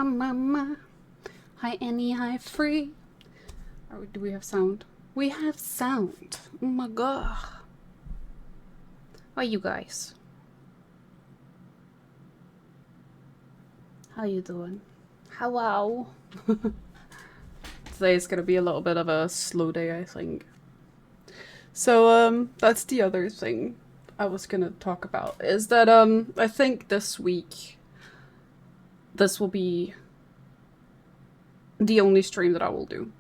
ma. Hi Annie, hi Free. Or do we have sound? We have sound. Oh my god. How are you guys? How you doing? Hello. Today is gonna be a little bit of a slow day, I think. So, that's the other thing I was gonna talk about, is that, I think this week, this will be the only stream that I will do.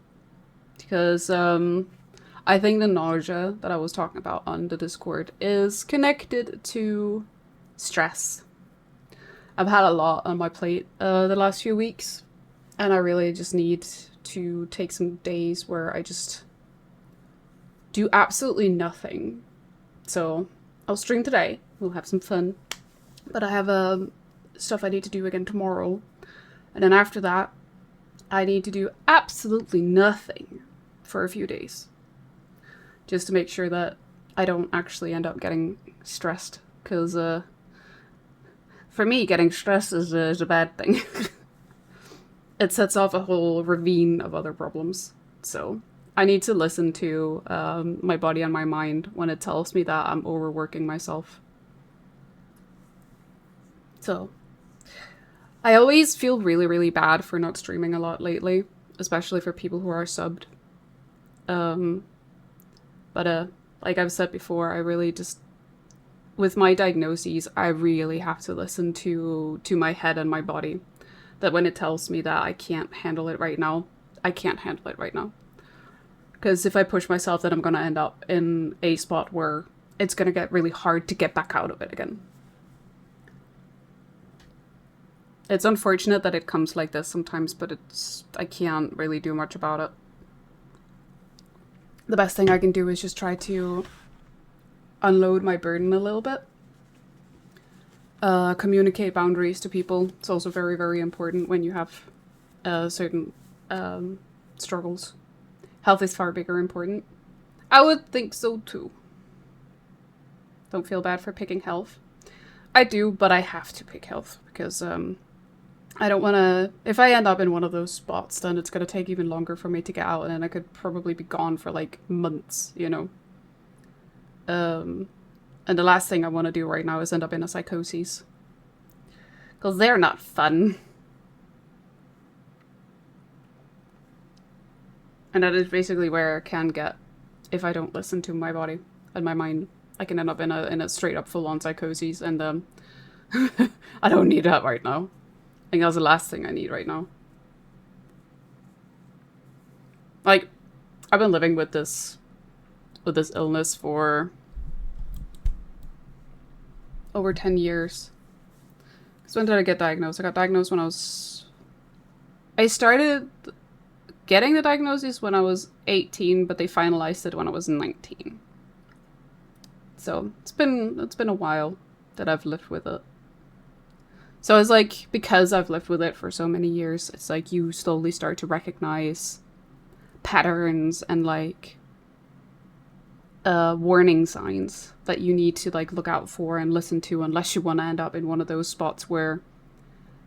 Because, I think the nausea that I was talking about on the Discord is connected to stress. I've had a lot on my plate, the last few weeks, and I really just need to take some days where I just do absolutely nothing. So I'll stream today. We'll have some fun. But I have stuff I need to do again tomorrow. And then after that, I need to do absolutely nothing for a few days. Just to make sure that I don't actually end up getting stressed. Because for me, getting stressed is a bad thing. It sets off a whole ravine of other problems. So I need to listen to my body and my mind when it tells me that I'm overworking myself. So I always feel really, really bad for not streaming a lot lately, especially for people who are subbed. But like I've said before, I really just, with my diagnoses, I really have to listen to my head and my body. That when it tells me that I can't handle it right now, I can't handle it right now. Because if I push myself, then I'm going to end up in a spot where it's going to get really hard to get back out of it again. It's unfortunate that it comes like this sometimes, but I can't really do much about it. The best thing I can do is just try to unload my burden a little bit. Communicate boundaries to people. It's also very, very important when you have certain struggles. Health is far bigger important. I would think so too. Don't feel bad for picking health. I do, but I have to pick health because I don't want to... If I end up in one of those spots, then it's going to take even longer for me to get out, and then I could probably be gone for like months, you know? And the last thing I want to do right now is end up in a psychosis. Because they're not fun. And that is basically where I can get if I don't listen to my body and my mind. I can end up in a straight up full on psychosis, and I don't need that right now. I think that's the last thing I need right now. Like, I've been living with this illness for over 10 years. Because when did I get diagnosed? I got diagnosed when I started getting the diagnosis when I was 18, but they finalized it when I was 19. So it's been a while that I've lived with it. So it's like, because I've lived with it for so many years, it's like you slowly start to recognize patterns and like warning signs that you need to like look out for and listen to, unless you want to end up in one of those spots where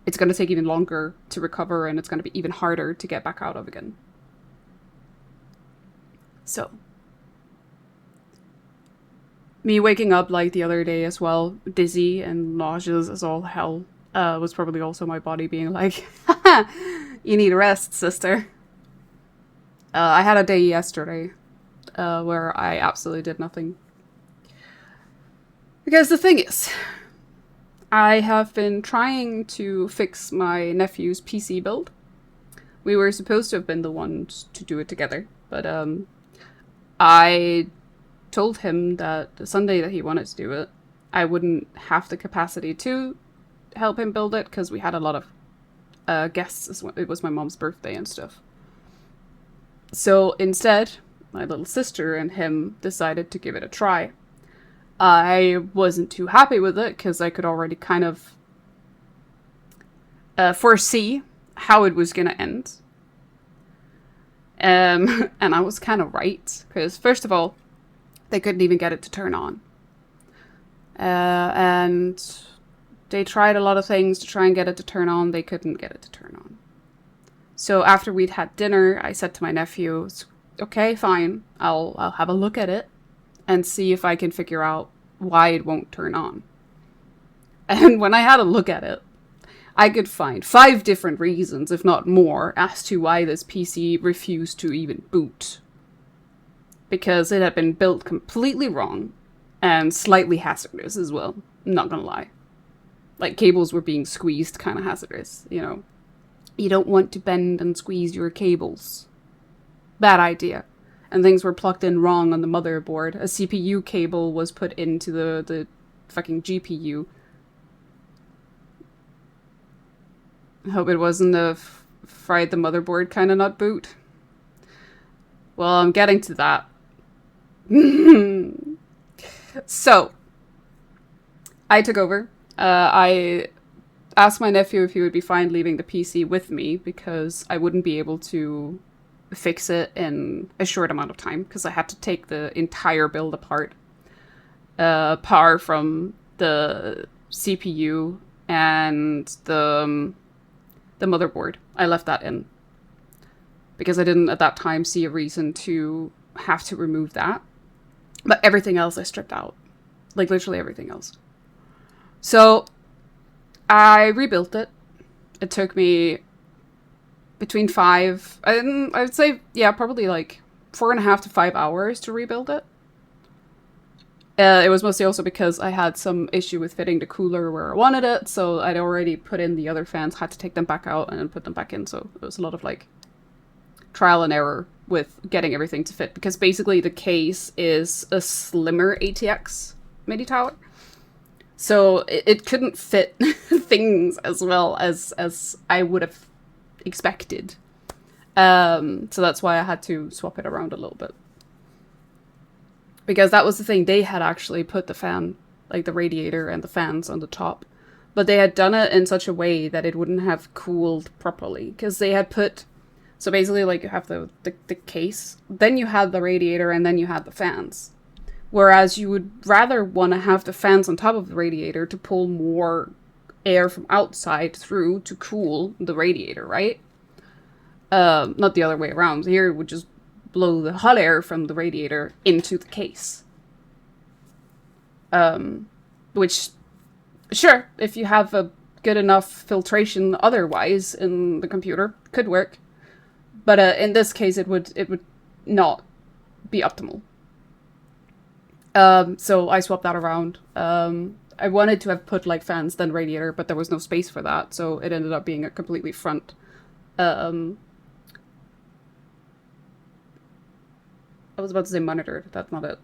it's going to take even longer to recover and it's going to be even harder to get back out of again. So me waking up like the other day as well, dizzy and nauseous as all hell, was probably also my body being like, haha, you need rest, sister. I had a day yesterday where I absolutely did nothing. Because the thing is, I have been trying to fix my nephew's PC build. We were supposed to have been the ones to do it together, but I told him that the Sunday that he wanted to do it, I wouldn't have the capacity to help him build it because we had a lot of guests. It was my mom's birthday and stuff. So instead, my little sister and him decided to give it a try. I wasn't too happy with it because I could already kind of foresee how it was going to end. And I was kind of right, because first of all, they couldn't even get it to turn on. And They tried a lot of things to try and get it to turn on. They couldn't get it to turn on. So after we'd had dinner, I said to my nephew, okay, fine. I'll have a look at it and see if I can figure out why it won't turn on. And when I had a look at it, I could find 5 different reasons, if not more, as to why this PC refused to even boot. Because it had been built completely wrong and slightly hazardous as well. I'm not gonna lie. Like, cables were being squeezed, kind of hazardous, you know. You don't want to bend and squeeze your cables. Bad idea. And things were plugged in wrong on the motherboard. A CPU cable was put into the fucking GPU. I hope it wasn't a fried the motherboard kind of not boot. Well, I'm getting to that. So, I took over. I asked my nephew if he would be fine leaving the PC with me because I wouldn't be able to fix it in a short amount of time because I had to take the entire build apart. Power from the CPU and the motherboard. I left that in because I didn't at that time see a reason to have to remove that. But everything else I stripped out. Like literally everything else. So I rebuilt it. It took me between 5, I'd say, yeah, probably like 4.5 to 5 hours to rebuild it. It was mostly also because I had some issue with fitting the cooler where I wanted it, so I'd already put in the other fans, had to take them back out and then put them back in, so it was a lot of like trial and error with getting everything to fit, because basically the case is a slimmer ATX MIDI tower. So it couldn't fit things as well as I would have expected. So that's why I had to swap it around a little bit. Because that was the thing, they had actually put the fan, like the radiator and the fans on the top. But they had done it in such a way that it wouldn't have cooled properly. Because they had put, so basically like you have the case, then you had the radiator and then you had the fans. Whereas you would rather want to have the fans on top of the radiator to pull more air from outside through to cool the radiator, right? Not the other way around. Here it would just blow the hot air from the radiator into the case. Which, sure, if you have a good enough filtration otherwise in the computer, could work. But in this case, it would not be optimal. So I swapped that around. I wanted to have put like fans then radiator, but there was no space for that, so it ended up being a completely front. I was about to say monitored. That's not it.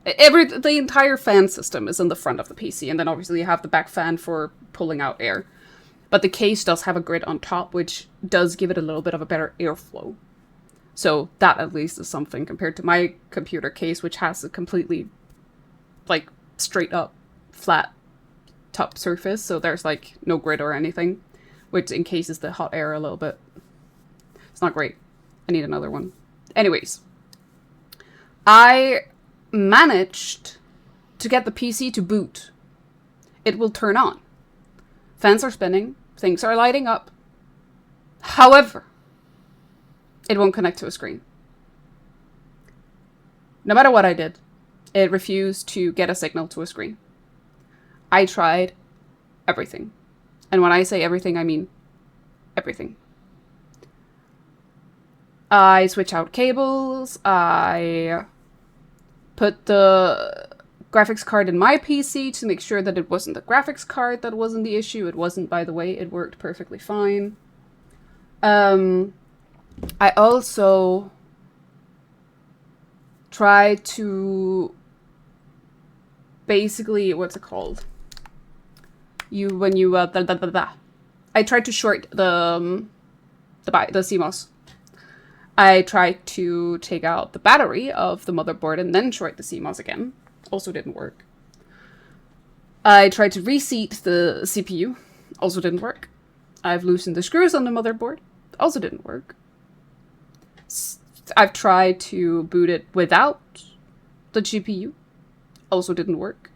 The entire fan system is in the front of the PC, and then obviously you have the back fan for pulling out air. But the case does have a grid on top, which does give it a little bit of a better airflow. So that at least is something compared to my computer case, which has a completely, like, straight up, flat top surface. So there's, like, no grid or anything, which encases the hot air a little bit. It's not great. I need another one. Anyways, I managed to get the PC to boot. It will turn on. Fans are spinning. Things are lighting up. However, it won't connect to a screen. No matter what I did, it refused to get a signal to a screen. I tried everything. And when I say everything, I mean everything. I switch out cables. I put the graphics card in my PC to make sure that it wasn't the graphics card that wasn't the issue. It wasn't, by the way. It worked perfectly fine. I also tried to basically, what's it called? I tried to short the CMOS. I tried to take out the battery of the motherboard and then short the CMOS again. Also didn't work. I tried to reseat the CPU. Also didn't work. I've loosened the screws on the motherboard. Also didn't work. I've tried to boot it without the GPU. Also didn't work.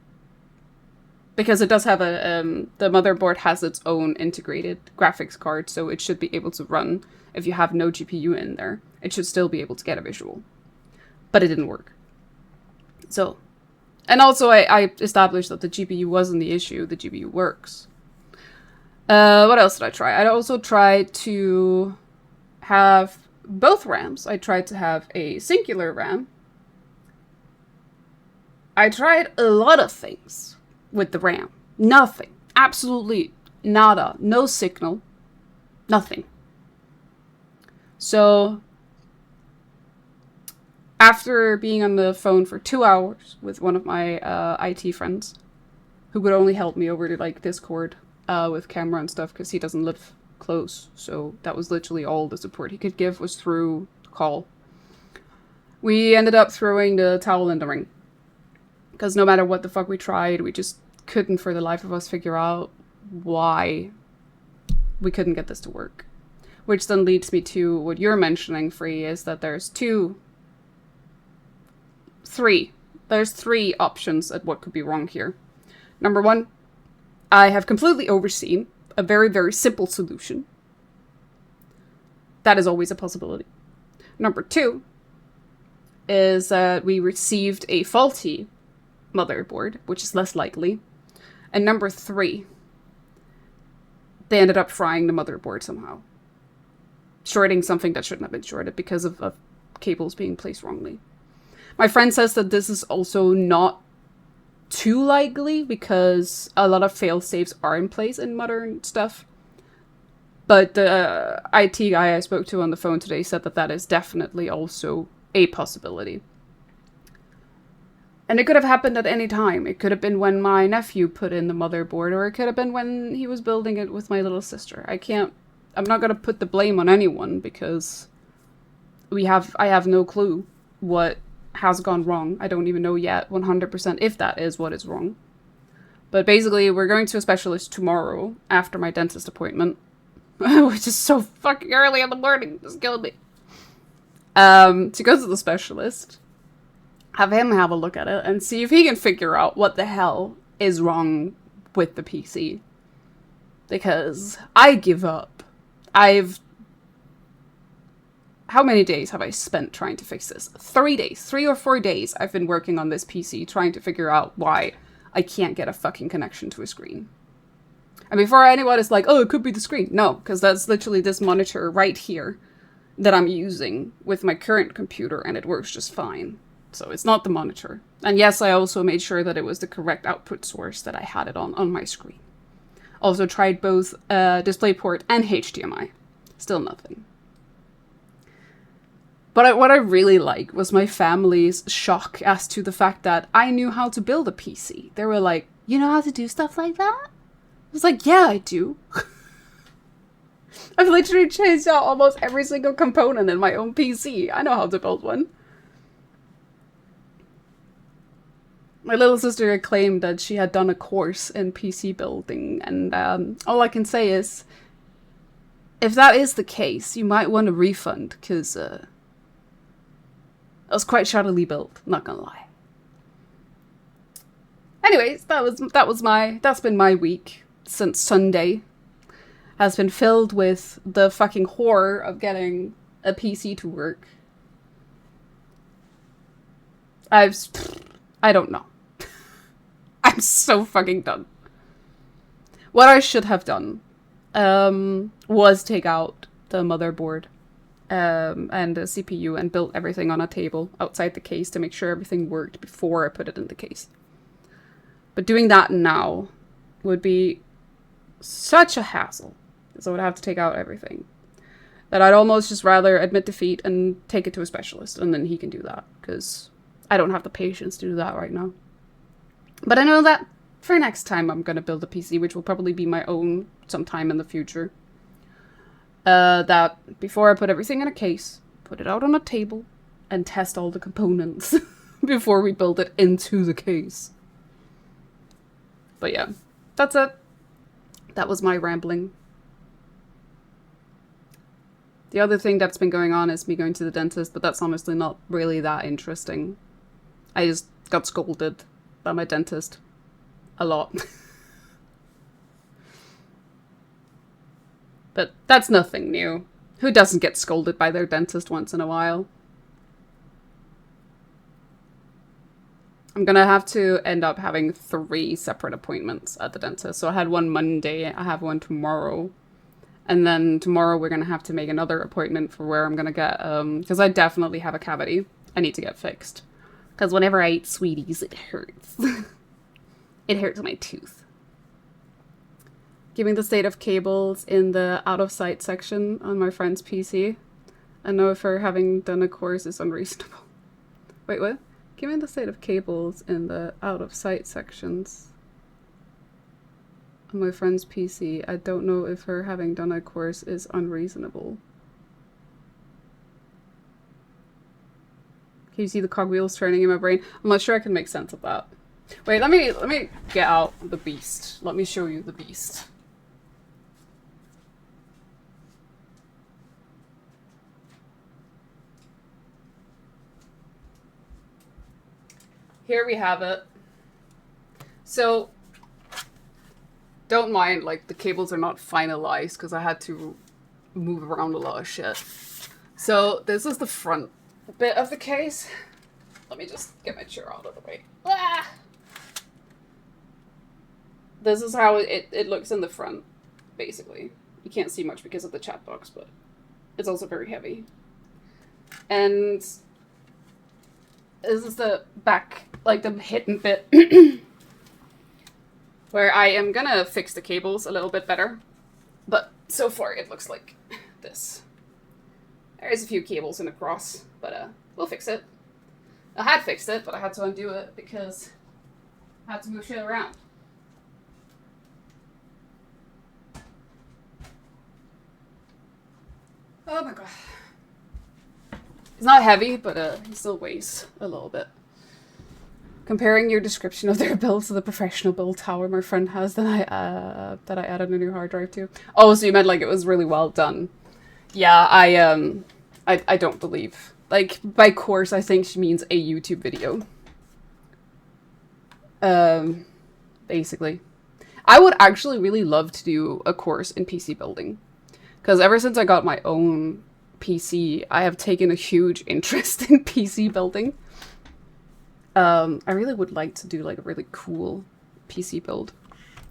because it does have the motherboard has its own integrated graphics card, so it should be able to run if you have no GPU in there. It should still be able to get a visual. But it didn't work. So, and also I established that the GPU wasn't the issue, the GPU works. What else did I try? I also tried to have both RAMs. I tried to have a singular RAM. I tried a lot of things with the RAM. Nothing. Absolutely nada. No signal. Nothing. So, after being on the phone for 2 hours with one of my IT friends, who could only help me over to like Discord with camera and stuff because he doesn't live close, so that was literally all the support he could give was through call. We ended up throwing the towel in the ring. Because no matter what the fuck we tried, we just couldn't for the life of us figure out why we couldn't get this to work. Which then leads me to what you're mentioning, Free, is that there's three options at what could be wrong here. Number one, I have completely overseen a very, very simple solution. That is always a possibility. Number two is that we received a faulty motherboard, which is less likely. And number three, they ended up frying the motherboard somehow. Shorting something that shouldn't have been shorted because of cables being placed wrongly. My friend says that this is also not too likely because a lot of fail-safes are in place in modern stuff. But the IT guy I spoke to on the phone today said that that is definitely also a possibility. And it could have happened at any time. It could have been when my nephew put in the motherboard, or it could have been when he was building it with my little sister. I'm not going to put the blame on anyone because I have no clue what has gone wrong. I don't even know yet 100% if that is what is wrong. But basically, we're going to a specialist tomorrow after my dentist appointment, which is so fucking early in the morning. Just killed me. To go to the specialist, have him have a look at it and see if he can figure out what the hell is wrong with the PC. Because I give up. How many days have I spent trying to fix this? 3 days. 3 or 4 days I've been working on this PC trying to figure out why I can't get a fucking connection to a screen. And before anyone is like, oh, it could be the screen. No, because that's literally this monitor right here that I'm using with my current computer and it works just fine. So it's not the monitor. And yes, I also made sure that it was the correct output source that I had it on my screen. Also tried both DisplayPort and HDMI. Still nothing. But what I really like was my family's shock as to the fact that I knew how to build a PC. They were like, you know how to do stuff like that? I was like, yeah, I do. I've literally changed out almost every single component in my own PC. I know how to build one. My little sister had claimed that she had done a course in PC building, and all I can say is, if that is the case, you might want a refund, because it was quite shoddily built, not gonna lie. Anyways, that's been my week since Sunday. Has been filled with the fucking horror of getting a PC to work. I don't know. I'm so fucking done. What I should have done was take out the motherboard and the CPU and built everything on a table outside the case to make sure everything worked before I put it in the case. But doing that now would be such a hassle, because I would have to take out everything, that I'd almost just rather admit defeat and take it to a specialist, and then he can do that, because I don't have the patience to do that right now. But I know that for next time I'm going to build a PC, which will probably be my own sometime in the future. That before I put everything in a case, put it out on a table, and test all the components before we build it into the case. But yeah, that's it. That was my rambling. The other thing that's been going on is me going to the dentist, but that's honestly not really that interesting. I just got scolded by my dentist a lot. But that's nothing new. Who doesn't get scolded by their dentist once in a while? I'm gonna have to end up having 3 separate appointments at the dentist. So I had one Monday, I have one tomorrow. And then tomorrow we're gonna have to make another appointment for where I'm gonna get, because I definitely have a cavity I need to get fixed. Because whenever I eat sweeties, it hurts. It hurts my tooth. Giving the state of cables in the out-of-sight section on my friend's PC. I know if her having done a course is unreasonable. Wait, what? Given the state of cables in the out-of-sight sections on my friend's PC, I don't know if her having done a course is unreasonable. Can you see the cogwheels turning in my brain? I'm not sure I can make sense of that. Wait, let me get out the beast. Let me show you the beast. Here we have it. So, don't mind, like, the cables are not finalized because I had to move around a lot of shit. So, this is the front bit of the case. Let me just get my chair out of the way. Ah! This is how it looks in the front, basically. You can't see much because of the chat box, but it's also very heavy. And this is the back, like the hidden bit, where I am gonna fix the cables a little bit better. But so far it looks like this. There's a few cables in the cross, but we'll fix it. I had fixed it, but I had to undo it because I had to move shit around. Oh my god. It's not heavy, but he still weighs a little bit. Comparing your description of their build to the professional build tower my friend has that I added a new hard drive to. Oh, so you meant like it was really well done. Yeah, I don't believe. Like, by course, I think she means a YouTube video. Basically. I would actually really love to do a course in PC building. Because ever since I got my own PC, I have taken a huge interest in PC building. I really would like to do like a really cool PC build.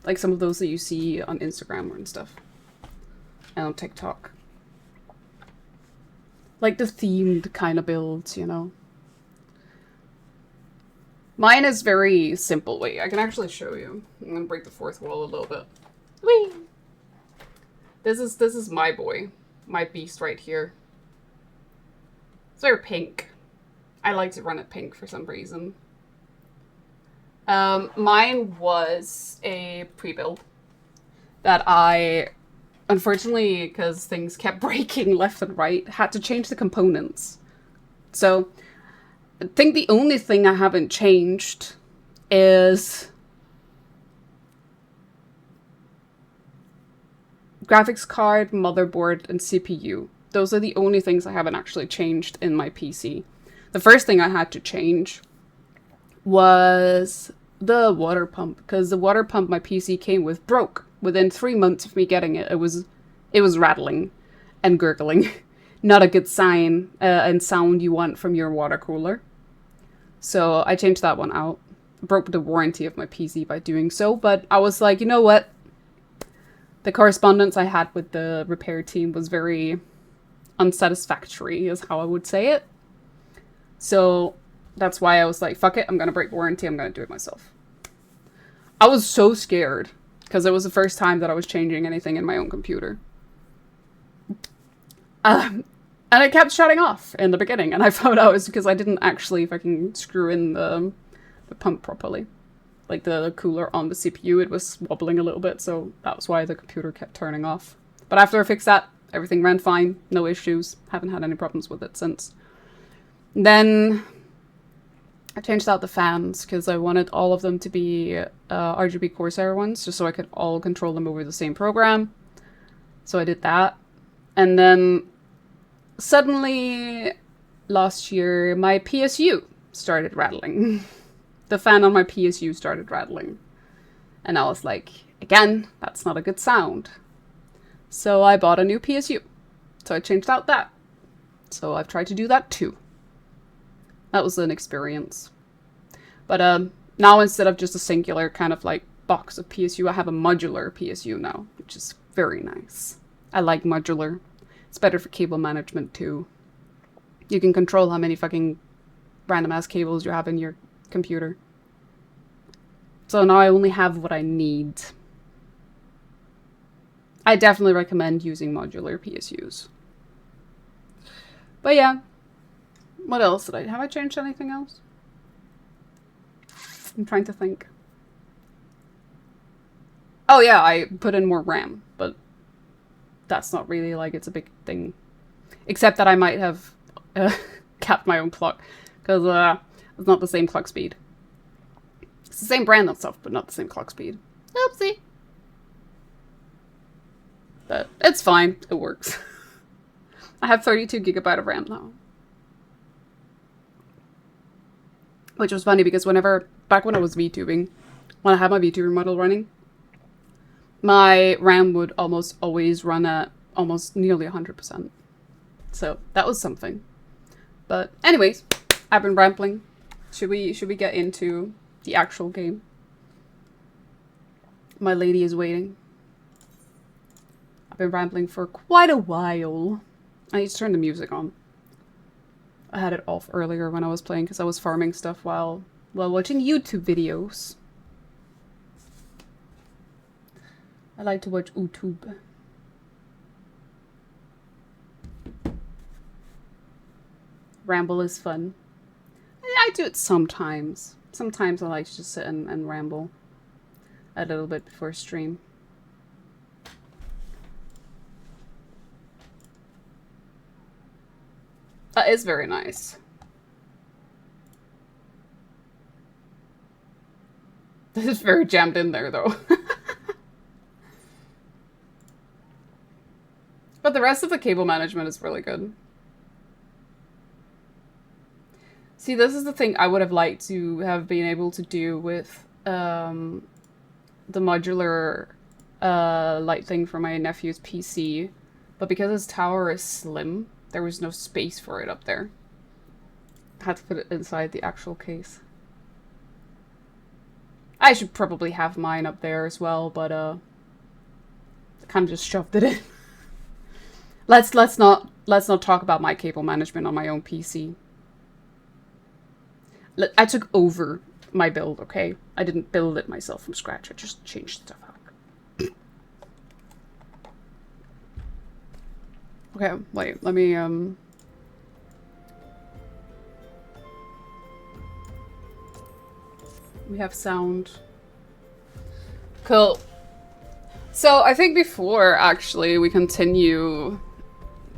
Like some of those that you see on Instagram and stuff. And on TikTok. Like the themed kind of builds, you know. Mine is very simple. Wait, I can actually show you. I'm gonna break the fourth wall a little bit. Whee! This is my boy. My beast right here. It's very pink. I like to run it pink for some reason. Mine was a pre-build that I, unfortunately, because things kept breaking left and right, had to change the components. So, I think the only thing I haven't changed is graphics card, motherboard, and CPU. Those are the only things I haven't actually changed in my PC. The first thing I had to change was the water pump, because the water pump my PC came with broke. Within 3 months of me getting it, it was rattling and gurgling. Not a good sign and sound you want from your water cooler. So I changed that one out. Broke the warranty of my PC by doing so, but I was like, you know what? The correspondence I had with the repair team was very unsatisfactory, is how I would say it. So that's why I was like, fuck it, I'm gonna break warranty, I'm gonna do it myself. I was so scared, because it was the first time that I was changing anything in my own computer. And it kept shutting off in the beginning, and I found out it was because I didn't actually fucking screw in the pump properly. Like the cooler on the CPU, it was wobbling a little bit, so that was why the computer kept turning off. But after I fixed that, everything ran fine, no issues, haven't had any problems with it since. Then I changed out the fans because I wanted all of them to be RGB Corsair ones, just so I could all control them over the same program. So I did that. And then suddenly last year, my PSU started rattling. The fan on my PSU started rattling. And I was like, again, that's not a good sound. So I bought a new PSU. So I changed out that. So I've tried to do that too. That was an experience. But now instead of just a singular kind of like box of PSU, I have a modular PSU now, which is very nice. I like modular. It's better for cable management too. You can control how many fucking random ass cables you have in your computer. So now I only have what I need. I definitely recommend using modular PSUs. But yeah. What else did have I changed anything else? I'm trying to think. Oh yeah, I put in more RAM, but that's not really like it's a big thing. Except that I might have capped my own clock, because it's not the same clock speed. It's the same brand and stuff, but not the same clock speed. Oopsie. But it's fine. It works. I have 32 gigabyte of RAM now. Which was funny because back when I was VTubing, when I had my VTuber model running, my RAM would almost always run at almost nearly 100%. So that was something. But anyways, I've been rambling. Should we get into the actual game? My lady is waiting. I've been rambling for quite a while. I need to turn the music on. I had it off earlier when I was playing because I was farming stuff while watching YouTube videos. I like to watch YouTube. Ramble is fun. I do it sometimes. Sometimes I like to just sit and ramble a little bit before stream. That is very nice. This is very jammed in there, though. But the rest of the cable management is really good. See, this is the thing I would have liked to have been able to do with the modular light thing for my nephew's PC. But because his tower is slim, there was no space for it up there. I had to put it inside the actual case. I should probably have mine up there as well, but I kind of just shoved it in. Let's not talk about my cable management on my own PC. I took over my build, okay? I didn't build it myself from scratch. I just changed stuff out. Okay, wait, let me, we have sound. Cool. So, I think before, actually, we continue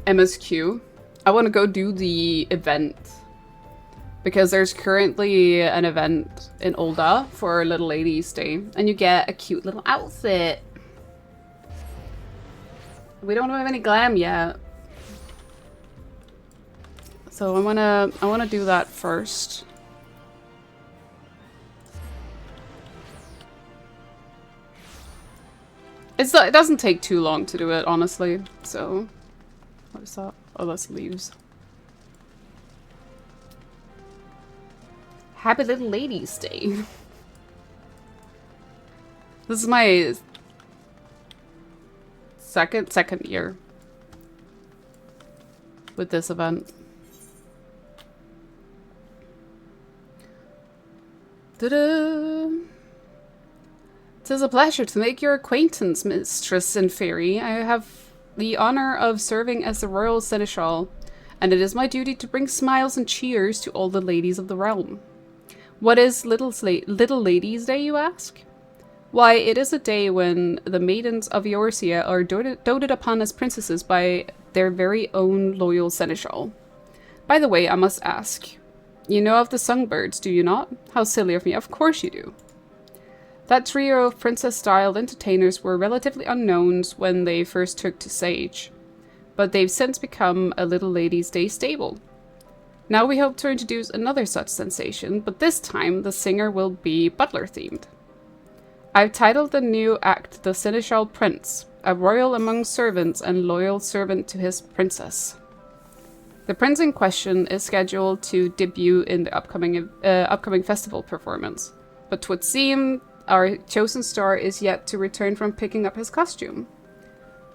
MSQ, I want to go do the event. Because there's currently an event in Olda for Little Ladies Day, and you get a cute little outfit. We don't have any glam yet. So I wanna do that first. It doesn't take too long to do it, honestly. So, what is that? Oh, that's leaves. Happy Little Ladies Day. This is my second year with this event. Ta-da! It is a pleasure to make your acquaintance, Mistress and Fairy. I have the honor of serving as the Royal Seneschal, and it is my duty to bring smiles and cheers to all the ladies of the realm. What is Little Ladies' Day, you ask? Why, it is a day when the maidens of Eorzea are doted upon as princesses by their very own loyal seneschal. By the way, I must ask, you know of the Songbirds, do you not? How silly of me, of course you do. That trio of princess-styled entertainers were relatively unknowns when they first took to Sage, but they've since become a Little Ladies' Day stable. Now we hope to introduce another such sensation, but this time the singer will be butler-themed. I've titled the new act The Seneschal Prince, a royal among servants and loyal servant to his princess. The prince in question is scheduled to debut in the upcoming festival performance, but 'twould seem our chosen star is yet to return from picking up his costume.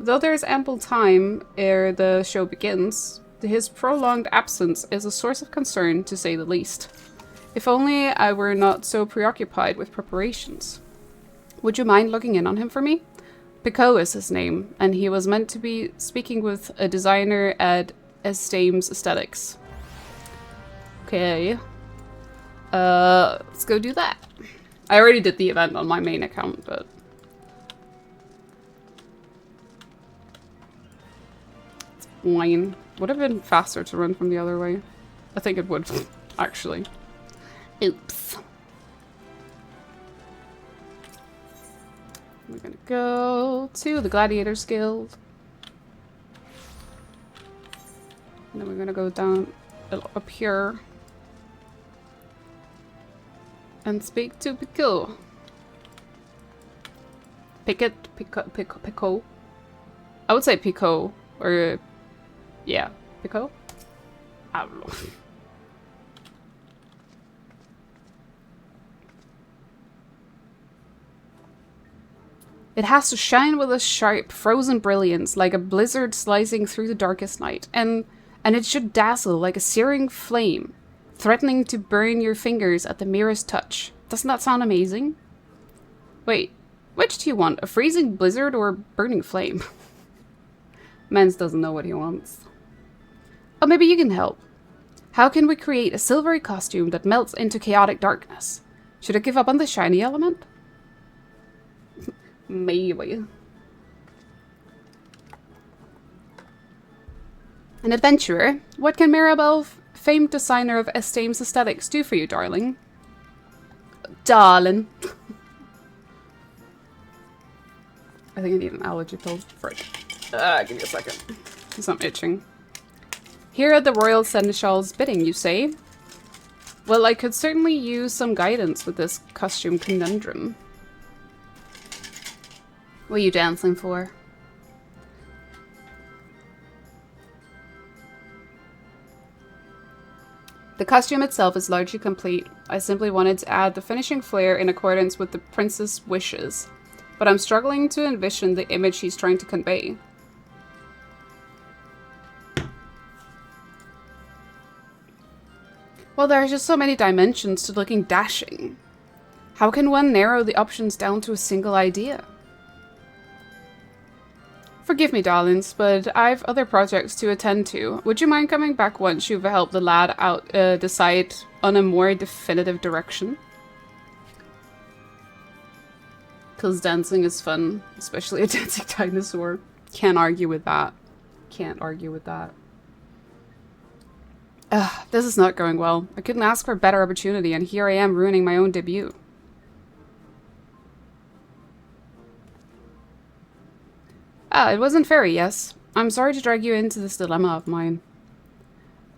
Though there is ample time ere the show begins, his prolonged absence is a source of concern, to say the least. If only I were not so preoccupied with preparations. Would you mind looking in on him for me? Pico is his name, and he was meant to be speaking with a designer at XIV's Aesthetics. Okay. Let's go do that. I already did the event on my main account, but... it's fine. Would have been faster to run from the other way. I think it would, actually. Oops. We're gonna go to the Gladiators Guild. And then we're gonna go down up here and speak to Pico. Pico. I would say Pico, or yeah, Pico. I don't know. It has to shine with a sharp, frozen brilliance, like a blizzard slicing through the darkest night, and it should dazzle like a searing flame, threatening to burn your fingers at the merest touch. Doesn't that sound amazing? Wait, which do you want? A freezing blizzard or burning flame? Mans doesn't know what he wants. Oh, maybe you can help. How can we create a silvery costume that melts into chaotic darkness? Should I give up on the shiny element? Maybe. An adventurer? What can Mirabelle, famed designer of XIV's Aesthetics, do for you, darling? Darling. I think I need an allergy pill. Frick. Give me a second. Because I'm itching. Here at the Royal Seneschal's bidding, you say? Well, I could certainly use some guidance with this costume conundrum. What are you dancing for? The costume itself is largely complete. I simply wanted to add the finishing flair in accordance with the prince's wishes, but I'm struggling to envision the image he's trying to convey. Well, there are just so many dimensions to looking dashing. How can one narrow the options down to a single idea? Forgive me, darlings, but I've other projects to attend to. Would you mind coming back once you've helped the lad out decide on a more definitive direction? Because dancing is fun, especially a dancing dinosaur. Can't argue with that. Can't argue with that. Ugh, this is not going well. I couldn't ask for a better opportunity, and here I am ruining my own debut. Ah, it wasn't fair, yes. I'm sorry to drag you into this dilemma of mine.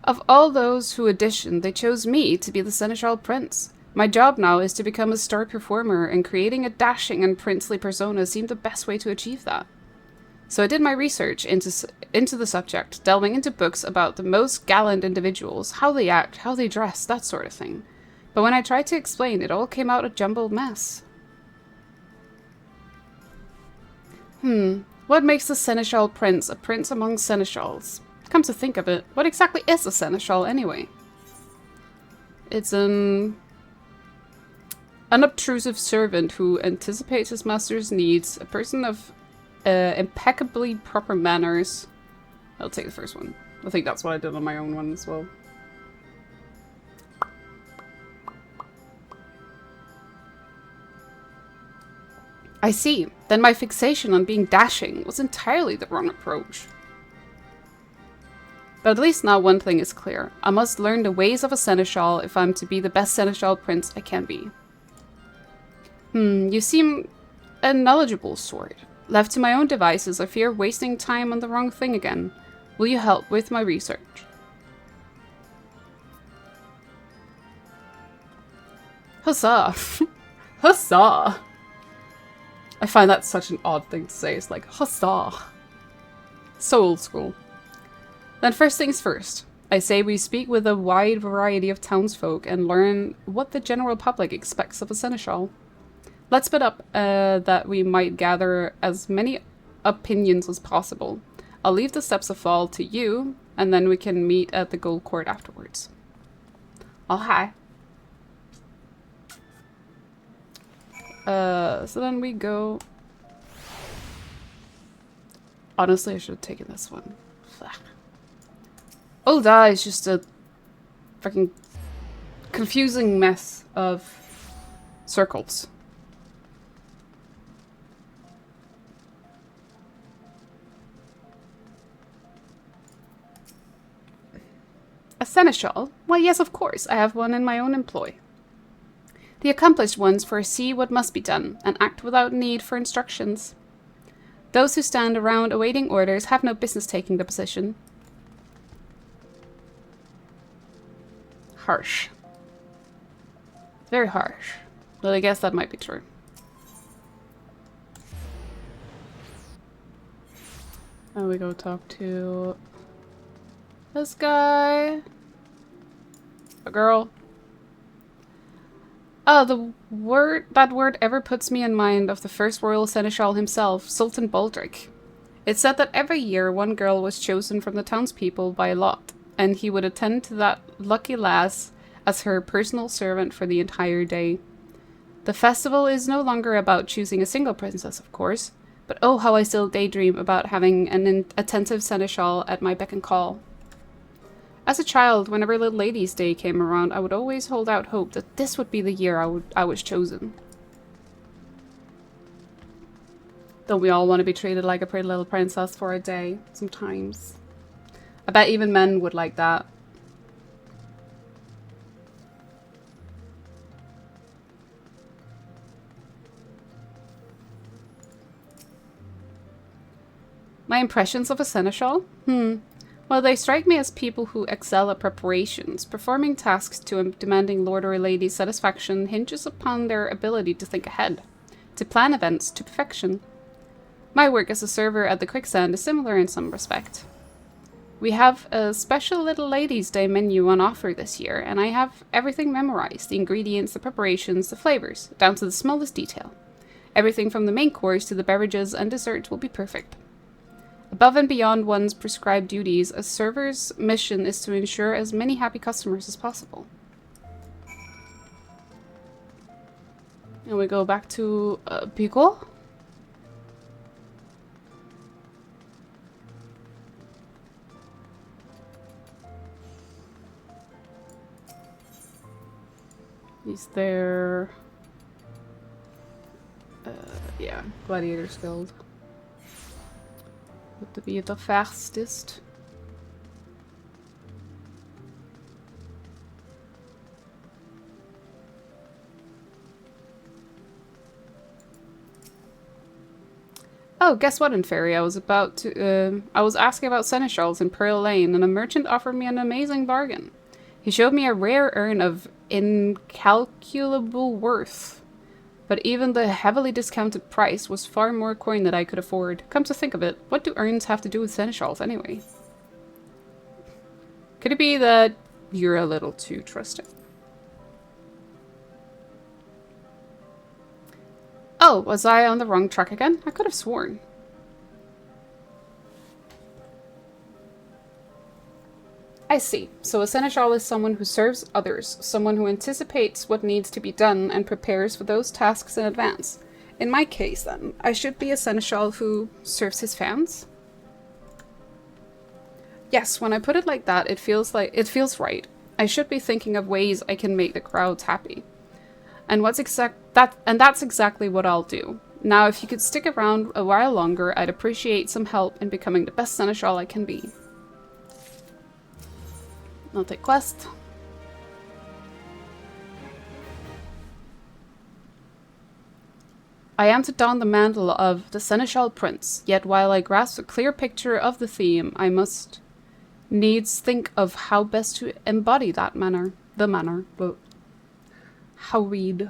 Of all those who auditioned, they chose me to be the Seneschal Prince. My job now is to become a star performer, and creating a dashing and princely persona seemed the best way to achieve that. So I did my research into the subject, delving into books about the most gallant individuals, how they act, how they dress, that sort of thing. But when I tried to explain, it all came out a jumbled mess. What makes the Seneschal Prince a prince among seneschals? Come to think of it, what exactly is a seneschal anyway? It's an unobtrusive servant who anticipates his master's needs, a person of impeccably proper manners. I'll take the first one. I think that's what I did on my own one as well. I see. Then my fixation on being dashing was entirely the wrong approach. But at least now one thing is clear. I must learn the ways of a seneschal if I'm to be the best seneschal prince I can be. You seem a knowledgeable sort. Left to my own devices, I fear wasting time on the wrong thing again. Will you help with my research? Huzzah! Huzzah! I find that such an odd thing to say. It's like, huzzah. So old school. Then first things first. I say we speak with a wide variety of townsfolk and learn what the general public expects of a seneschal. Let's split up that we might gather as many opinions as possible. I'll leave the Steps of Fall to you, and then we can meet at the Gold Court afterwards. Oh, hi. So then we go... Honestly, I should have taken this one. Ul'dah is just a fucking confusing mess of circles. A seneschal? Why, yes, of course. I have one in my own employ. The accomplished ones foresee what must be done, and act without need for instructions. Those who stand around awaiting orders have no business taking the position. Harsh. Very harsh. But I guess that might be true. And we go talk to this guy. A girl. Oh, that word ever puts me in mind of the first royal seneschal himself, Sultan Baldric. It said that every year one girl was chosen from the townspeople by lot, and he would attend to that lucky lass as her personal servant for the entire day. The festival is no longer about choosing a single princess, of course, but oh how I still daydream about having an attentive seneschal at my beck and call. As a child, whenever Little Ladies' Day came around, I would always hold out hope that this would be the year I was chosen. Don't we all want to be treated like a pretty little princess for a day, sometimes? I bet even men would like that. My impressions of a seneschal? Well, they strike me as people who excel at preparations. Performing tasks to demanding lord or lady's satisfaction hinges upon their ability to think ahead, to plan events to perfection. My work as a server at the Quicksand is similar in some respect. We have a special Little Ladies' Day menu on offer this year, and I have everything memorized, the ingredients, the preparations, the flavors, down to the smallest detail. Everything from the main course to the beverages and desserts will be perfect. Above and beyond one's prescribed duties, a server's mission is to ensure as many happy customers as possible. And we go back to Pico. He's there. Yeah, Gladiators Guild. To be the fastest. Oh, guess what, Inferi? I was asking about seneschals in Pearl Lane, and a merchant offered me an amazing bargain. He showed me a rare urn of incalculable worth. But even the heavily discounted price was far more coin than I could afford. Come to think of it, what do urns have to do with seneschals anyway? Could it be that you're a little too trusting? Oh, was I on the wrong track again? I could have sworn. I see. So a seneschal is someone who serves others, someone who anticipates what needs to be done and prepares for those tasks in advance. In my case, then, I should be a seneschal who serves his fans? Yes, when I put it like that, it feels right. I should be thinking of ways I can make the crowds happy. And that's exactly what I'll do. Now, if you could stick around a while longer, I'd appreciate some help in becoming the best seneschal I can be. I'll take quest. I am to don the mantle of the Seneschal Prince, yet while I grasp a clear picture of the theme, I must needs think of how best to embody that how read.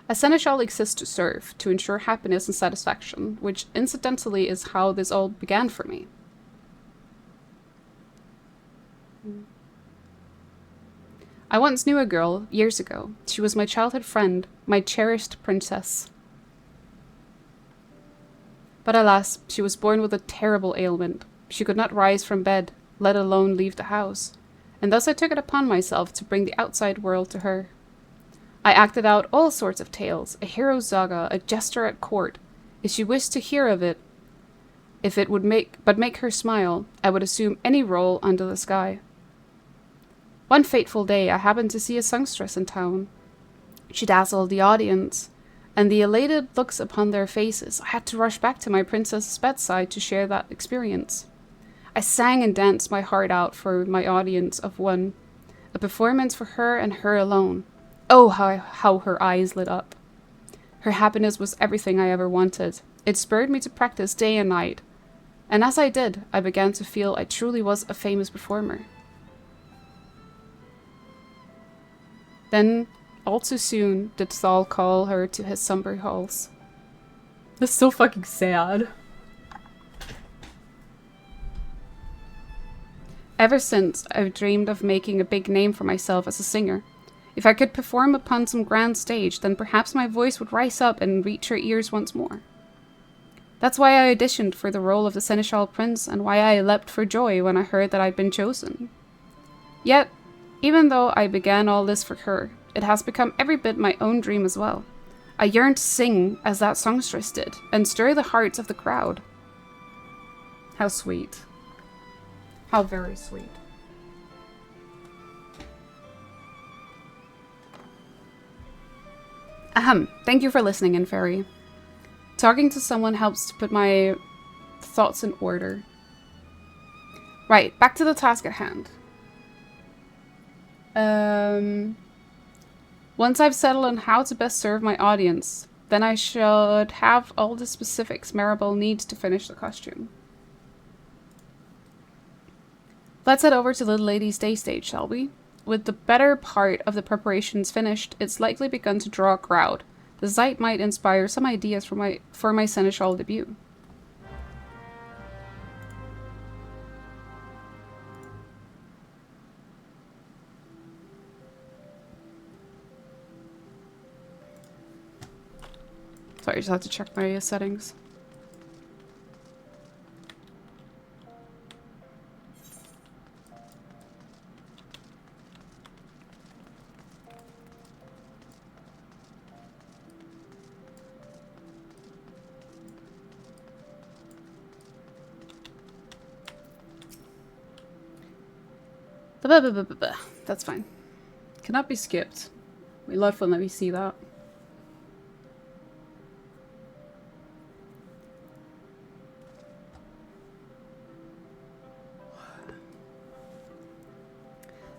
A seneschal exists to serve, to ensure happiness and satisfaction, which incidentally is how this all began for me. I once knew a girl, years ago. She was my childhood friend, my cherished princess. But alas, she was born with a terrible ailment. She could not rise from bed, let alone leave the house, and thus I took it upon myself to bring the outside world to her. I acted out all sorts of tales, a hero's saga, a jester at court. If she wished to hear of it, if it would make her smile, I would assume any role under the sky. One fateful day, I happened to see a songstress in town. She dazzled the audience, and the elated looks upon their faces. I had to rush back to my princess's bedside to share that experience. I sang and danced my heart out for my audience of one, a performance for her and her alone. Oh, how her eyes lit up. Her happiness was everything I ever wanted. It spurred me to practice day and night. And as I did, I began to feel I truly was a famous performer. Then, all too soon, did Thal call her to his somber halls. That's so fucking sad. Ever since, I've dreamed of making a big name for myself as a singer. If I could perform upon some grand stage, then perhaps my voice would rise up and reach her ears once more. That's why I auditioned for the role of the Seneschal Prince, and why I leapt for joy when I heard that I'd been chosen. Yet, even though I began all this for her, it has become every bit my own dream as well. I yearn to sing as that songstress did, and stir the hearts of the crowd. How sweet. How very sweet. Ahem. Thank you for listening, Inferi. Talking to someone helps to put my thoughts in order. Right, back to the task at hand. Once I've settled on how to best serve my audience, then I should have all the specifics Maribel needs to finish the costume. Let's head over to Little Lady's Day stage, shall we? With the better part of the preparations finished, it's likely begun to draw a crowd. The sight might inspire some ideas for my Seneschal debut. Sorry, I just have to check my settings. That's fine. Cannot be skipped. We love when we see that.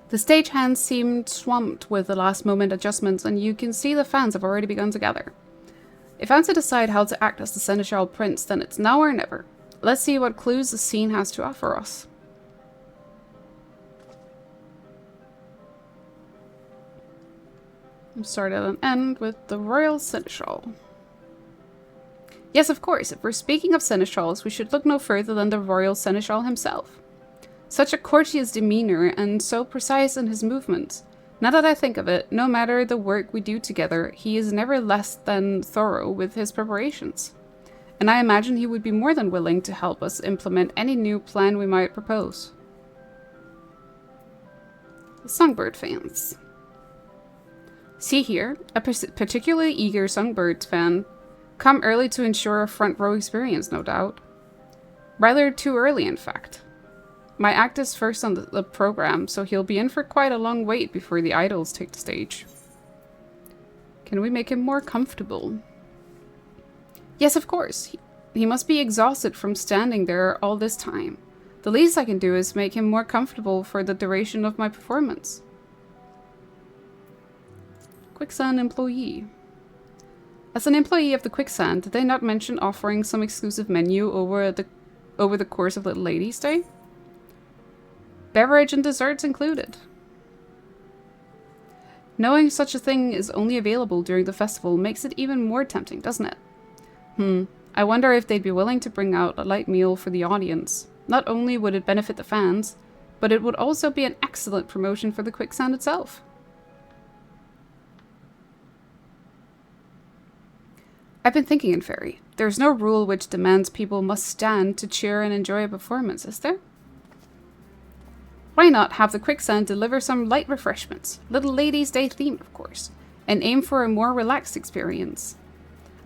The stagehands seemed swamped with the last moment adjustments, and you can see the fans have already begun to gather. If I'm to decide how to act as the Seneschal Prince, then it's now or never. Let's see what clues the scene has to offer us. Start at an end with the Royal Seneschal. Yes, of course, if we're speaking of Seneschals, we should look no further than the Royal Seneschal himself. Such a courteous demeanor and so precise in his movements. Now that I think of it, no matter the work we do together, he is never less than thorough with his preparations. And I imagine he would be more than willing to help us implement any new plan we might propose. The Songbird fans. See here, a particularly eager Songbirds fan. Come early to ensure a front row experience, no doubt. Rather too early, in fact. My act is first on the program, so he'll be in for quite a long wait before the idols take the stage. Can we make him more comfortable? Yes, of course. He must be exhausted from standing there all this time. The least I can do is make him more comfortable for the duration of my performance. Quicksand employee. As an employee of the Quicksand, did they not mention offering some exclusive menu over the course of Little Lady's Day? Beverage and desserts included. Knowing such a thing is only available during the festival makes it even more tempting, doesn't it? I wonder if they'd be willing to bring out a light meal for the audience. Not only would it benefit the fans, but it would also be an excellent promotion for the quicksand itself. I've been thinking in Fairy. There's no rule which demands people must stand to cheer and enjoy a performance, is there? Why not have the quicksand deliver some light refreshments, Little Ladies' Day themed, of course, and aim for a more relaxed experience?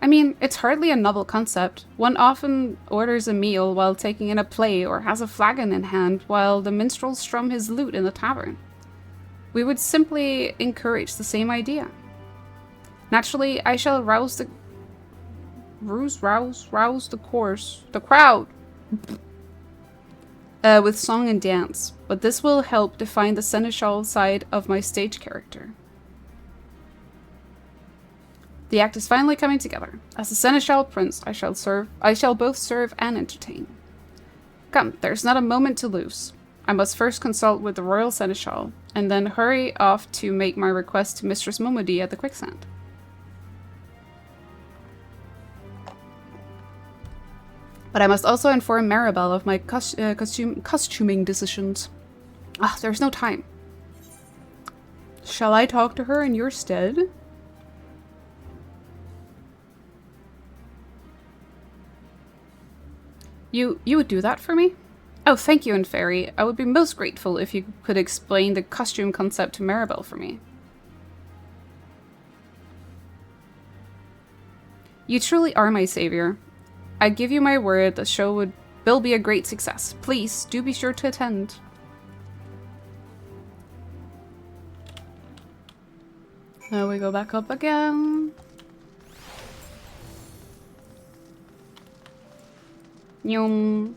I mean, it's hardly a novel concept. One often orders a meal while taking in a play or has a flagon in hand while the minstrel strum his lute in the tavern. We would simply encourage the same idea. Naturally, I shall rouse the crowd with song and dance, but this will help define the seneschal side of my stage character. The act is finally coming together. As the seneschal prince, I shall both serve and entertain. Come, there's not a moment to lose. I must first consult with the royal seneschal, and then hurry off to make my request to Mistress Momodi at the quicksand. But I must also inform Maribel of my costuming decisions. There's no time. Shall I talk to her in your stead? You would do that for me? Oh, thank you, Fairy. I would be most grateful if you could explain the costume concept to Maribel for me. You truly are my savior. I give you my word the show will be a great success. Please, do be sure to attend. Now we go back up again. Yum.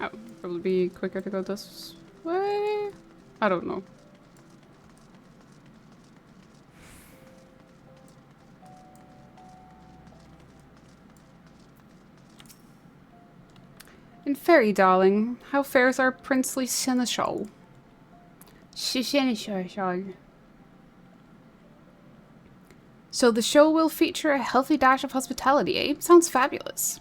Oh, probably be quicker to go this way? I don't know. And Fairy, darling, how fares our princely seneschal? Seneschal. So the show will feature a healthy dash of hospitality, eh? Sounds fabulous.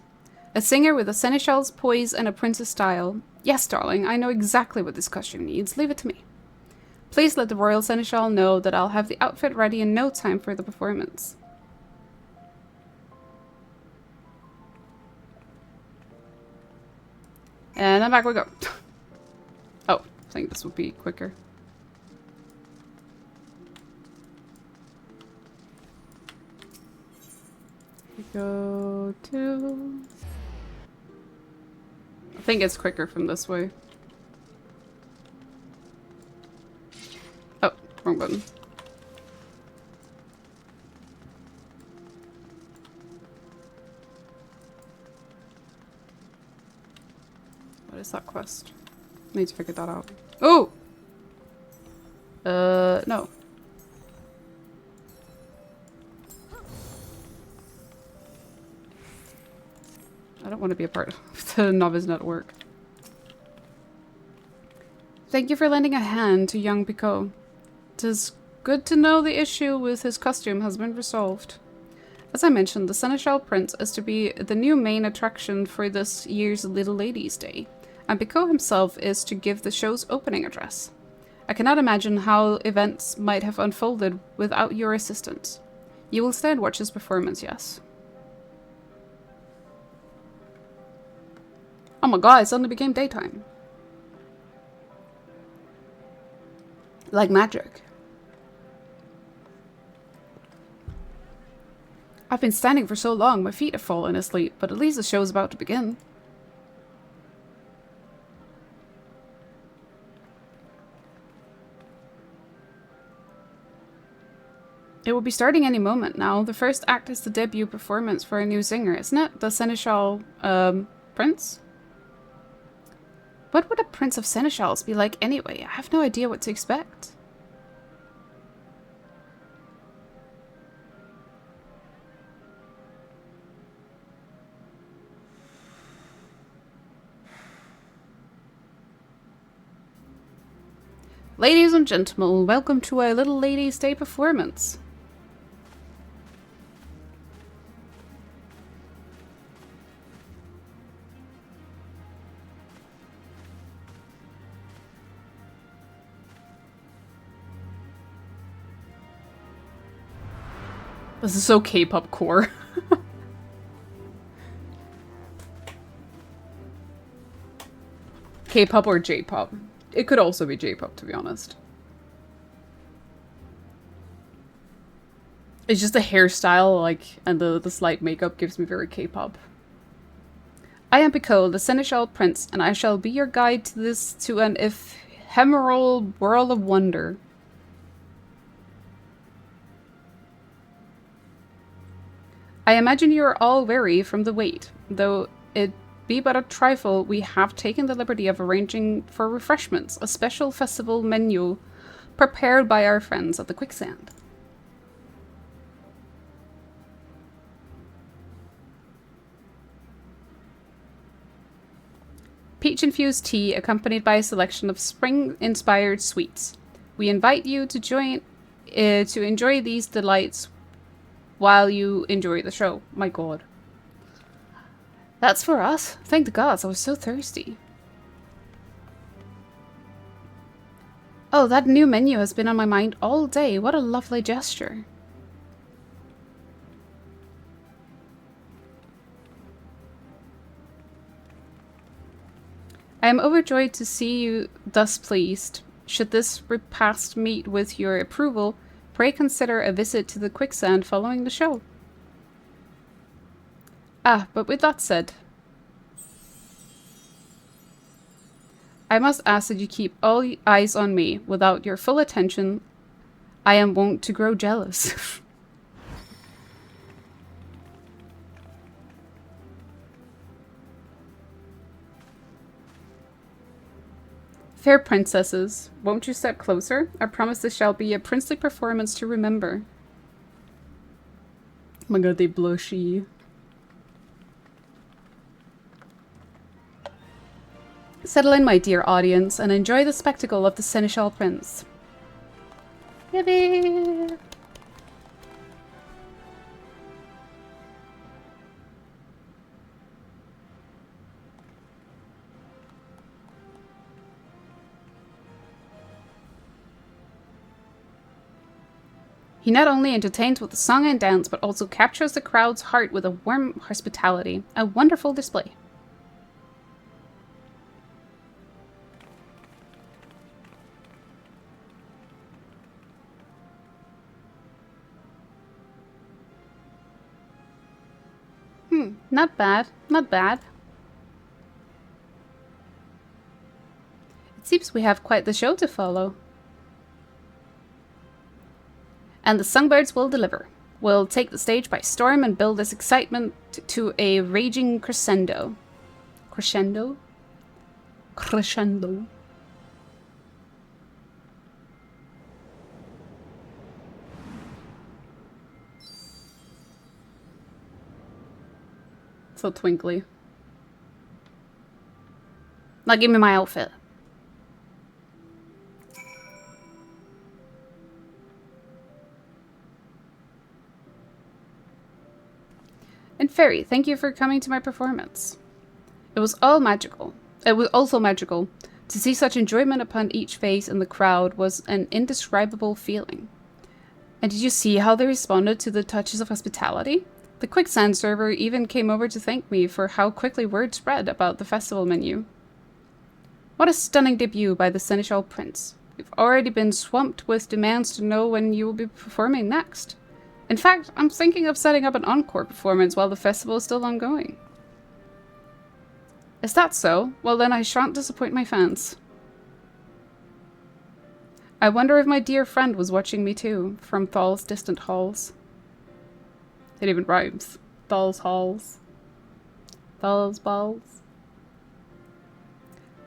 A singer with a seneschal's poise and a prince's style. Yes, darling, I know exactly what this costume needs. Leave it to me. Please let the royal seneschal know that I'll have the outfit ready in no time for the performance. And then back we go. Oh, I think this would be quicker. We go to... I think it's quicker from this way. Oh, wrong button. What is that quest? I need to figure that out. Oh! No. I don't want to be a part of the novice network. Thank you for lending a hand to young Picot. It is good to know the issue with his costume has been resolved. As I mentioned, the Seneschal Prince is to be the new main attraction for this year's Little Ladies' Day, and Picot himself is to give the show's opening address. I cannot imagine how events might have unfolded without your assistance. You will stay and watch his performance, yes? Oh my god, it suddenly became daytime. Like magic. I've been standing for so long, my feet have fallen asleep, but at least the show's about to begin. It will be starting any moment now. The first act is the debut performance for a new singer, isn't it? The Seneschal, Prince? What would a Prince of Seneschals be like anyway? I have no idea what to expect. Ladies and gentlemen, welcome to our Little Ladies' Day performance. This is so K-pop core. K-pop or J-pop. It could also be J-pop, to be honest. It's just the hairstyle, like, and the slight makeup gives me very K-pop. I am Pico, the Seneschal Prince, and I shall be your guide to an ephemeral world of wonder. I imagine you are all weary from the wait, though it be but a trifle, we have taken the liberty of arranging for refreshments, a special festival menu prepared by our friends at the Quicksand. Peach-infused tea accompanied by a selection of spring-inspired sweets. We invite you to enjoy these delights while you enjoy the show. My god. That's for us. Thank the gods, I was so thirsty. Oh, that new menu has been on my mind all day. What a lovely gesture. I am overjoyed to see you thus pleased. Should this repast meet with your approval, pray consider a visit to the Quicksand following the show. Ah, but with that said, I must ask that you keep all eyes on me. Without your full attention, I am wont to grow jealous. Fair princesses, won't you step closer? I promise this shall be a princely performance to remember. Oh my god, they blushy. Settle in, my dear audience, and enjoy the spectacle of the Seneschal Prince. Yippee! He not only entertains with the song and dance, but also captures the crowd's heart with a warm hospitality. A wonderful display. Not bad. Not bad. It seems we have quite the show to follow. And the songbirds will deliver. We'll take the stage by storm and build this excitement to a raging crescendo. Crescendo? Crescendo. So twinkly. Now give me my outfit. And Fairy, thank you for coming to my performance. It was all magical. It was also magical. To see such enjoyment upon each face in the crowd was an indescribable feeling. And did you see how they responded to the touches of hospitality? The Quicksand server even came over to thank me for how quickly word spread about the festival menu. What a stunning debut by the Seneschal Prince. We've already been swamped with demands to know when you will be performing next. In fact, I'm thinking of setting up an encore performance while the festival is still ongoing. Is that so? Well then I shan't disappoint my fans. I wonder if my dear friend was watching me too, from Thal's distant halls. It even rhymes. Thal's halls. Thal's balls.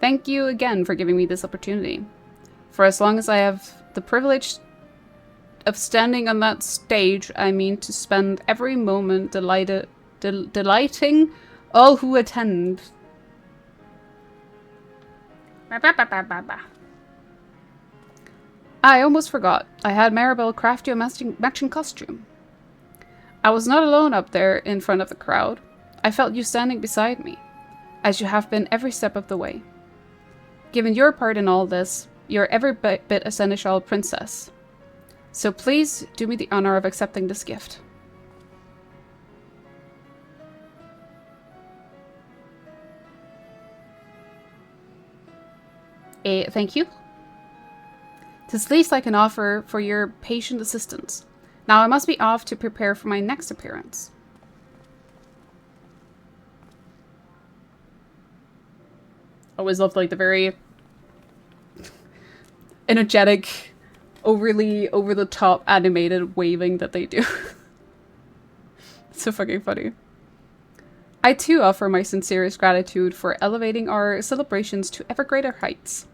Thank you again for giving me this opportunity. For as long as I have the privilege of standing on that stage, I mean to spend every moment delighting all who attend. I almost forgot. I had Maribel craft you a matching costume. I was not alone up there in front of the crowd. I felt you standing beside me, as you have been every step of the way. Given your part in all this, you're every bit a seneschal princess. So please do me the honor of accepting this gift. Thank you. 'Tis least I can offer for your patient assistance. Now I must be off to prepare for my next appearance. Always loved like the very energetic, overly over-the-top animated waving that they do. It's so fucking funny. I too offer my sincerest gratitude for elevating our celebrations to ever greater heights.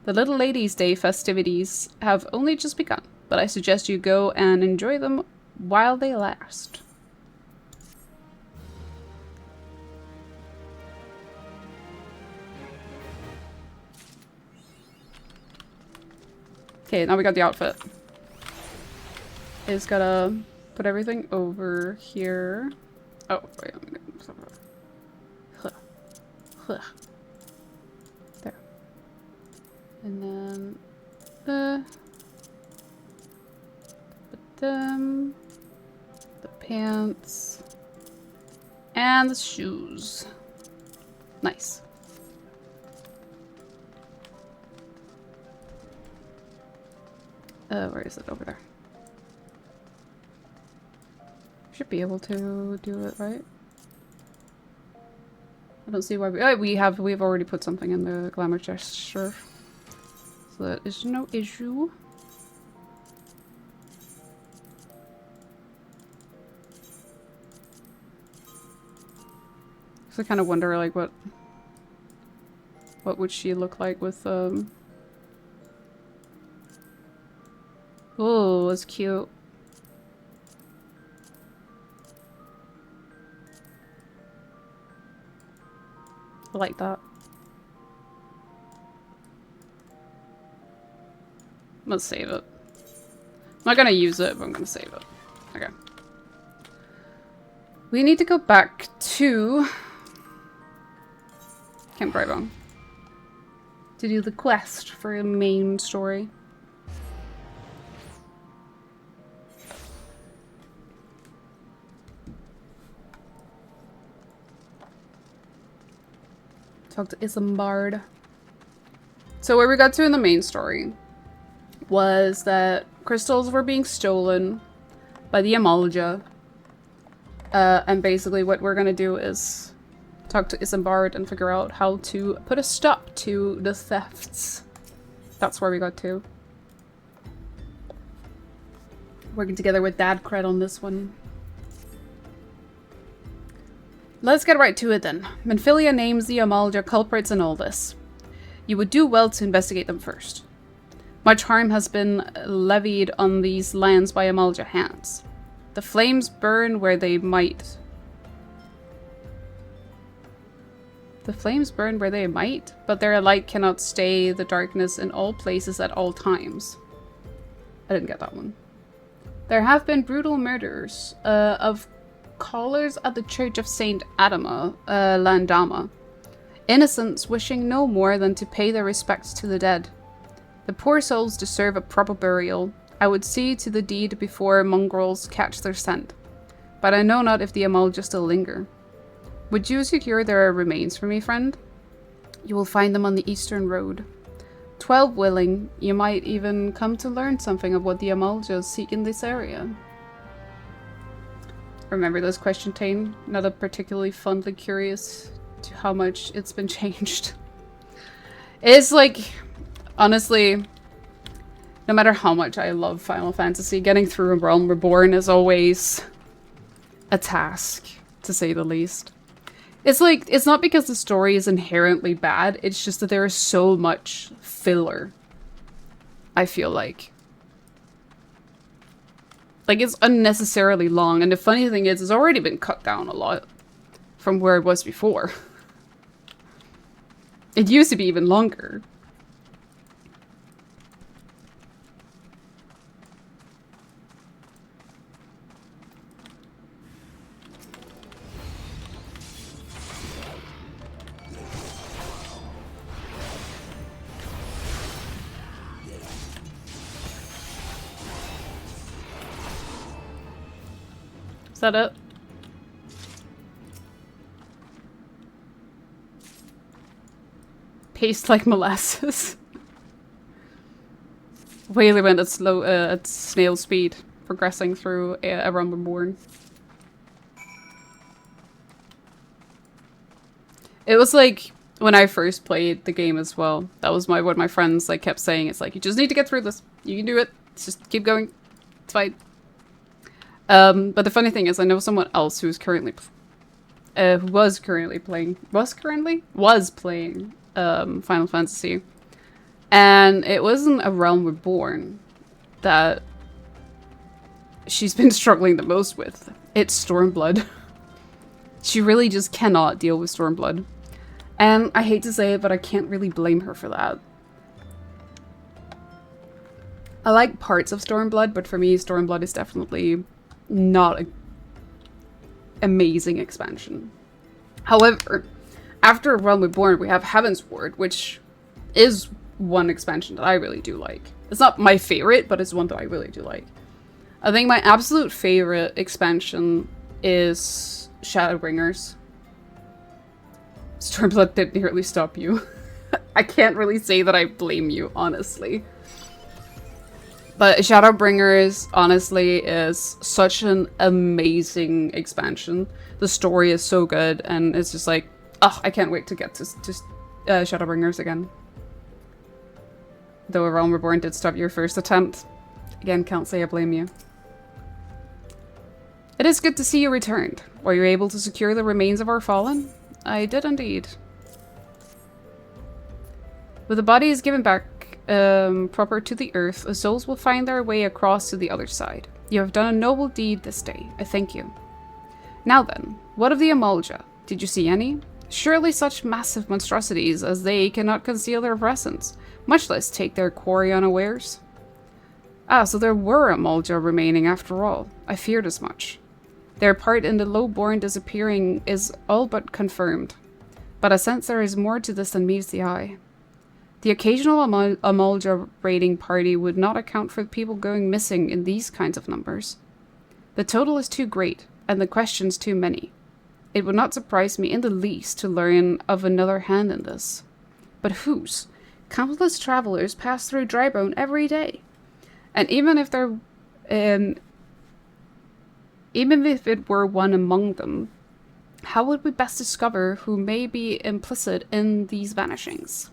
The Little Ladies' Day festivities have only just begun, but I suggest you go and enjoy them while they last. Okay, now we got the outfit. I just gotta put everything over here. Oh, wait. There. And then the pants and the shoes. Nice. Where is it? Over there. Should be able to do it, right? I don't see why we've already put something in the glamour gesture. So that is no issue. So I kind of wonder like what would she look like with oh, that's cute. I like that. Let's save it. I'm not gonna use it, but I'm gonna save it. Okay. We need to go back to Camp Reborn to do the quest for a main story. Talk to Isambard. So where we got to in the main story was that crystals were being stolen by the Amalja. And basically what we're gonna do is talk to Isambard and figure out how to put a stop to the thefts. That's where we got to. Working together with Dad Cred on this one. Let's get right to it then. Menphilia names the Amalja culprits in all this. You would do well to investigate them first. Much harm has been levied on these lands by Amalja hands. The flames burn where they might. The flames burn where they might, but their light cannot stay the darkness in all places at all times. I didn't get that one. There have been brutal murders of callers at the Church of Saint Adama, Landama. Innocents wishing no more than to pay their respects to the dead. The poor souls deserve a proper burial. I would see to the deed before mongrels catch their scent. But I know not if the Amalja still linger. Would you secure their remains for me, friend? You will find them on the eastern road. 12 willing, you might even come to learn something of what the Amaljas seek in this area. Remember this question, Tane? Not a particularly fondly curious to how much it's been changed. It's like, honestly, no matter how much I love Final Fantasy, getting through Realm Reborn is always a task, to say the least. It's like, it's not because the story is inherently bad, it's just that there is so much filler, I feel like. Like, it's unnecessarily long, and the funny thing is, it's already been cut down a lot from where it was before. It used to be even longer. that it? Paste like molasses. Whaley went at snail speed, progressing through around Reborn. It was like when I first played the game as well. That was what my friends like kept saying. It's like, you just need to get through this. You can do it. Just keep going. It's fine. But the funny thing is, I know someone else who's currently, was playing Final Fantasy, and it wasn't A Realm Reborn that she's been struggling the most with. It's Stormblood. She really just cannot deal with Stormblood. And I hate to say it, but I can't really blame her for that. I like parts of Stormblood, but for me, Stormblood is definitely not an amazing expansion. However, after Realm Reborn, we have Heaven's Ward, which is one expansion that I really do like. It's not my favorite, but it's one that I really do like. I think my absolute favorite expansion is Shadowbringers. Stormblood didn't nearly stop you. I can't really say that I blame you, honestly. But Shadowbringers, honestly, is such an amazing expansion. The story is so good, and it's just like, oh, I can't wait to get to Shadowbringers again. Though A Realm Reborn did stop your first attempt. Again, can't say I blame you. It is good to see you returned. Were you able to secure the remains of our fallen? I did indeed. With the bodies given back proper to the earth, the souls will find their way across to the other side. You have done a noble deed this day. I thank you. Now then, what of the Amalja? Did you see any? Surely such massive monstrosities as they cannot conceal their presence, much less take their quarry unawares. Ah, so there were Amalja remaining after all. I feared as much. Their part in the lowborn disappearing is all but confirmed, but I sense there is more to this than meets the eye. The occasional Amalja raiding party would not account for people going missing in these kinds of numbers. The total is too great, and the questions too many. It would not surprise me in the least to learn of another hand in this. But whose? Countless travelers pass through Drybone every day. And even if it were one among them, how would we best discover who may be implicit in these vanishings?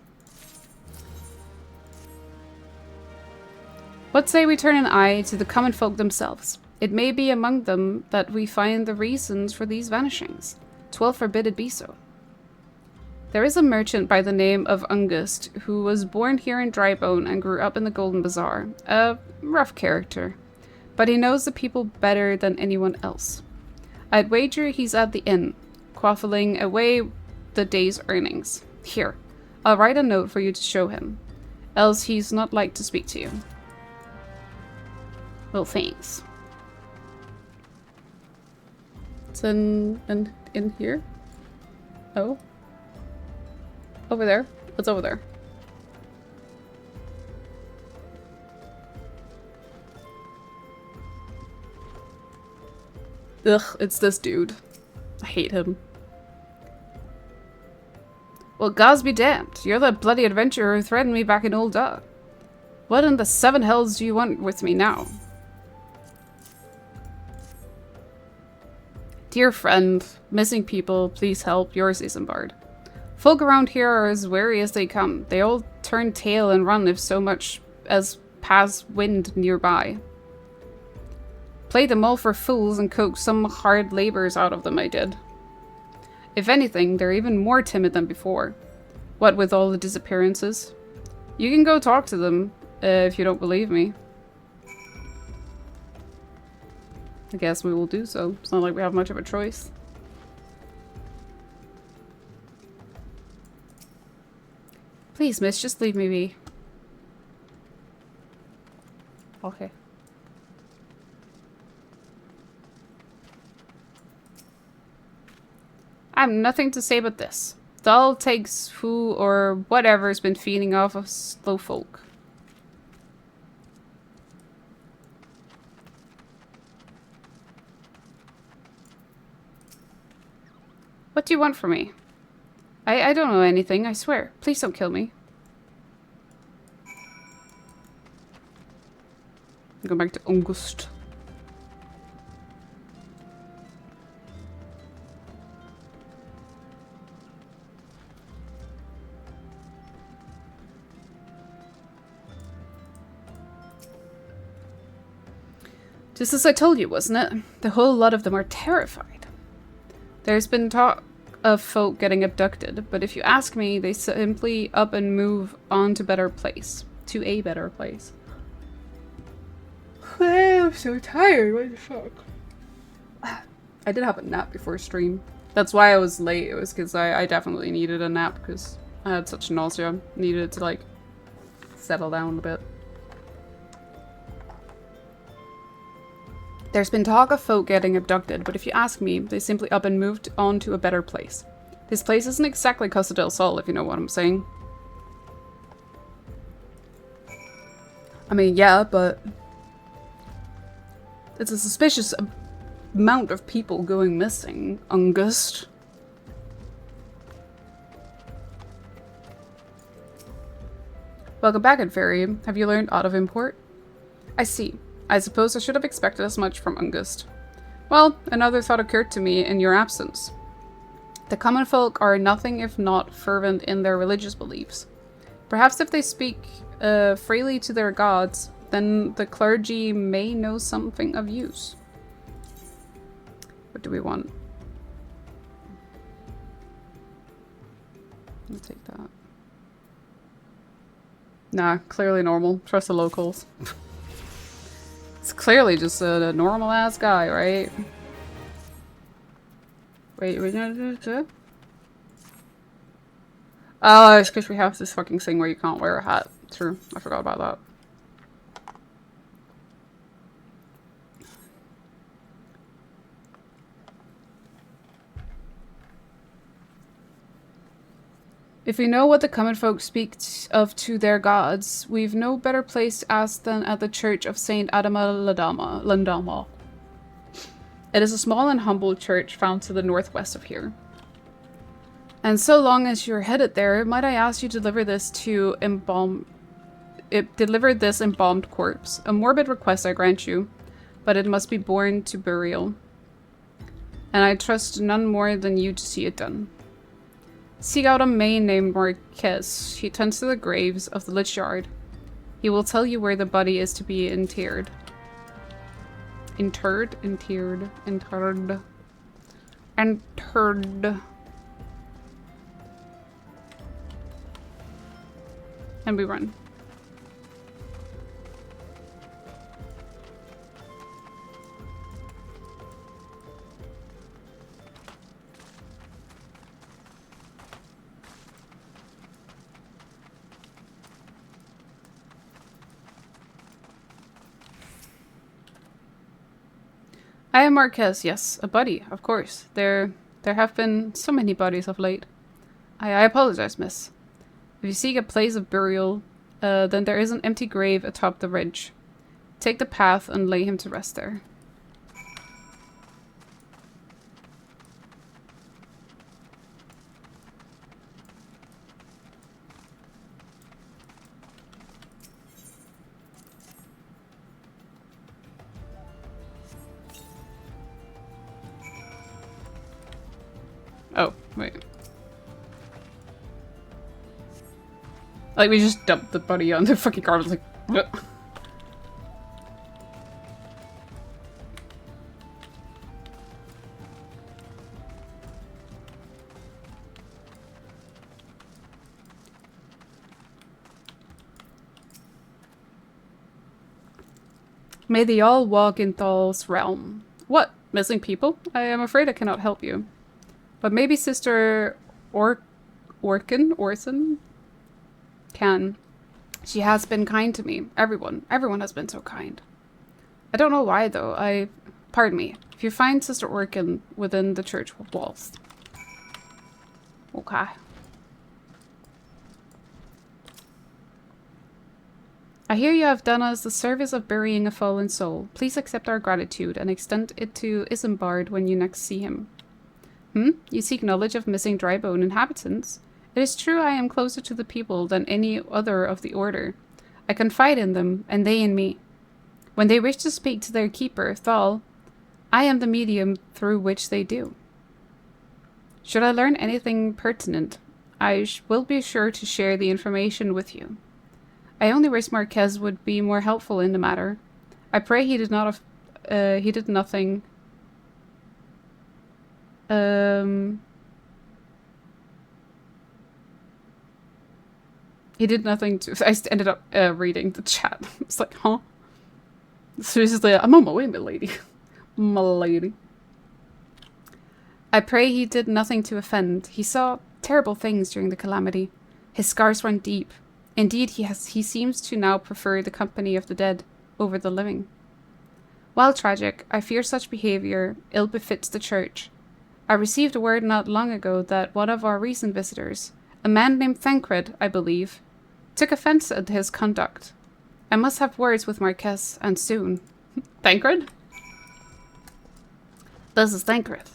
What say we turn an eye to the common folk themselves? It may be among them that we find the reasons for these vanishings. 'Twill forbid it be so. There is a merchant by the name of Ungust who was born here in Drybone and grew up in the Golden Bazaar. A rough character, but he knows the people better than anyone else. I'd wager he's at the inn, quaffling away the day's earnings. Here, I'll write a note for you to show him, else he's not like to speak to you. Well, thanks. It's in here? Oh? Over there? What's over there? Ugh, it's this dude. I hate him. Well, gods be damned. You're the bloody adventurer who threatened me back in Old Duh. What in the seven hells do you want with me now? Dear friend, missing people, please help. Yours, Isambard. Folk around here are as wary as they come. They all turn tail and run if so much as pass wind nearby. Played them all for fools and coaxed some hard labours out of them, I did. If anything, they're even more timid than before. What with all the disappearances. You can go talk to them, if you don't believe me. I guess we will do so. It's not like we have much of a choice. Please, miss, just leave me be. Okay. I have nothing to say but this. Dull takes who or whatever's been feeding off of slow folk. What do you want from me? I don't know anything, I swear. Please don't kill me. Go back to August. Just as I told you, wasn't it? The whole lot of them are terrified. There's been talk of folk getting abducted, but if you ask me, they simply up and move on to better place. To a better place. I'm so tired, what the fuck? I did have a nap before stream. That's why I was late, it was because I definitely needed a nap because I had such nausea. Needed to like settle down a bit. There's been talk of folk getting abducted, but if you ask me, they simply up and moved on to a better place. This place isn't exactly Costa del Sol, if you know what I'm saying. I mean, yeah, but it's a suspicious amount of people going missing, August. Welcome back, Inferi. Have you learned aught of import? I see. I suppose I should have expected as much from August. Well, another thought occurred to me in your absence. The common folk are nothing if not fervent in their religious beliefs. Perhaps if they speak freely to their gods, then the clergy may know something of use. What do we want? I'll take that. Nah, clearly normal. Trust the locals. It's clearly just a normal-ass guy, right? Wait, oh, it's because we have this fucking thing where you can't wear a hat. True, I forgot about that. If we know what the common folk speak of to their gods, we've no better place to ask than at the church of Saint Adama Landama. It is a small and humble church found to the northwest of here. And so long as you're headed there, might I ask you to deliver this to deliver this embalmed corpse. A morbid request, I grant you, but it must be borne to burial. And I trust none more than you to see it done. Seek out a man named Marquez. He tends to the graves of the Lich Yard. He will tell you where the body is to be interred. Interred? Interred. Interred. Interred. And we run. I am Marquez, yes, a buddy, of course. There have been so many bodies of late. I apologize, miss. If you seek a place of burial, then there is an empty grave atop the ridge. Take the path and lay him to rest there. Oh, wait. Like, we just dumped the body on the fucking garbage, like, bleh. May they all walk in Thal's realm. What? Missing people? I am afraid I cannot help you. But maybe Sister Orson can. She has been kind to me. Everyone has been so kind. I don't know why though. Pardon me. If you find Sister Orkin within the church walls. Okay. I hear you have done us the service of burying a fallen soul. Please accept our gratitude and extend it to Isambard when you next see him. You seek knowledge of missing dry bone inhabitants. It is true I am closer to the people than any other of the order. I confide in them, and they in me. When they wish to speak to their keeper, Thal, I am the medium through which they do. Should I learn anything pertinent, I will be sure to share the information with you. I only wish Marquez would be more helpful in the matter. I pray he did not he did nothing. He did nothing to... I ended up reading the chat. It's like, huh? So he's just like, I'm on my way, my lady. My lady. I pray he did nothing to offend. He saw terrible things during the calamity. His scars run deep. Indeed, he seems to now prefer the company of the dead over the living. While tragic, I fear such behavior ill befits the church. I received a word not long ago that one of our recent visitors, a man named Thancred, I believe, took offense at his conduct. I must have words with Marquez, and soon. Thancred? This is Thancred.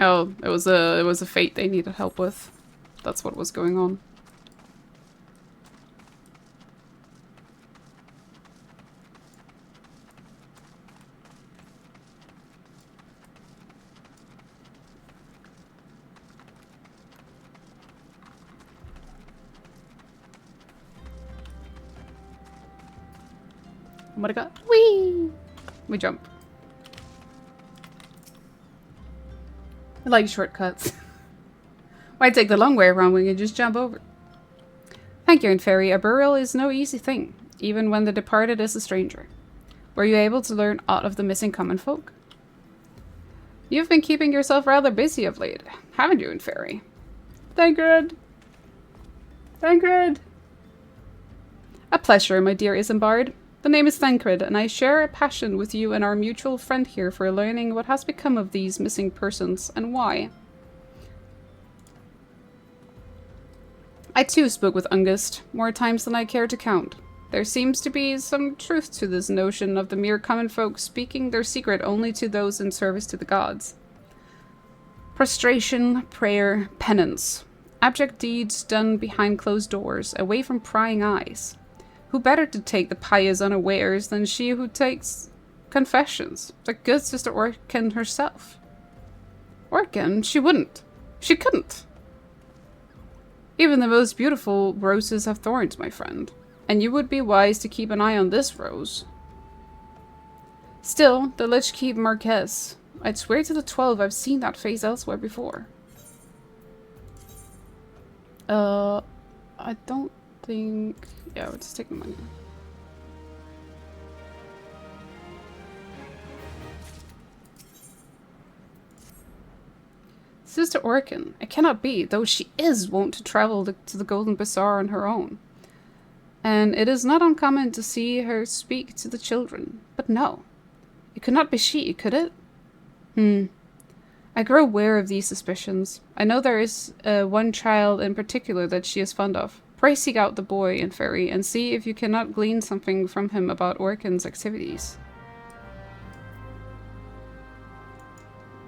Oh, it was a fate they needed help with. That's what was going on. What I got? Whee! We jump. I like shortcuts. Why take the long way around when you just jump over? Thank you, and Fairy. A burial is no easy thing, even when the departed is a stranger. Were you able to learn aught of the missing common folk? You've been keeping yourself rather busy of late, haven't you, and Fairy? Thancred! Thancred! A pleasure, my dear Isambard. The name is Thancred, and I share a passion with you and our mutual friend here for learning what has become of these missing persons, and why. I too spoke with Ungust, more times than I care to count. There seems to be some truth to this notion of the mere common folk speaking their secret only to those in service to the gods. Prostration, prayer, penance. Abject deeds done behind closed doors, away from prying eyes. Who better to take the pious unawares than she who takes confessions, the good Sister Orkin herself? Orkin? She wouldn't. She couldn't. Even the most beautiful roses have thorns, my friend, and you would be wise to keep an eye on this rose. Still, the Lich Keep Marquez. I'd swear to the 12 I've seen that face elsewhere before. I don't think... Yeah, we'll just take the money. Sister Orkin, it cannot be, though she is wont to travel to the Golden Bazaar on her own. And it is not uncommon to see her speak to the children. But no, it could not be she, could it? I grow aware of these suspicions. I know there is one child in particular that she is fond of. Pray seek out the boy and Fairy, and see if you cannot glean something from him about Orkin's activities.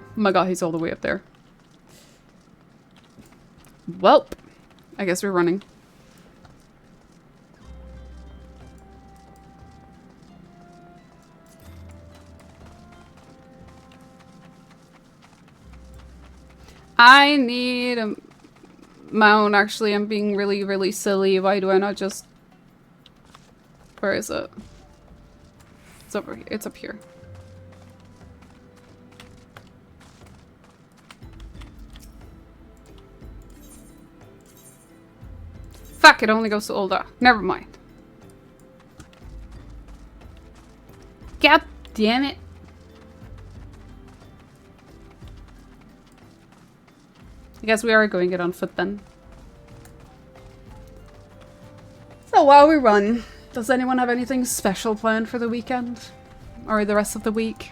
Oh my god, he's all the way up there. Welp. I guess we're running. I need a mount. Actually, I'm being really, really silly. Why do I not just... Where is it? It's over here. It's up here. Fuck, it only goes to Ulda. Never mind. God damn it. I guess we are going it on foot then. So while we run, does anyone have anything special planned for the weekend? Or the rest of the week?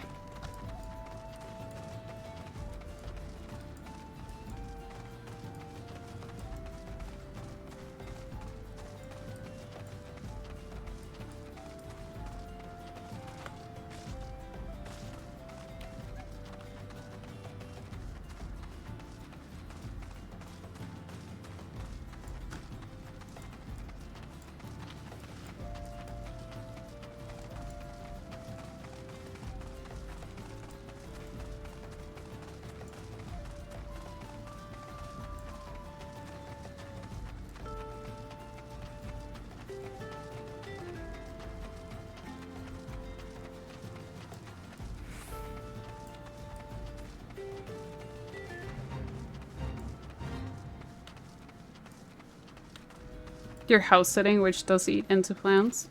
Your house sitting, which does eat into plans.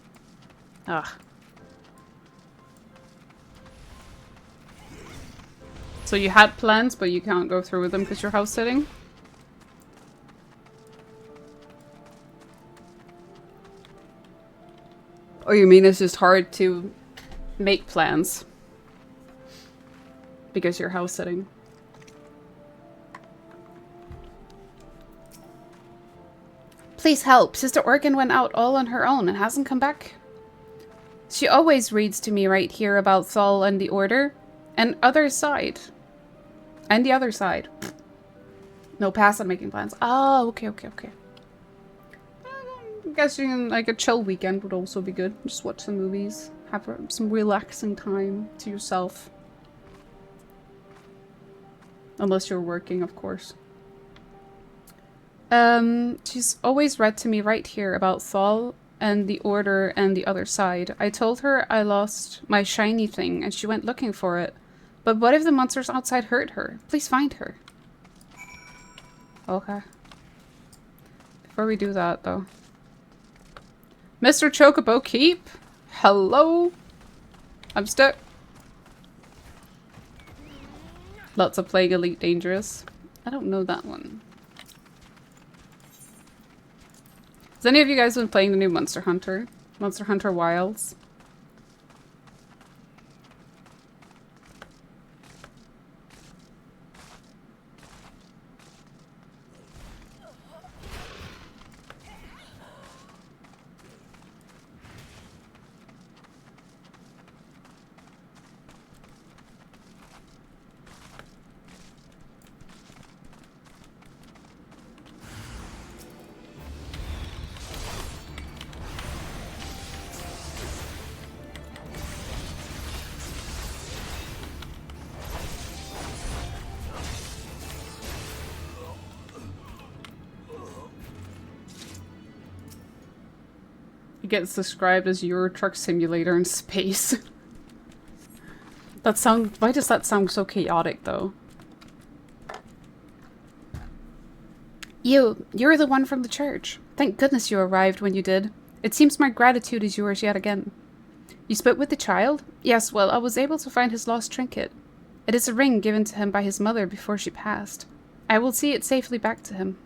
Ugh. So you had plans, but you can't go through with them because you're house sitting? Or you mean it's just hard to make plans? Because you're house sitting. Please help. Sister Organ went out all on her own and hasn't come back. She always reads to me right here about Saul and the Order. And other side. And the other side. No, pass on making plans. Oh, okay. I'm guessing like a chill weekend would also be good. Just watch some movies. Have some relaxing time to yourself. Unless you're working, of course. She's always read to me right here about Saul and the Order and the other side. I told her I lost my shiny thing and she went looking for it. But what if the monsters outside hurt her? Please find her. Okay. Before we do that, though. Mr. Chocobo Keep? Hello? I'm stuck. Lots of Plague Elite Dangerous. I don't know that one. Has any of you guys been playing the new Monster Hunter? Monster Hunter Wilds? It gets described as Euro Truck Simulator in space. Why does that sound so chaotic, though? You're the one from the church. Thank goodness you arrived when you did. It seems my gratitude is yours yet again. You spoke with the child? Yes, well, I was able to find his lost trinket. It is a ring given to him by his mother before she passed. I will see it safely back to him.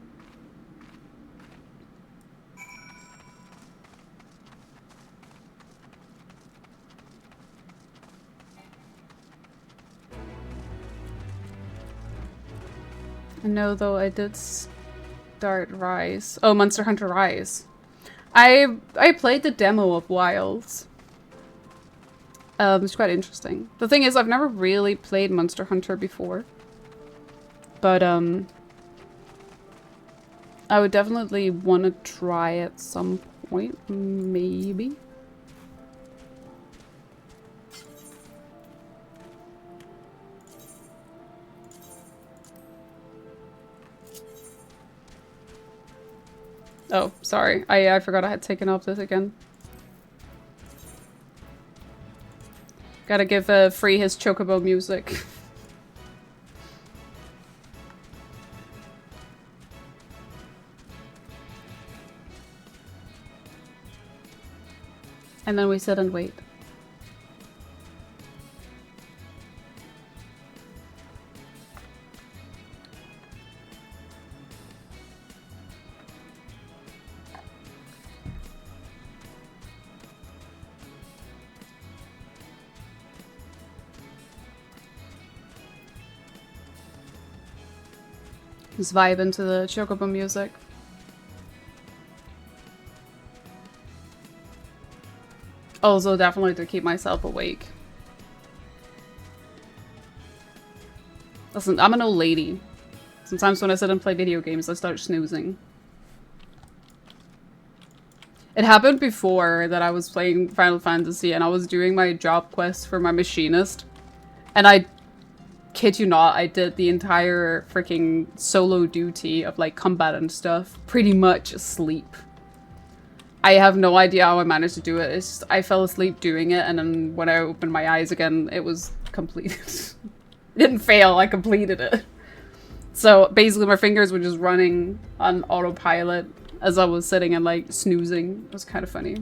I know, though, I did start Rise. Oh, Monster Hunter Rise. I played the demo of Wilds. It's quite interesting. The thing is, I've never really played Monster Hunter before. But, I would definitely want to try at some point, maybe. Oh, sorry. I forgot I had taken off this again. Gotta give Free his Chocobo music. And then we sit and wait. Just vibe into the Chocobo music. Also, definitely to keep myself awake. Listen, I'm an old lady. Sometimes when I sit and play video games, I start snoozing. It happened before that I was playing Final Fantasy and I was doing my job quest for my machinist. And I kid you not, I did the entire freaking solo duty of like combat and stuff pretty much asleep. I have no idea how I managed to do it. It's just, I fell asleep doing it, and then when I opened my eyes again, it was completed. It didn't fail, I completed it. So basically my fingers were just running on autopilot as I was sitting and like snoozing. It was kind of funny.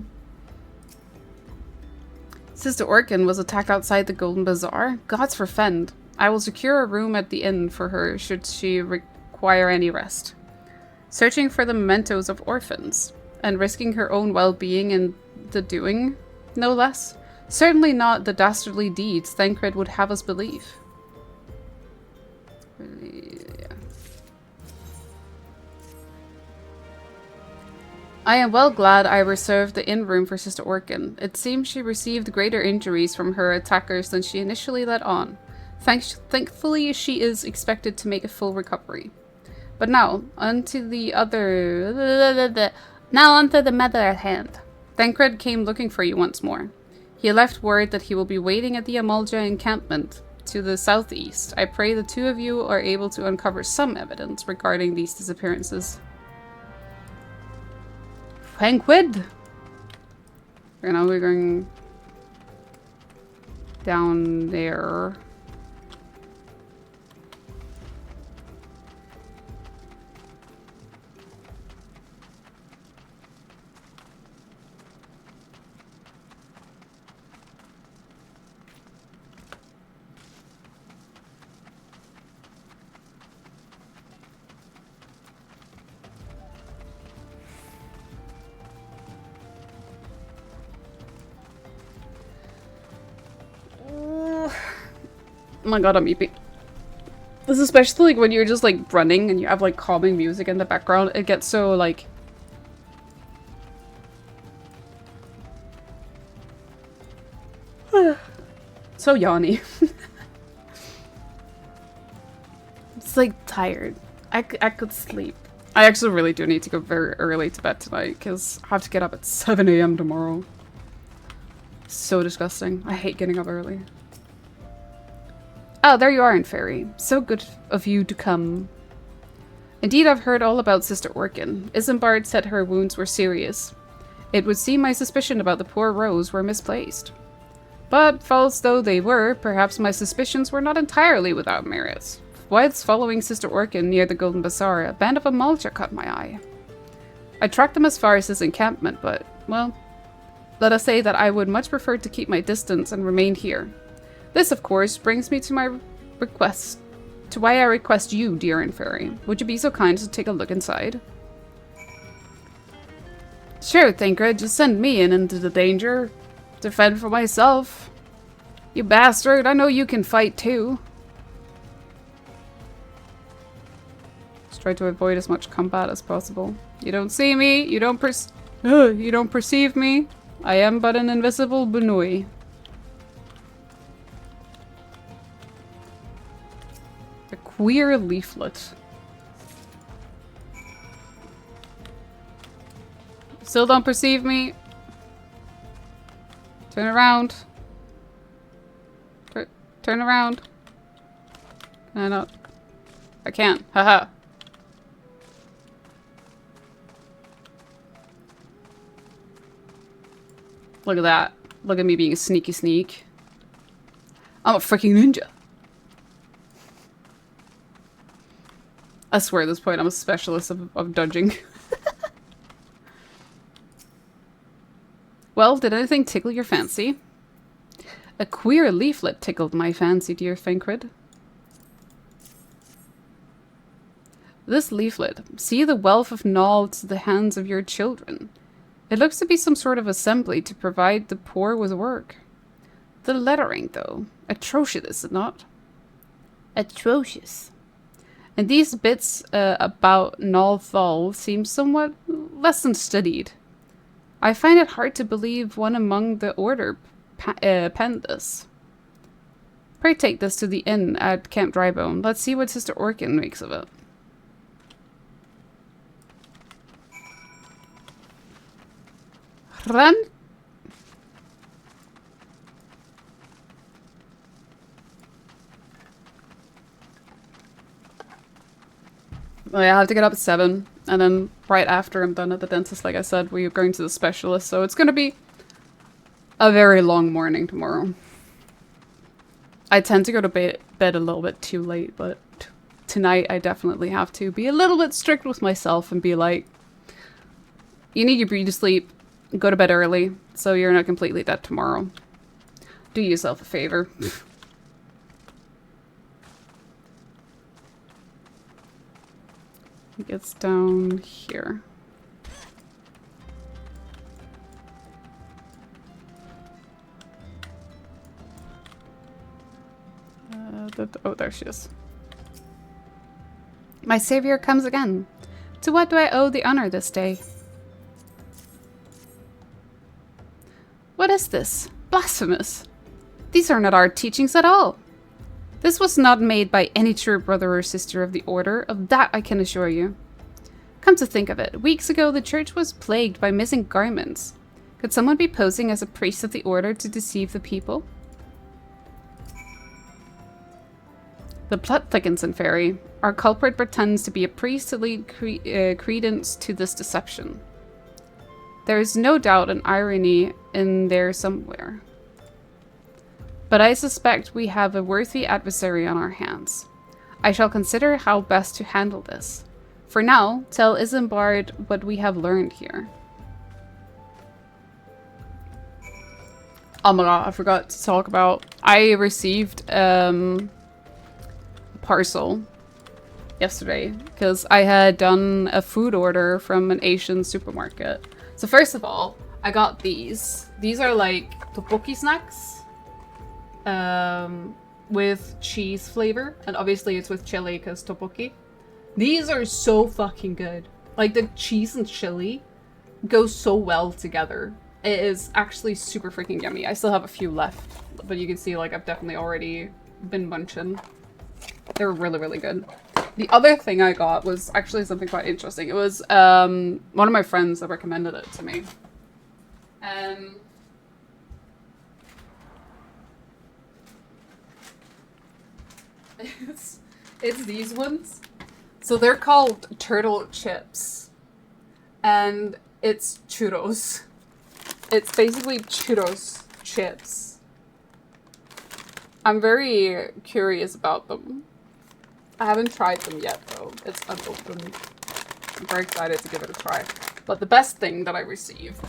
Sister Orkin was attacked outside the Golden Bazaar? Gods forfend. I will secure a room at the inn for her should she require any rest. Searching for the mementos of orphans, and risking her own well-being in the doing, no less. Certainly not the dastardly deeds Thancred would have us believe. Yeah. I am well glad I reserved the inn room for Sister Orkin. It seems she received greater injuries from her attackers than she initially let on. Thankfully, she is expected to make a full recovery. But now, onto the other... Now onto the matter at hand. Thancred came looking for you once more. He left word that he will be waiting at the Amalja encampment to the southeast. I pray the two of you are able to uncover some evidence regarding these disappearances. Thancred! And now we're going down there. Oh my god, I'm eeping. This is especially like when you're just like running and you have like calming music in the background. It gets so like... so yawny. It's like tired. I could sleep. I actually really do need to go very early to bed tonight because I have to get up at 7 AM tomorrow. So disgusting. I hate getting up early. Oh, there you are, Fairy. So good of you to come. Indeed, I've heard all about Sister Orkin. Isambard said her wounds were serious. It would seem my suspicion about the poor Rose were misplaced. But, false though they were, perhaps my suspicions were not entirely without merit. Whilst following Sister Orkin near the Golden Bazaar, a band of Amalja caught my eye. I tracked them as far as his encampment, but, well, let us say that I would much prefer to keep my distance and remain here. This, of course, brings me to my request. To why I request you, dear Fairy. Would you be so kind to take a look inside? Sure, Thancred, just send me into the danger. Defend for myself. You bastard, I know you can fight too. Just try to avoid as much combat as possible. You don't see me, you don't perceive me. I am but an invisible Bunui. A queer leaflet. Still don't perceive me. Turn around. Turn around. Can I not? I can't. Haha. Look at that. Look at me being a sneaky sneak. I'm a freaking ninja. I swear at this point I'm a specialist of dodging. Well, did anything tickle your fancy? A queer leaflet tickled my fancy, dear Thancred. This leaflet. See the wealth of knowledge to the hands of your children. It looks to be some sort of assembly to provide the poor with work. The lettering, though. Atrocious, is it not? Atrocious. And these bits about Null Thal seem somewhat less than studied. I find it hard to believe one among the order penned this. Pray take this to the inn at Camp Drybone. Let's see what Sister Orkin makes of it. Run! Well, yeah, I have to get up at 7, and then right after I'm done at the dentist, like I said, we're going to the specialist, so it's gonna be a very long morning tomorrow. I tend to go to bed a little bit too late, but tonight I definitely have to be a little bit strict with myself and be like, You need your beauty sleep. Go to bed early, so you're not completely dead tomorrow. Do yourself a favor. It gets down here. Oh, there she is. My savior comes again. To what do I owe the honor this day? What is this? Blasphemous! These are not our teachings at all. This was not made by any true brother or sister of the order, of that I can assure you. Come to think of it, weeks ago the church was plagued by missing garments. Could someone be posing as a priest of the order to deceive the people? The plot thickens in Fairy. Our culprit pretends to be a priest to lead credence to this deception. There is no doubt an irony in there somewhere. But I suspect we have a worthy adversary on our hands. I shall consider how best to handle this. For now, tell Isambard what we have learned here. Oh my god, I forgot to talk about... I received a parcel yesterday because I had done a food order from an Asian supermarket. So first of all, I got these. These are like tteokbokki snacks. With cheese flavor, and obviously it's with chili because tteokbokki. These are so fucking good. Like the cheese and chili go so well together. It is actually super freaking yummy. I still have a few left, but you can see like I've definitely already been munching. They're really, really good. The other thing I got was actually something quite interesting. It was one of my friends that recommended it to me. It's these ones. So they're called turtle chips. And it's churros. It's basically churros chips. I'm very curious about them. I haven't tried them yet though. It's unopened. I'm very excited to give it a try. But the best thing that I received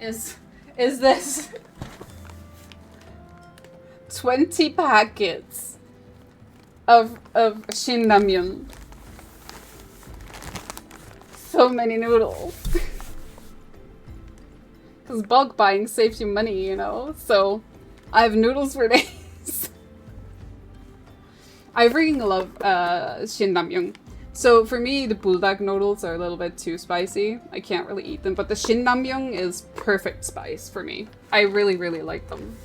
is this 20 packets of shinramyun. So many noodles. Because bulk buying saves you money, you know? So I have noodles for days. I freaking love shinramyun. So for me, the buldak noodles are a little bit too spicy. I can't really eat them, but the shinramyun is perfect spice for me. I really, really like them.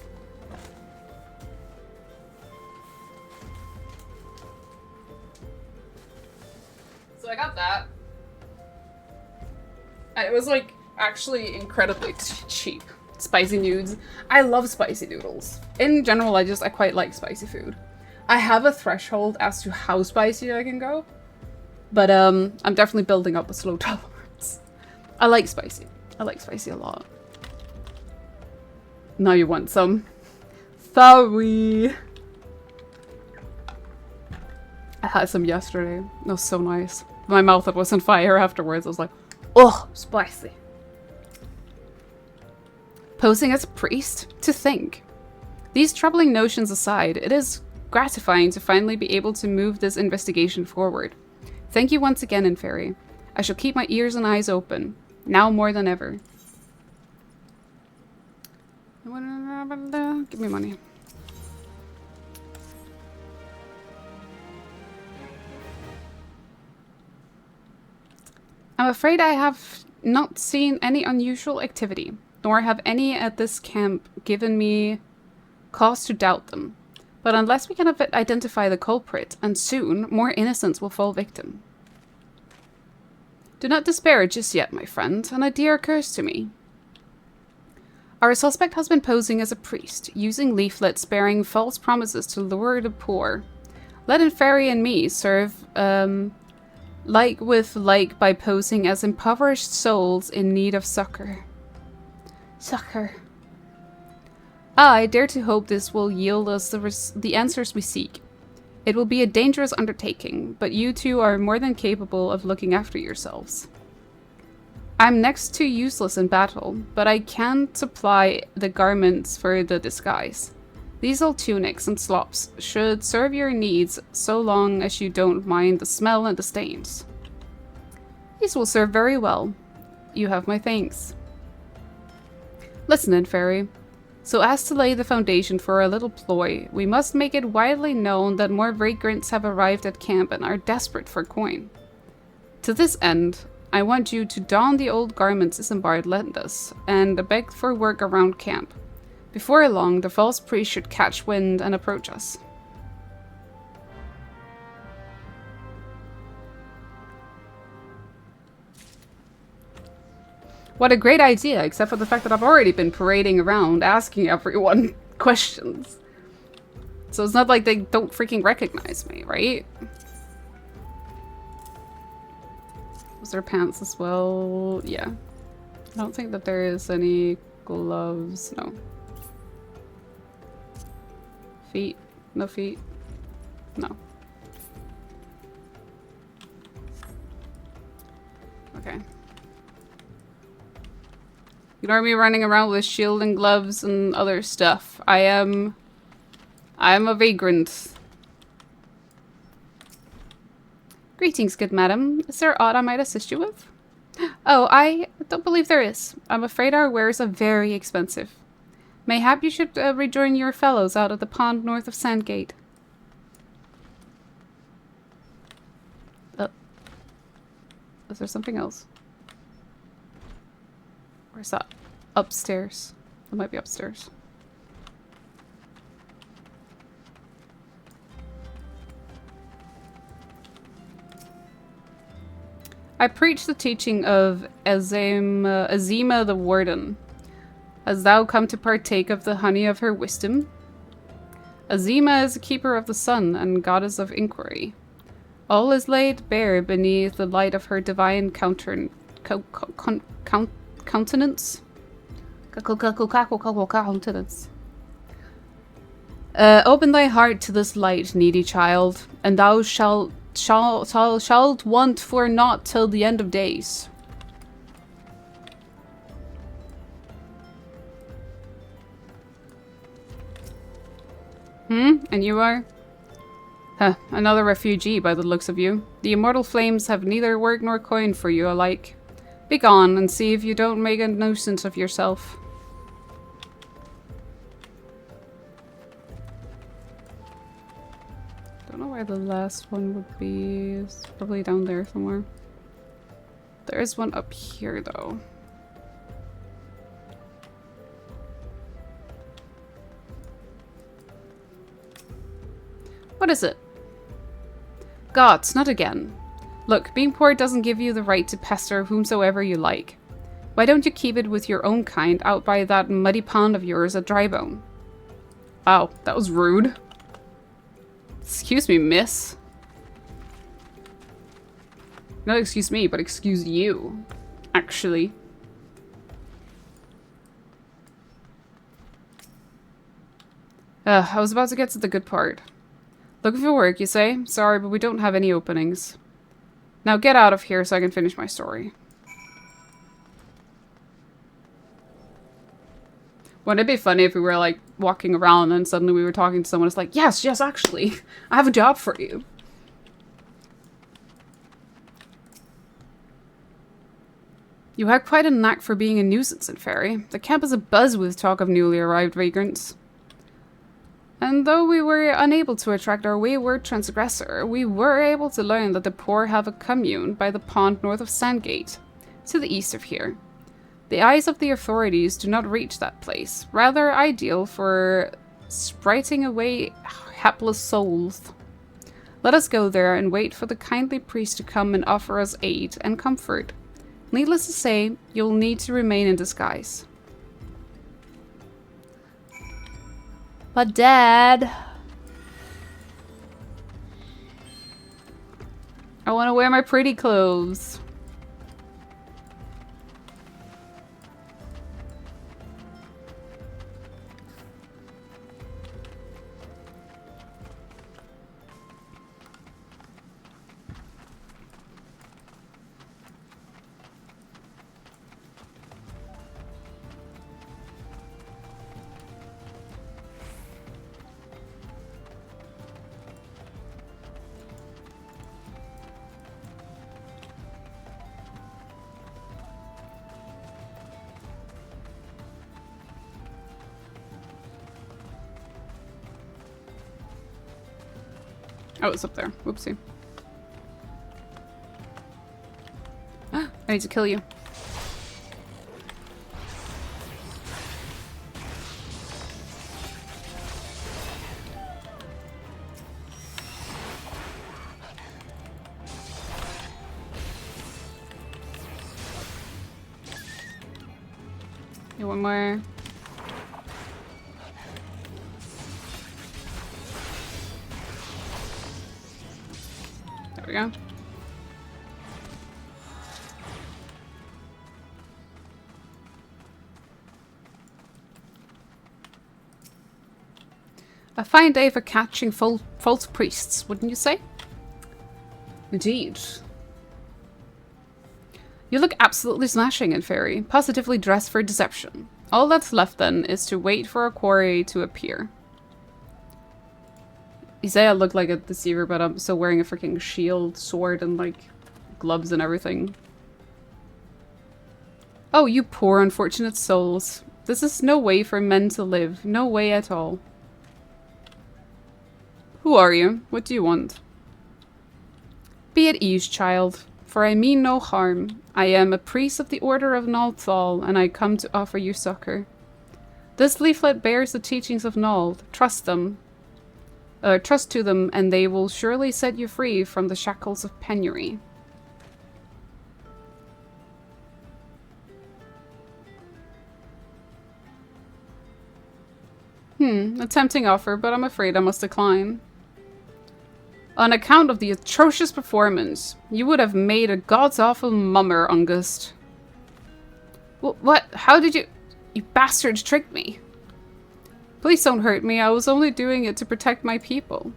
So I got that. And it was like actually incredibly cheap. Spicy noodles. I love spicy noodles. In general, I quite like spicy food. I have a threshold as to how spicy I can go. But I'm definitely building up a slow tolerance. I like spicy. I like spicy a lot. Now you want some. Sorry. I had some yesterday. It was so nice. My mouth was on fire afterwards. I was like, oh, spicy. Posing as a priest? To think. These troubling notions aside, it is gratifying to finally be able to move this investigation forward. Thank you once again, Inferi. I shall keep my ears and eyes open, now more than ever. Give me money. I'm afraid I have not seen any unusual activity, nor have any at this camp given me cause to doubt them. But unless we can identify the culprit, and soon, more innocents will fall victim. Do not despair just yet, my friend. An idea occurs to me. Our suspect has been posing as a priest, using leaflets bearing false promises to lure the poor. Let Inferi and me serve like with like by posing as impoverished souls in need of succor. Succor. I dare to hope this will yield us the answers we seek. It will be a dangerous undertaking, but you two are more than capable of looking after yourselves. I'm next to useless in battle, but I can supply the garments for the disguise. These old tunics and slops should serve your needs so long as you don't mind the smell and the stains. These will serve very well. You have my thanks. Listen then, Fairy. So as to lay the foundation for our little ploy, we must make it widely known that more vagrants have arrived at camp and are desperate for coin. To this end, I want you to don the old garments Isambard lent us, and beg for work around camp. Before long, the false priest should catch wind and approach us. What a great idea, except for the fact that I've already been parading around asking everyone questions. So it's not like they don't freaking recognize me, right? Was there pants as well? Yeah. I don't think that there is any gloves. No. Feet? No feet? No. Okay. Ignore me running around with shield and gloves and other stuff. I am a vagrant. Greetings, good madam. Is there aught I might assist you with? Oh, I don't believe there is. I'm afraid our wares are very expensive. Mayhap you should rejoin your fellows out at the pond north of Sandgate. Is there something else? Where's that? Upstairs. It might be upstairs. I preach the teaching of Azima the Warden. Hast thou come to partake of the honey of her wisdom? Azima is a keeper of the sun and goddess of inquiry. All is laid bare beneath the light of her divine countenance. Countenance. Open thy heart to this light, needy child, and thou shalt want for naught till the end of days. And you are? Huh, another refugee by the looks of you. The immortal flames have neither work nor coin for you alike. Begone and see if you don't make a nuisance of yourself. Don't know where the last one would be. It's probably down there somewhere. There is one up here though. What is it? Gods, not again. Look, being poor doesn't give you the right to pester whomsoever you like. Why don't you keep it with your own kind out by that muddy pond of yours at Drybone? Wow, that was rude. Excuse me, miss. Not excuse me, but excuse you. Actually. I was about to get to the good part. Looking for work, you say? Sorry, but we don't have any openings. Now get out of here so I can finish my story. Wouldn't it be funny if we were like walking around and suddenly we were talking to someone? It's like, yes, actually, I have a job for you. You have quite a knack for being a nuisance in Fairy. The camp is abuzz with talk of newly arrived vagrants. And though we were unable to attract our wayward transgressor, we were able to learn that the poor have a commune by the pond north of Sandgate, to the east of here. The eyes of the authorities do not reach that place, rather ideal for spriting away hapless souls. Let us go there and wait for the kindly priest to come and offer us aid and comfort. Needless to say, you'll need to remain in disguise. But Dad, I want to wear my pretty clothes. Oh, it's up there. Whoopsie. I need to kill you. Okay, one more. There we go. A fine day for catching false priests, wouldn't you say? Indeed. You look absolutely smashing in Fairy, positively dressed for deception. All that's left then is to wait for a quarry to appear. You say I look like a deceiver, but I'm still wearing a freaking shield, sword, and like gloves and everything. Oh, you poor unfortunate souls. This is no way for men to live. No way at all. Who are you? What do you want? Be at ease, child, for I mean no harm. I am a priest of the Order of Naldthal, and I come to offer you succor. This leaflet bears the teachings of Nald. Trust them. Trust to them, and they will surely set you free from the shackles of penury. A tempting offer, but I'm afraid I must decline. On account of the atrocious performance, you would have made a god's-awful mummer, Ungust. What? How did you... You bastards tricked me. Please don't hurt me, I was only doing it to protect my people.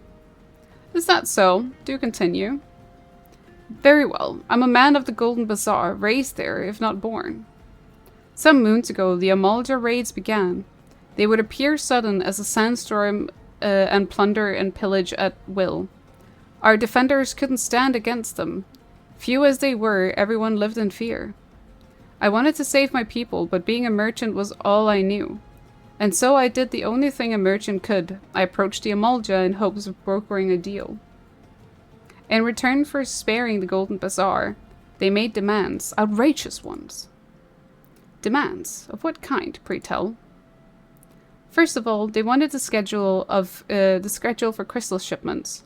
Is that so? Do continue. Very well. I'm a man of the Golden Bazaar, raised there, if not born. Some moons ago, the Amalja raids began. They would appear sudden as a sandstorm and plunder and pillage at will. Our defenders couldn't stand against them. Few as they were, everyone lived in fear. I wanted to save my people, but being a merchant was all I knew. And so I did the only thing a merchant could. I approached the Amalja in hopes of brokering a deal. In return for sparing the Golden Bazaar, they made demands, outrageous ones. Demands? Of what kind, pray tell? First of all, they wanted the schedule for crystal shipments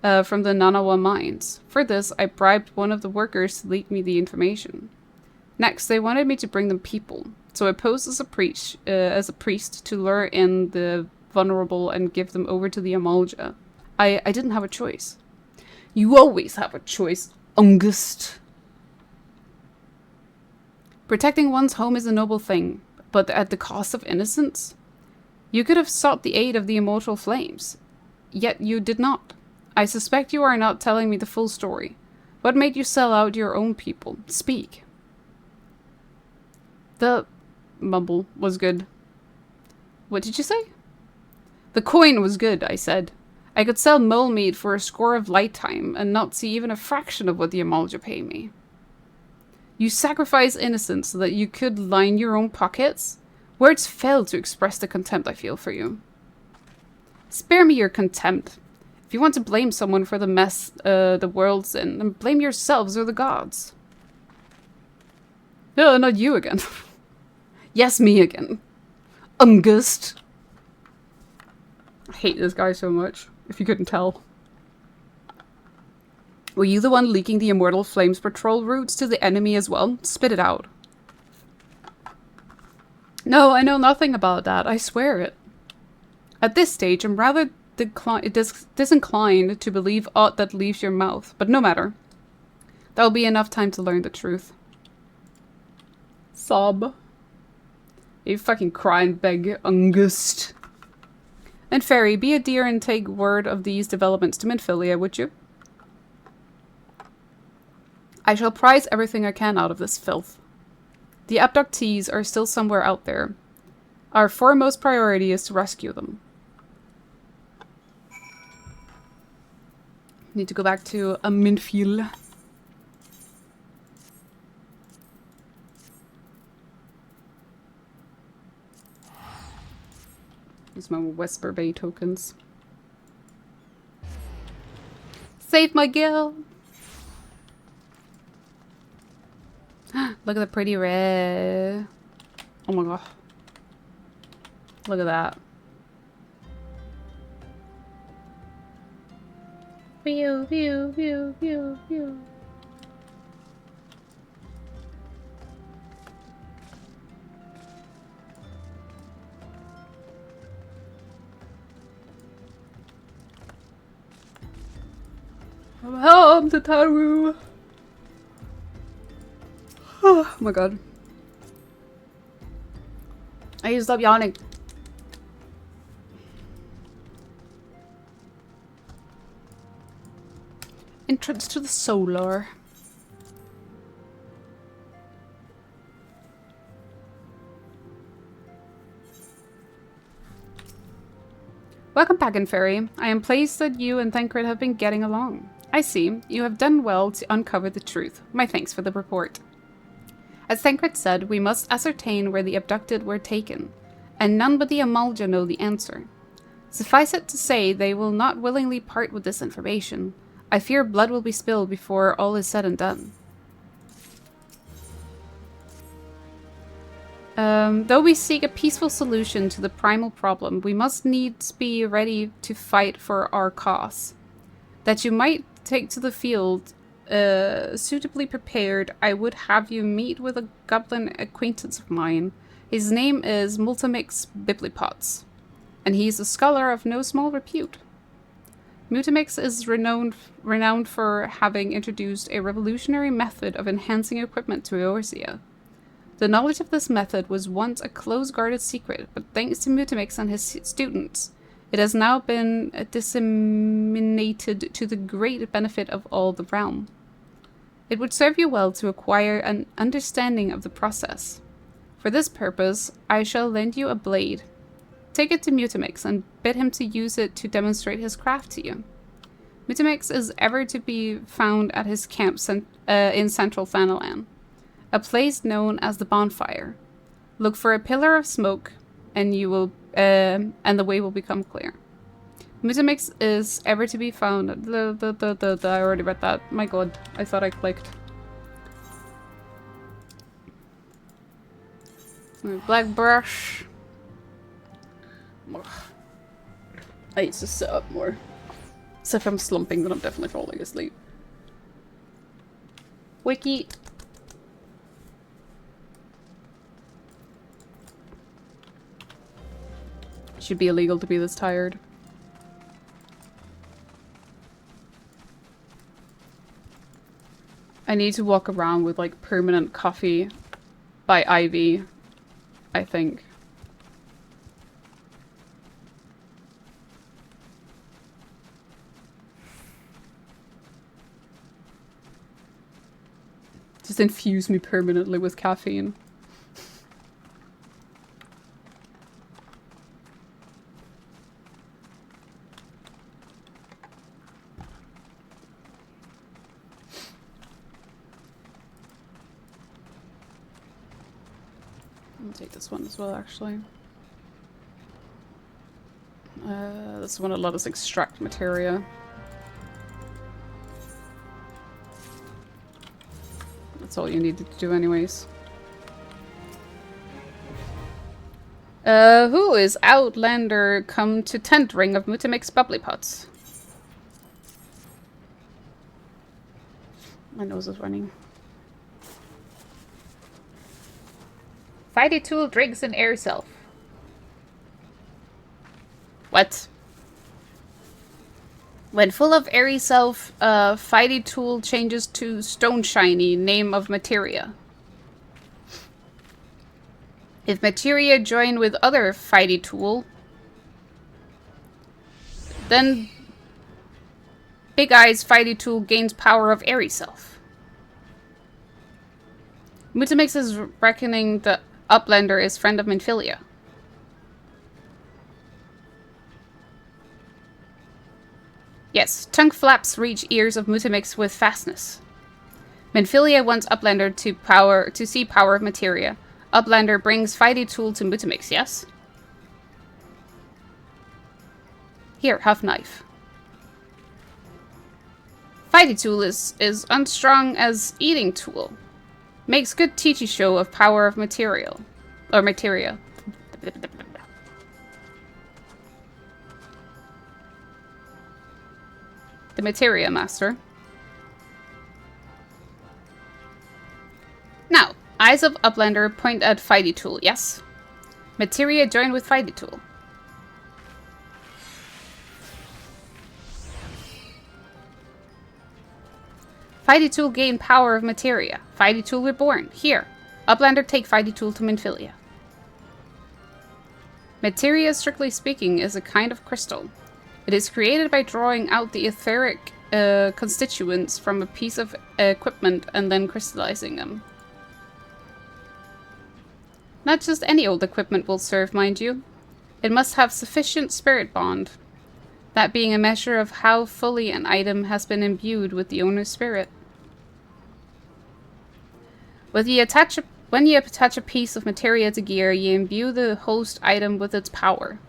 from the Nanawa mines. For this, I bribed one of the workers to leak me the information. Next, they wanted me to bring them people, so I posed as a priest to lure in the vulnerable and give them over to the Amalja. I didn't have a choice. You always have a choice, Ungust. Protecting one's home is a noble thing, but at the cost of innocence? You could have sought the aid of the immortal flames, yet you did not. I suspect you are not telling me the full story. What made you sell out your own people? Speak. The mumble was good. What did you say? The coin was good, I said. I could sell mole meat for a score of light time and not see even a fraction of what the Amalja pay me. You sacrifice innocence so that you could line your own pockets? Words fail to express the contempt I feel for you. Spare me your contempt. If you want to blame someone for the mess the world's in, then blame yourselves or the gods. No, not you again. Yes, me again. Ungust. I hate this guy so much, if you couldn't tell. Were you the one leaking the Immortal Flames patrol routes to the enemy as well? Spit it out. No, I know nothing about that. I swear it. At this stage, I'm rather disinclined to believe aught that leaves your mouth, but no matter. That'll be enough time to learn the truth. Sob. You fucking cry and beg, Ungust. And Fairy, be a dear and take word of these developments to Minfilia, would you? I shall prize everything I can out of this filth. The abductees are still somewhere out there. Our foremost priority is to rescue them. Need to go back to a Minfil. Use my Whisper Bay tokens. Save my girl! Look at the pretty red. Oh my god. Look at that. Pew, pew, pew, pew, pew. I'm home to Taru. Oh my god. I need to stop yawning. Entrance to the solar. Welcome back, Fairy. I am pleased that you and Thancred have been getting along. I see. You have done well to uncover the truth. My thanks for the report. As Thancred said, we must ascertain where the abducted were taken, and none but the Amalja know the answer. Suffice it to say, they will not willingly part with this information. I fear blood will be spilled before all is said and done. Though we seek a peaceful solution to the primal problem, we must needs be ready to fight for our cause. That you might take to the field suitably prepared, I would have you meet with a goblin acquaintance of mine. His name is Multimix Biblipots, and he is a scholar of no small repute. Mutimix is renowned for having introduced a revolutionary method of enhancing equipment to Eorzea. The knowledge of this method was once a close-guarded secret, but thanks to Mutimix and his students, it has now been disseminated to the great benefit of all the realm. It would serve you well to acquire an understanding of the process. For this purpose, I shall lend you a blade. Take it to Mutimix and bid him to use it to demonstrate his craft to you. Mutimix is ever to be found at his camp in central Thanalan, a place known as the Bonfire. Look for a pillar of smoke, and you will, and the way will become clear. Mutimix is ever to be found. I already read that. My god, I thought I clicked. Black brush. I need to sit up more. So if I'm slumping, then I'm definitely falling asleep. Wiki. Should be illegal to be this tired. I need to walk around with like permanent coffee by Ivy, I think. Just infuse me permanently with caffeine. I'll take this one as well, actually. This one will let us extract materia. That's all you needed to do anyways. Who is Outlander come to tent ring of Mutimix bubbly pots? My nose is running. Fighty tool drinks an air self. What? When full of airy self, Fighty tool changes to stone shiny, name of materia. If materia join with other Fighty tool, then Big Eye's Fighty tool gains power of airy self. Mutimix is reckoning the Uplander is friend of Minfilia. Yes, tongue flaps reach ears of Mutimix with fastness. Minfilia wants Uplander to see power of materia. Uplander brings Fighty tool to Mutimix, yes? Here, have knife. Fighty tool is unstrung as eating tool. Makes good teachy show of power of material. Or materia. The materia master. Now, eyes of Uplander point at Fighty tool, yes? Materia joined with Fighty tool. Fighty tool gain power of materia. Fighty tool reborn. Here. Uplander take Fighty tool to Minfilia. Materia, strictly speaking, is a kind of crystal. It is created by drawing out the etheric constituents from a piece of equipment and then crystallizing them. Not just any old equipment will serve, mind you. It must have sufficient spirit bond. That being a measure of how fully an item has been imbued with the owner's spirit. When you attach a piece of materia to gear, you imbue the host item with its power.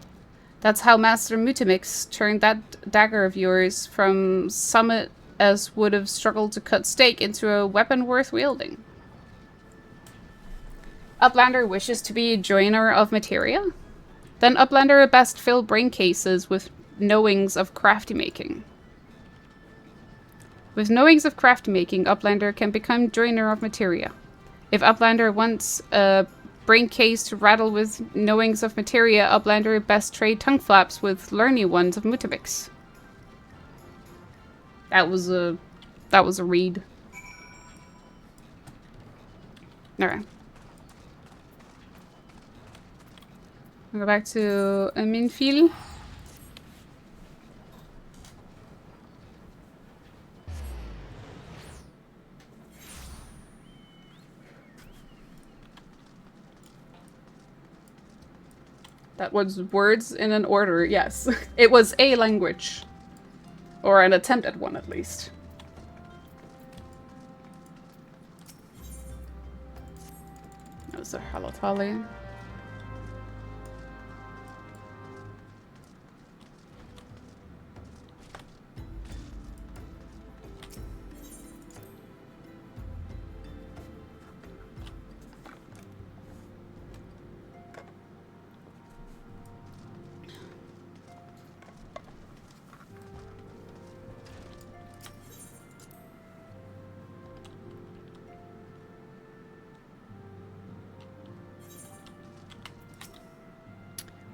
That's how Master Mutamix turned that dagger of yours from summit as would have struggled to cut steak into a weapon worth wielding. Uplander wishes to be a joiner of materia? Then Uplander best fill brain cases with knowings of crafty making. With knowings of crafty making, Uplander can become joiner of materia. If Uplander wants a brain case to rattle with knowings of materia, Uplander best trade tongue flaps with learny ones of Mutamix. That was a read. Alright. I'll go back to Minfil. That was words in an order, yes. It was a language. Or an attempt at one, at least. That was a halotali.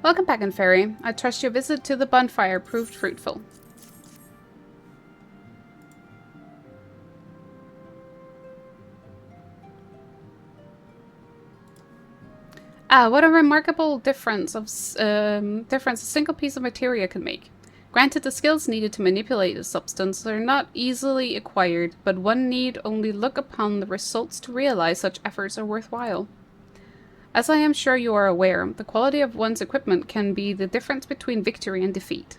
Welcome back, Fairy. I trust your visit to the bonfire proved fruitful. What a remarkable difference a single piece of materia can make. Granted, the skills needed to manipulate a substance are not easily acquired, but one need only look upon the results to realize such efforts are worthwhile. As I am sure you are aware, the quality of one's equipment can be the difference between victory and defeat.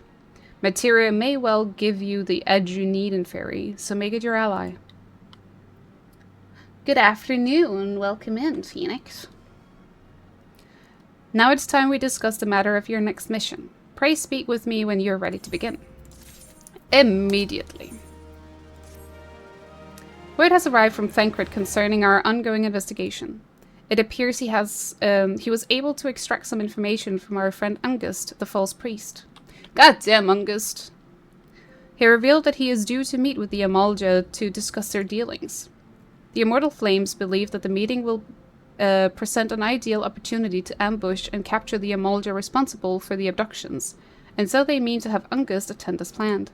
Materia may well give you the edge you need in Fairy, so make it your ally. Good afternoon, welcome in, Phoenix. Now it's time we discuss the matter of your next mission. Pray speak with me when you're ready to begin. Immediately. Word has arrived from Thancred concerning our ongoing investigation. It appears he was able to extract some information from our friend Ungust, the false priest. Goddamn Ungust! He revealed that he is due to meet with the Amalja to discuss their dealings. The Immortal Flames believe that the meeting will present an ideal opportunity to ambush and capture the Amalja responsible for the abductions, and so they mean to have Ungust attend as planned.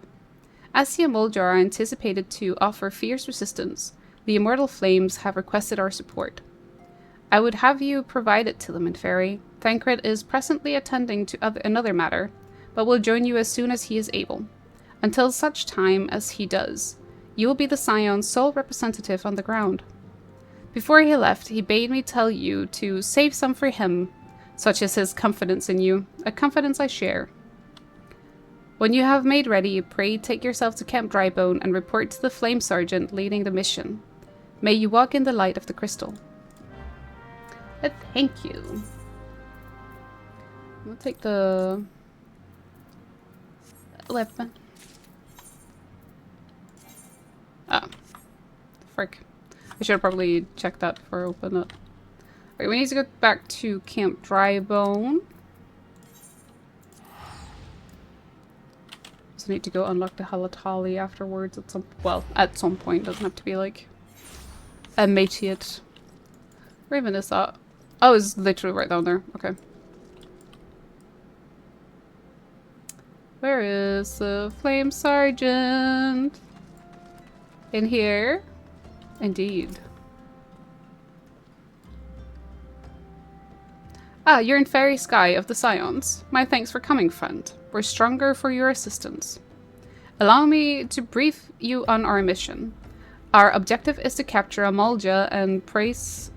As the Amalja are anticipated to offer fierce resistance, the Immortal Flames have requested our support. I would have you provide it to them in Fairy. Thancred is presently attending to another matter, but will join you as soon as he is able. Until such time as he does, you will be the Scion's sole representative on the ground. Before he left, he bade me tell you to save some for him, such as his confidence in you, a confidence I share. When you have made ready, pray take yourself to Camp Drybone and report to the Flame Sergeant leading the mission. May you walk in the light of the crystal. Thank you. I'll take the weapon. Ah. Frick. I should have probably checked that before I opened it. Wait, we need to go back to Camp Drybone. So need to go unlock the Halatali afterwards at some point. Doesn't have to be like immediate. Where even is that? Oh, it's literally right down there. Okay. Where is the Flame Sergeant? In here? Indeed. Ah, you're in Fairy Sky of the Scions. My thanks for coming, friend. We're stronger for your assistance. Allow me to brief you on our mission. Our objective is to capture Amalja and price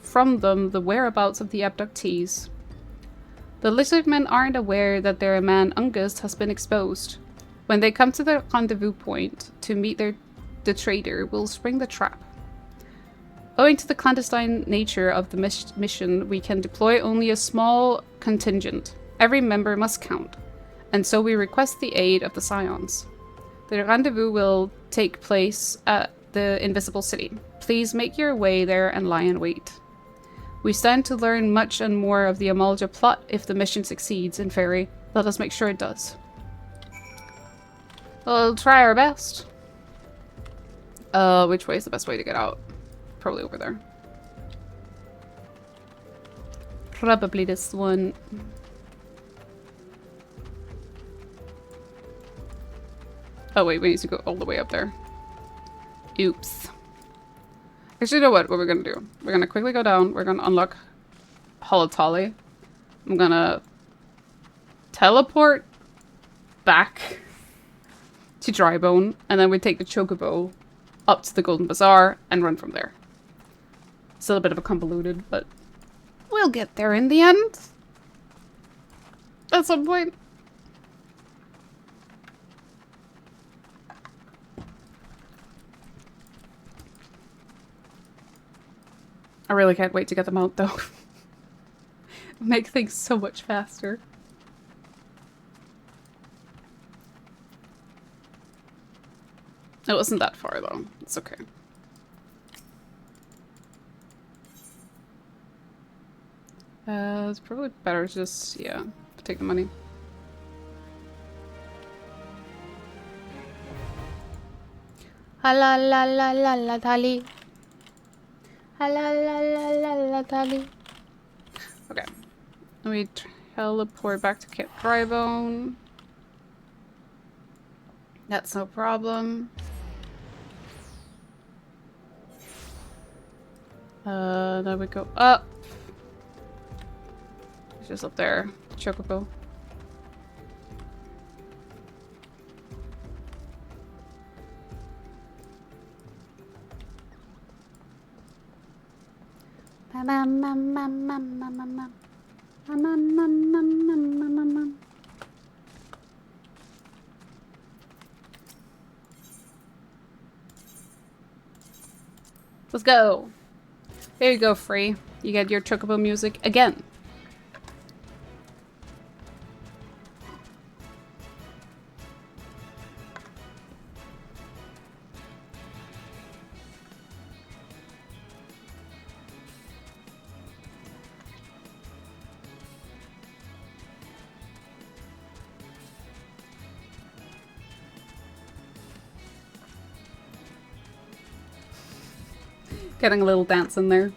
from them the whereabouts of the abductees. The lizardmen aren't aware that their man Ungust has been exposed. When they come to the rendezvous point to meet the traitor, we'll spring the trap. Owing to the clandestine nature of the mission, we can deploy only a small contingent. Every member must count, and so we request the aid of the Scions. The rendezvous will take place at the Invisible City. Please make your way there and lie in wait. We stand to learn much and more of the Amalja plot if the mission succeeds in Fairy. Let us make sure it does. We'll try our best. Which way is the best way to get out? Probably over there. Probably this one. Oh wait, we need to go all the way up there. Oops. Actually, you know what we're gonna do? We're gonna quickly go down. We're gonna unlock Halatali. I'm gonna teleport back to Drybone, and then we take the Chocobo up to the Golden Bazaar and run from there. Still a bit of a convoluted, but we'll get there in the end. At some point. I really can't wait to get them out, though. Make things so much faster. It wasn't that far, though. It's okay. It's probably better to just, yeah, take the money. Tali. Tali. Okay. Let me teleport back to Camp Drybone. That's no problem. Then we go up. It's just up there. Chocobo. Let's go. There you go, Free. You get your Chocobo music again. Getting a little dance in there.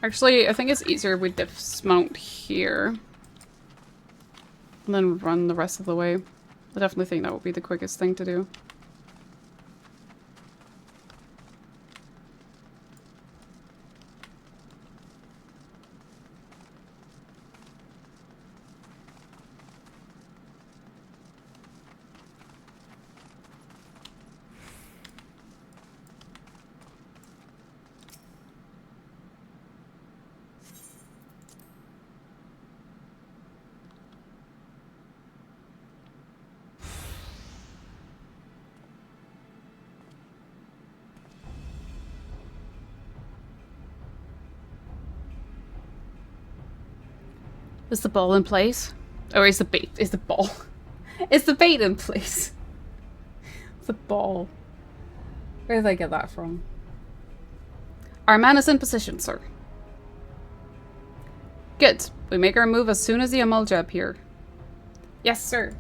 Actually, I think it's easier if we dismount here. And then run the rest of the way. I definitely think that would be the quickest thing to do. Is the ball in place? Or is the bait? Is the ball? Is the bait in place? The ball. Where did I get that from? Our man is in position, sir. Good. We make our move as soon as the Amulja appear. Yes, sir.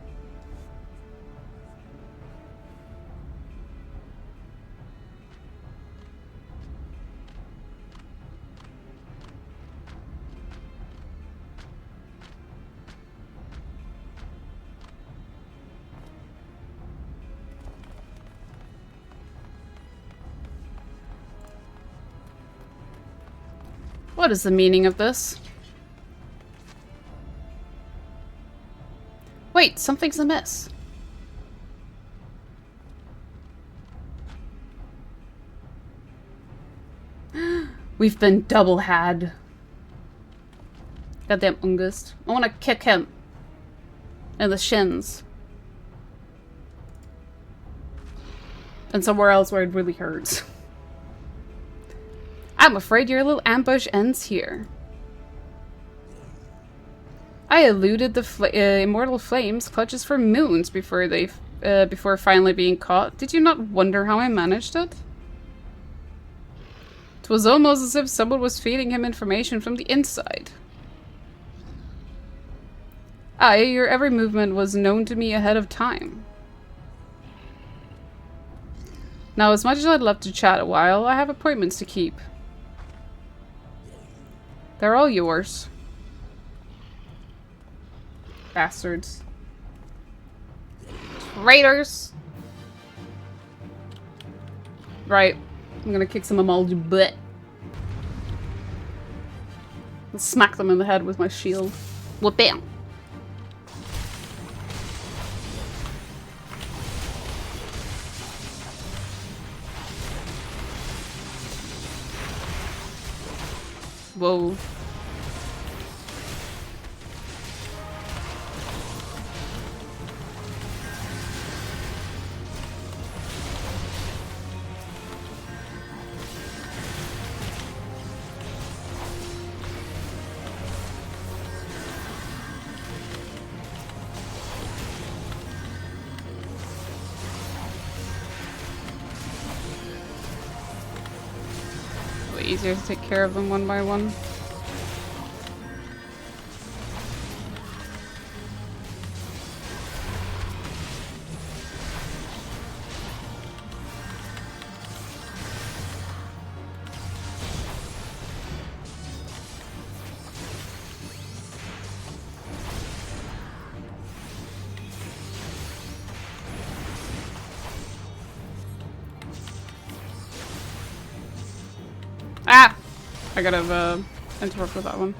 What is the meaning of this? Wait, something's amiss. We've been double had. Goddamn Ungust. I want to kick him. In the shins. And somewhere else where it really hurts. I'm afraid your little ambush ends here. I eluded the immortal flames clutches for moons before finally being caught. Did you not wonder how I managed it? It was almost as if someone was feeding him information from the inside. Your every movement was known to me ahead of time. Now, as much as I'd love to chat a while, I have appointments to keep. They're all yours. Bastards. Traitors! Right. I'm gonna kick some of Amul's butt. And smack them in the head with my shield. Wha-bam! Whoa. Easier to take care of them one by one. Ah! I gotta interrupt with that one.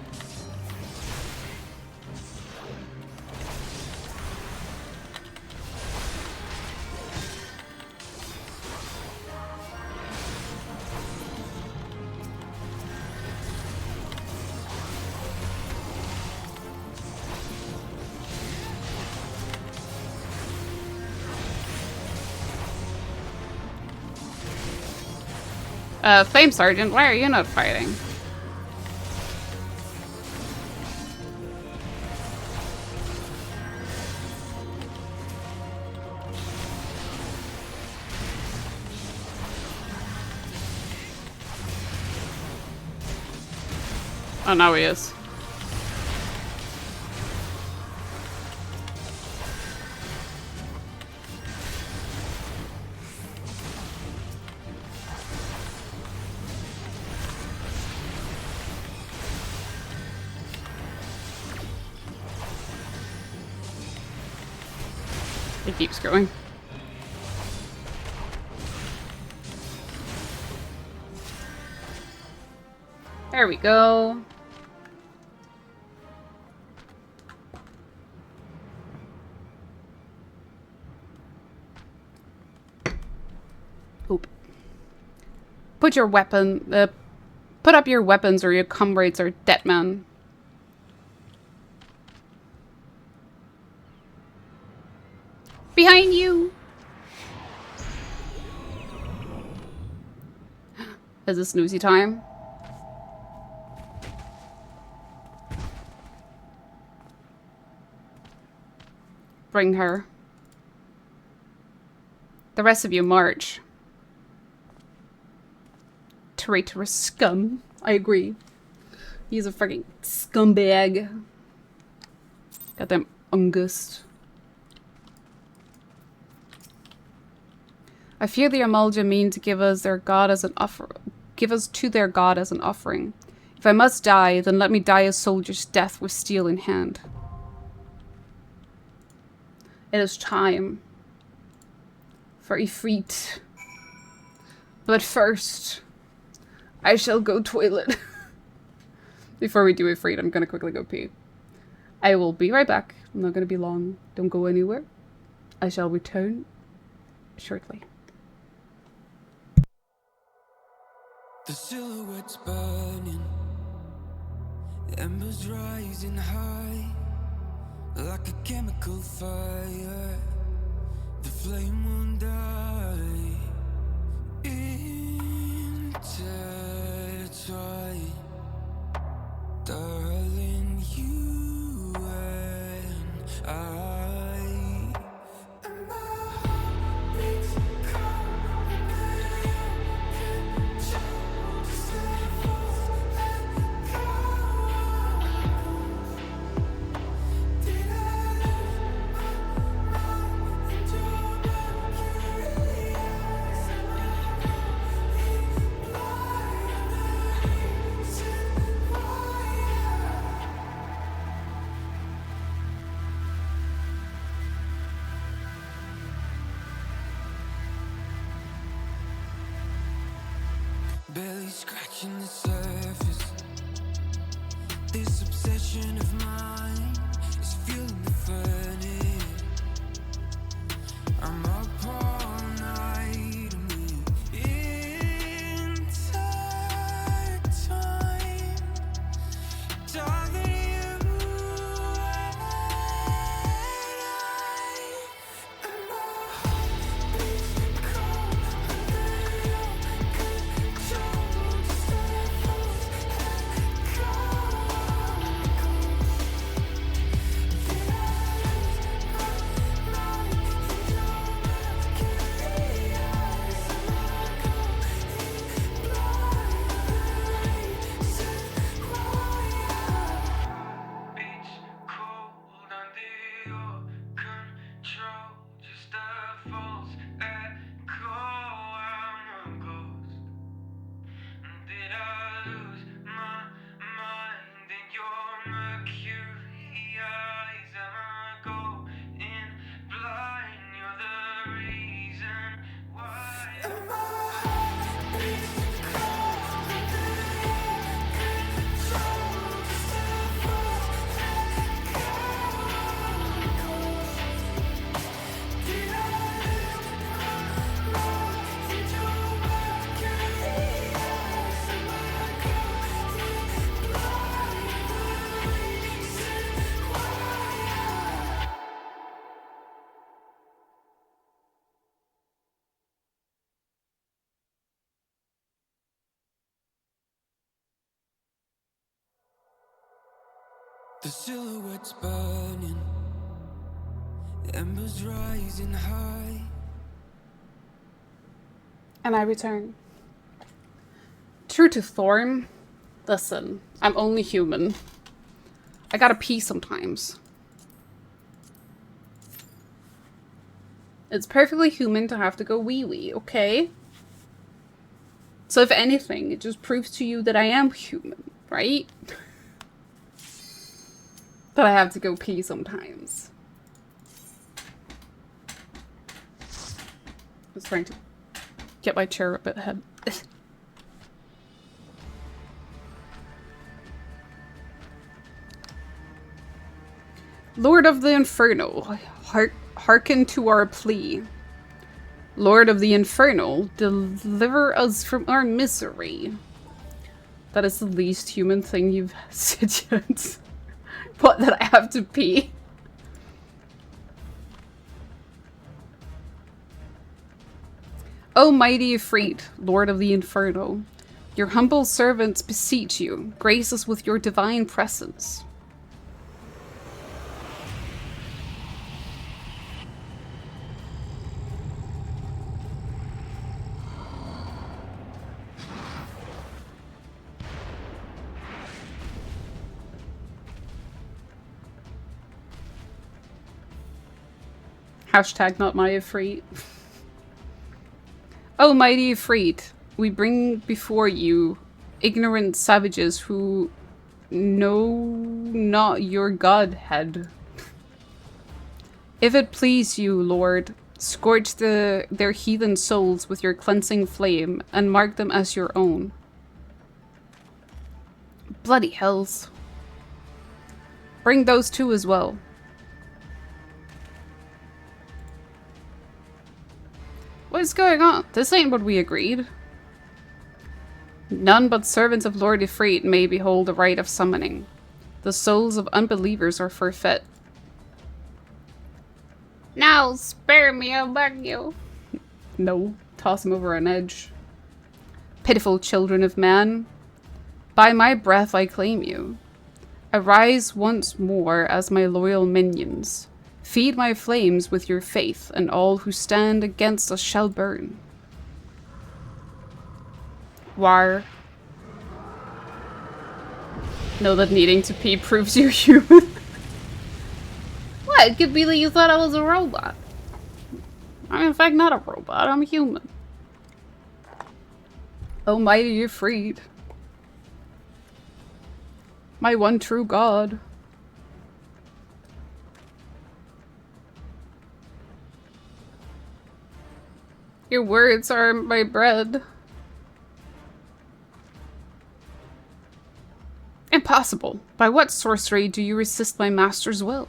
Flame Sergeant, why are you not fighting? Oh, now he is. He keeps going. There we go. Oop. Put up your weapons or your comrades are dead, man. Behind you! Is it snoozy time? bring her. The rest of you march. Traitorous scum. I agree. He's a freaking scumbag. Goddamn Ungust. I fear the Amalja mean to give us their god as an offer. Give us to their god as an offering. If I must die, then let me die a soldier's death with steel in hand. It is time for Ifrit. But first, I shall go toilet. Before we do Ifrit, I'm gonna quickly go pee. I will be right back. I'm not gonna be long. Don't go anywhere. I shall return shortly. The silhouette's burning, embers rising high, like a chemical fire. The flame won't die. Intertwine, darling, you and I. Barely scratching the surface. This obsession of mine is fueling the furnace. I'm up all night and we intertwine. Darling, you and my heart beats cold under your control. Just let falls and Did I lose my mind in your mercury eyes? Am I going beach cold under your control. Just a false echo. I'm a ghost. Did I lose my mind in your mercury eyes? Am I going blind? You're the reason why. My heart beats cold under your control. Just a false echo. Did I lose my mind in your mercury eyes? Am I going blind? The reason why. The silhouette's burning, embers rising high. And I return. True to form. Listen, I'm only human. I gotta pee sometimes. It's perfectly human to have to go wee-wee, okay? So if anything, it just proves to you that I am human, right? That I have to go pee sometimes. I was trying to get my chair a bit ahead. Lord of the Inferno, hearken to our plea. Lord of the Inferno, deliver us from our misery. That is the least human thing you've said yet. What, that I have to pee? O mighty Ifrit, Lord of the Inferno, your humble servants beseech you, grace us with your divine presence. Hashtag not my Ifrit. Oh, mighty Ifrit, we bring before you ignorant savages who know not your godhead. If it please you, Lord, scorch their heathen souls with your cleansing flame and mark them as your own. Bloody hells. Bring those two as well. What is going on? This ain't what we agreed. None but servants of Lord Ifrit may behold the rite of summoning. The souls of unbelievers are forfeit. Now spare me, I beg you. No, toss him over an edge. Pitiful children of man, by my breath I claim you. Arise once more as my loyal minions. Feed my flames with your faith, and all who stand against us shall burn. War. Know that needing to pee proves you're human. What? It could be that you thought I was a robot. I'm in fact not a robot, I'm a human. Oh mighty, you're freed. My one true god. Your words are my bread. Impossible. By what sorcery do you resist my master's will?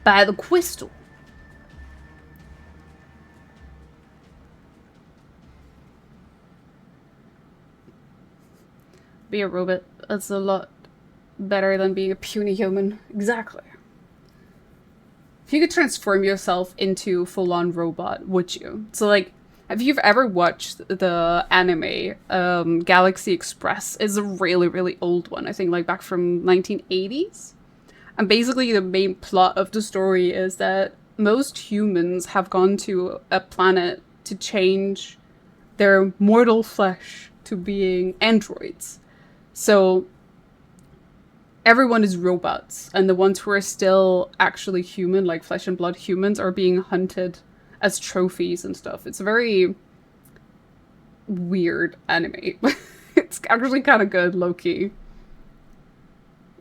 By the crystal. Be a robot. That's a lot better than being a puny human. Exactly. If you could transform yourself into full-on robot, would you? So, like, have you ever watched the anime Galaxy Express? It's a really, really old one. I think, like, back from 1980s. And basically the main plot of the story is that most humans have gone to a planet to change their mortal flesh to being androids. So everyone is robots, and the ones who are still actually human, like flesh and blood humans, are being hunted as trophies and stuff. It's a very weird anime. It's actually kind of good, low-key.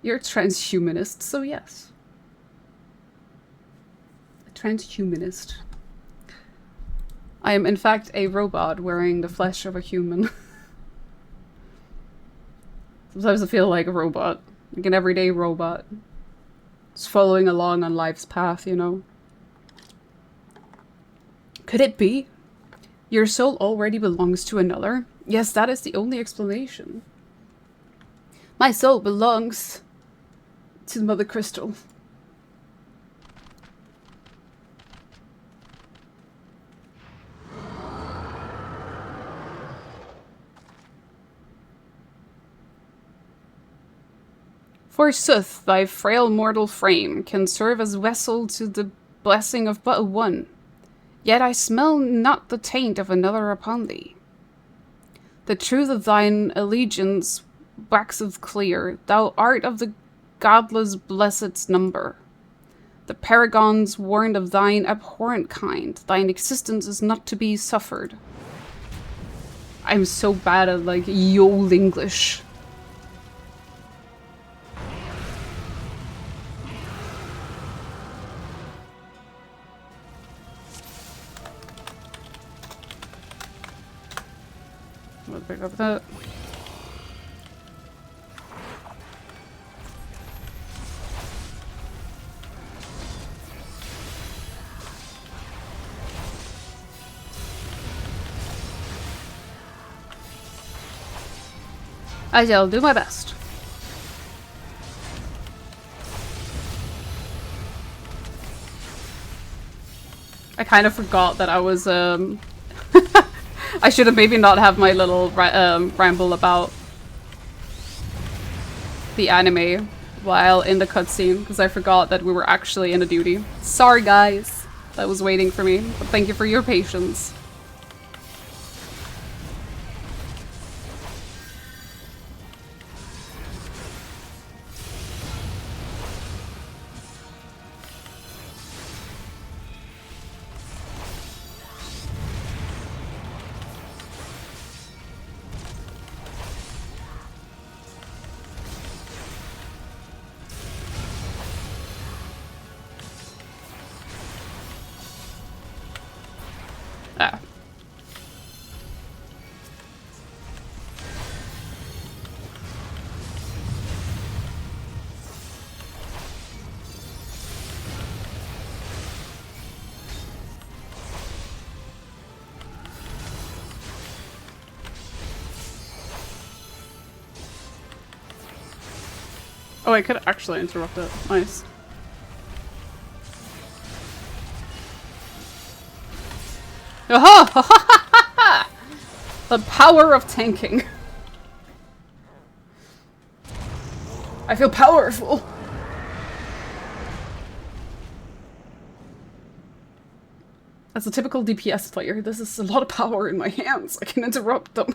You're a transhumanist, so yes. A transhumanist. I am in fact a robot wearing the flesh of a human. Sometimes I feel like a robot. Like an everyday robot. Just following along on life's path, you know? Could it be? Your soul already belongs to another? Yes, that is the only explanation. My soul belongs to Mother Crystal. Forsooth, thy frail mortal frame can serve as vessel to the blessing of but one. Yet I smell not the taint of another upon thee. The truth of thine allegiance waxeth clear. Thou art of the godless blessed's number. The paragons warned of thine abhorrent kind. Thine existence is not to be suffered. I'm so bad at, like, Yole English. I'll pick up that. I shall do my best. I kind of forgot that I was, I should have maybe not have my little ramble about the anime while in the cutscene, because I forgot that we were actually in a duty. Sorry guys, that was waiting for me, but thank you for your patience. Ah. Oh, I could actually interrupt it. Nice. Aha! The power of tanking. I feel powerful. As a typical DPS player, this is a lot of power in my hands. I can interrupt them.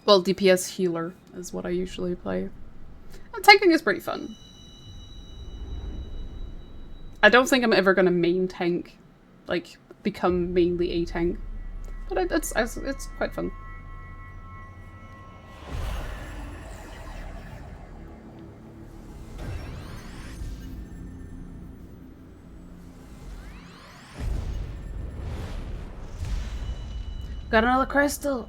Well, DPS healer is what I usually play. And tanking is pretty fun. I don't think I'm ever gonna main tank, like, become mainly a tank. But it's quite fun. Got another crystal!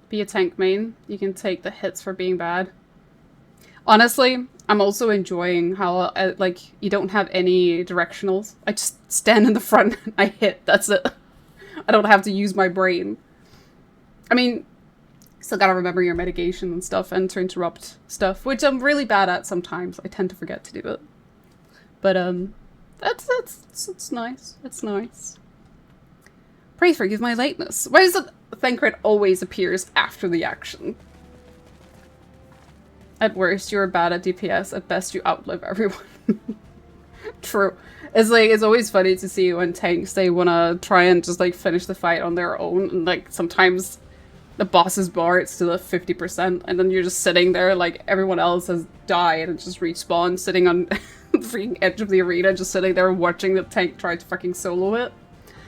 Be a tank main. You can take the hits for being bad. Honestly, I'm also enjoying how, like, you don't have any directionals. I just stand in the front and I hit. That's it. I don't have to use my brain. I mean, still gotta remember your mitigation and stuff and to interrupt stuff, which I'm really bad at sometimes. I tend to forget to do it. But, it's nice. It's nice. Pray forgive my lateness. Why is it Thancred always appears after the action? At worst, you're bad at DPS. At best, you outlive everyone. True. It's like, it's always funny to see when tanks, they wanna try and just like finish the fight on their own. And like, sometimes the boss's bar, it's still at 50%. And then you're just sitting there like everyone else has died and just respawned, sitting on the freaking edge of the arena, just sitting there watching the tank try to fucking solo it.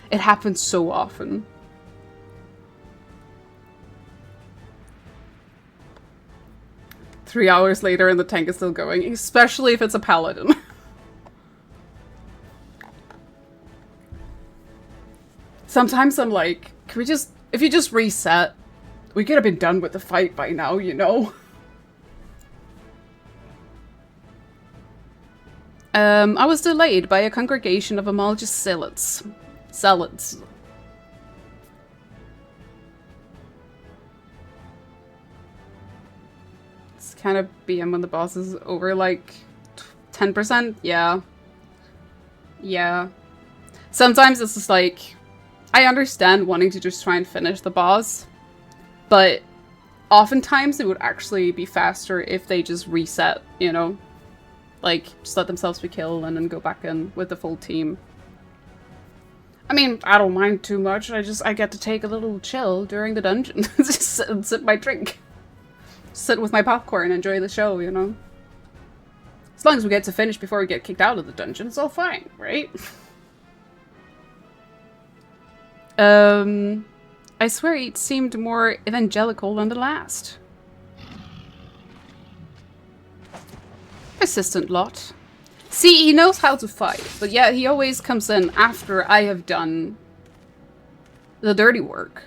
It happens so often. Three hours later and the tank is still going, especially if it's a paladin. Sometimes I'm like, can we just, if you just reset, we could have been done with the fight by now, you know? I was delayed by a congregation of Amalgist zealots. It's kind of BM when the boss is over like 10%. Yeah. Yeah. Sometimes it's just like, I understand wanting to just try and finish the boss, but oftentimes it would actually be faster if they just reset, you know? Like, just let themselves be killed and then go back in with the full team. I mean, I don't mind too much. I get to take a little chill during the dungeon. Just sit and sip my drink. Sit with my popcorn and enjoy the show, you know? As long as we get to finish before we get kicked out of the dungeon, it's all fine, right? I swear it seemed more evangelical than the last. Persistent lot. See, he knows how to fight, but yeah, he always comes in after I have done the dirty work.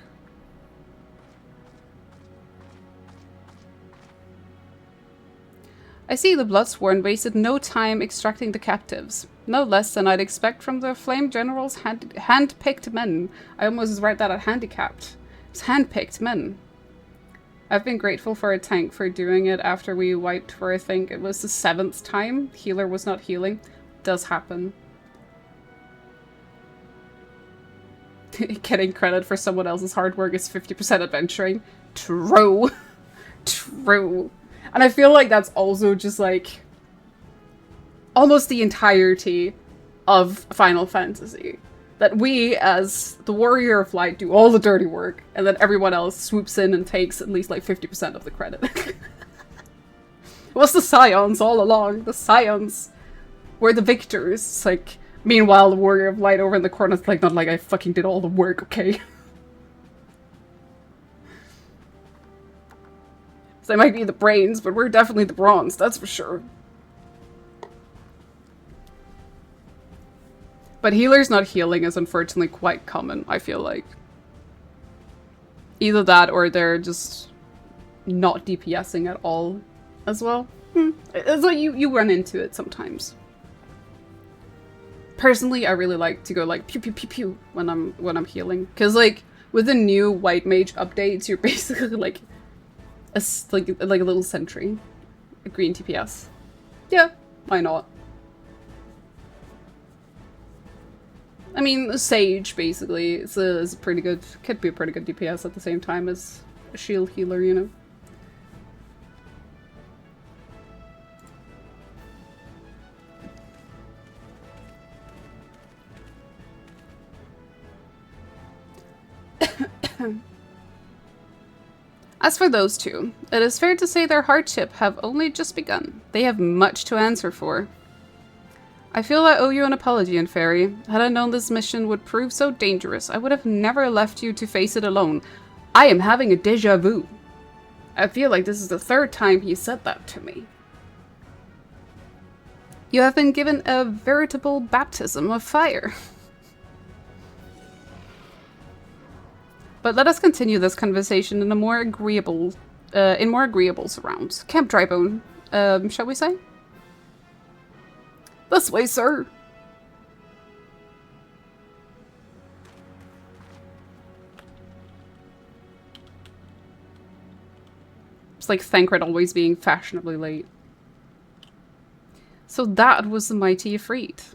I see the Bloodsworn wasted no time extracting the captives. No less than I'd expect from the Flame General's hand-picked men. I almost read that at handicapped. It's hand-picked men. I've been grateful for a tank for doing it after we wiped for, I think it was the 7th time. Healer was not healing. Does happen. Getting credit for someone else's hard work is 50% adventuring. True. True. And I feel like that's also just like almost the entirety of Final Fantasy. That we, as the Warrior of Light, do all the dirty work, and then everyone else swoops in and takes at least like 50% of the credit. It was the Scions all along. The Scions We're the victors. It's like, meanwhile, the Warrior of Light over in the corner is like, not like I fucking did all the work, okay? So they might be the brains, but we're definitely the bronze, that's for sure. But healers not healing is unfortunately quite common, I feel like. Either that or they're just not DPSing at all as well. It's like you run into it sometimes. Personally, I really like to go like pew pew pew pew when I'm healing, because like with the new white mage updates, you're basically like a little sentry, a green TPS. Yeah, why not? I mean, a sage basically is a pretty good, could be a pretty good DPS at the same time as a shield healer, you know. As for those two, it is fair to say their hardship have only just begun. They have much to answer for. I feel I owe you an apology, Inferi. Had I known this mission would prove so dangerous, I would have never left you to face it alone. I am having a déjà vu. I feel like this is the third time he said that to me. You have been given a veritable baptism of fire. But let us continue this conversation in a more agreeable, surrounds. Camp Drybone, shall we say? This way, sir. It's like Thancred always being fashionably late. So that was the mighty Ifrit.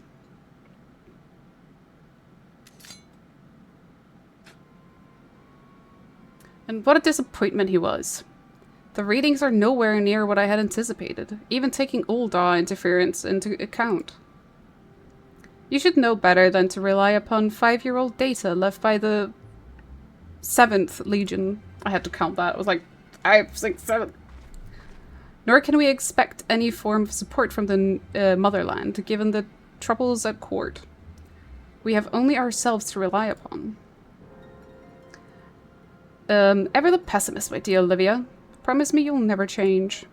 And what a disappointment he was. The readings are nowhere near what I had anticipated, even taking Ul'dah interference into account. You should know better than to rely upon 5-year-old data left by the 7th Legion. I had to count that. It was like 5, 6, 7. Nor can we expect any form of support from the motherland, given the troubles at court. We have only ourselves to rely upon. Ever the pessimist, my dear Olivia. Promise me you'll never change.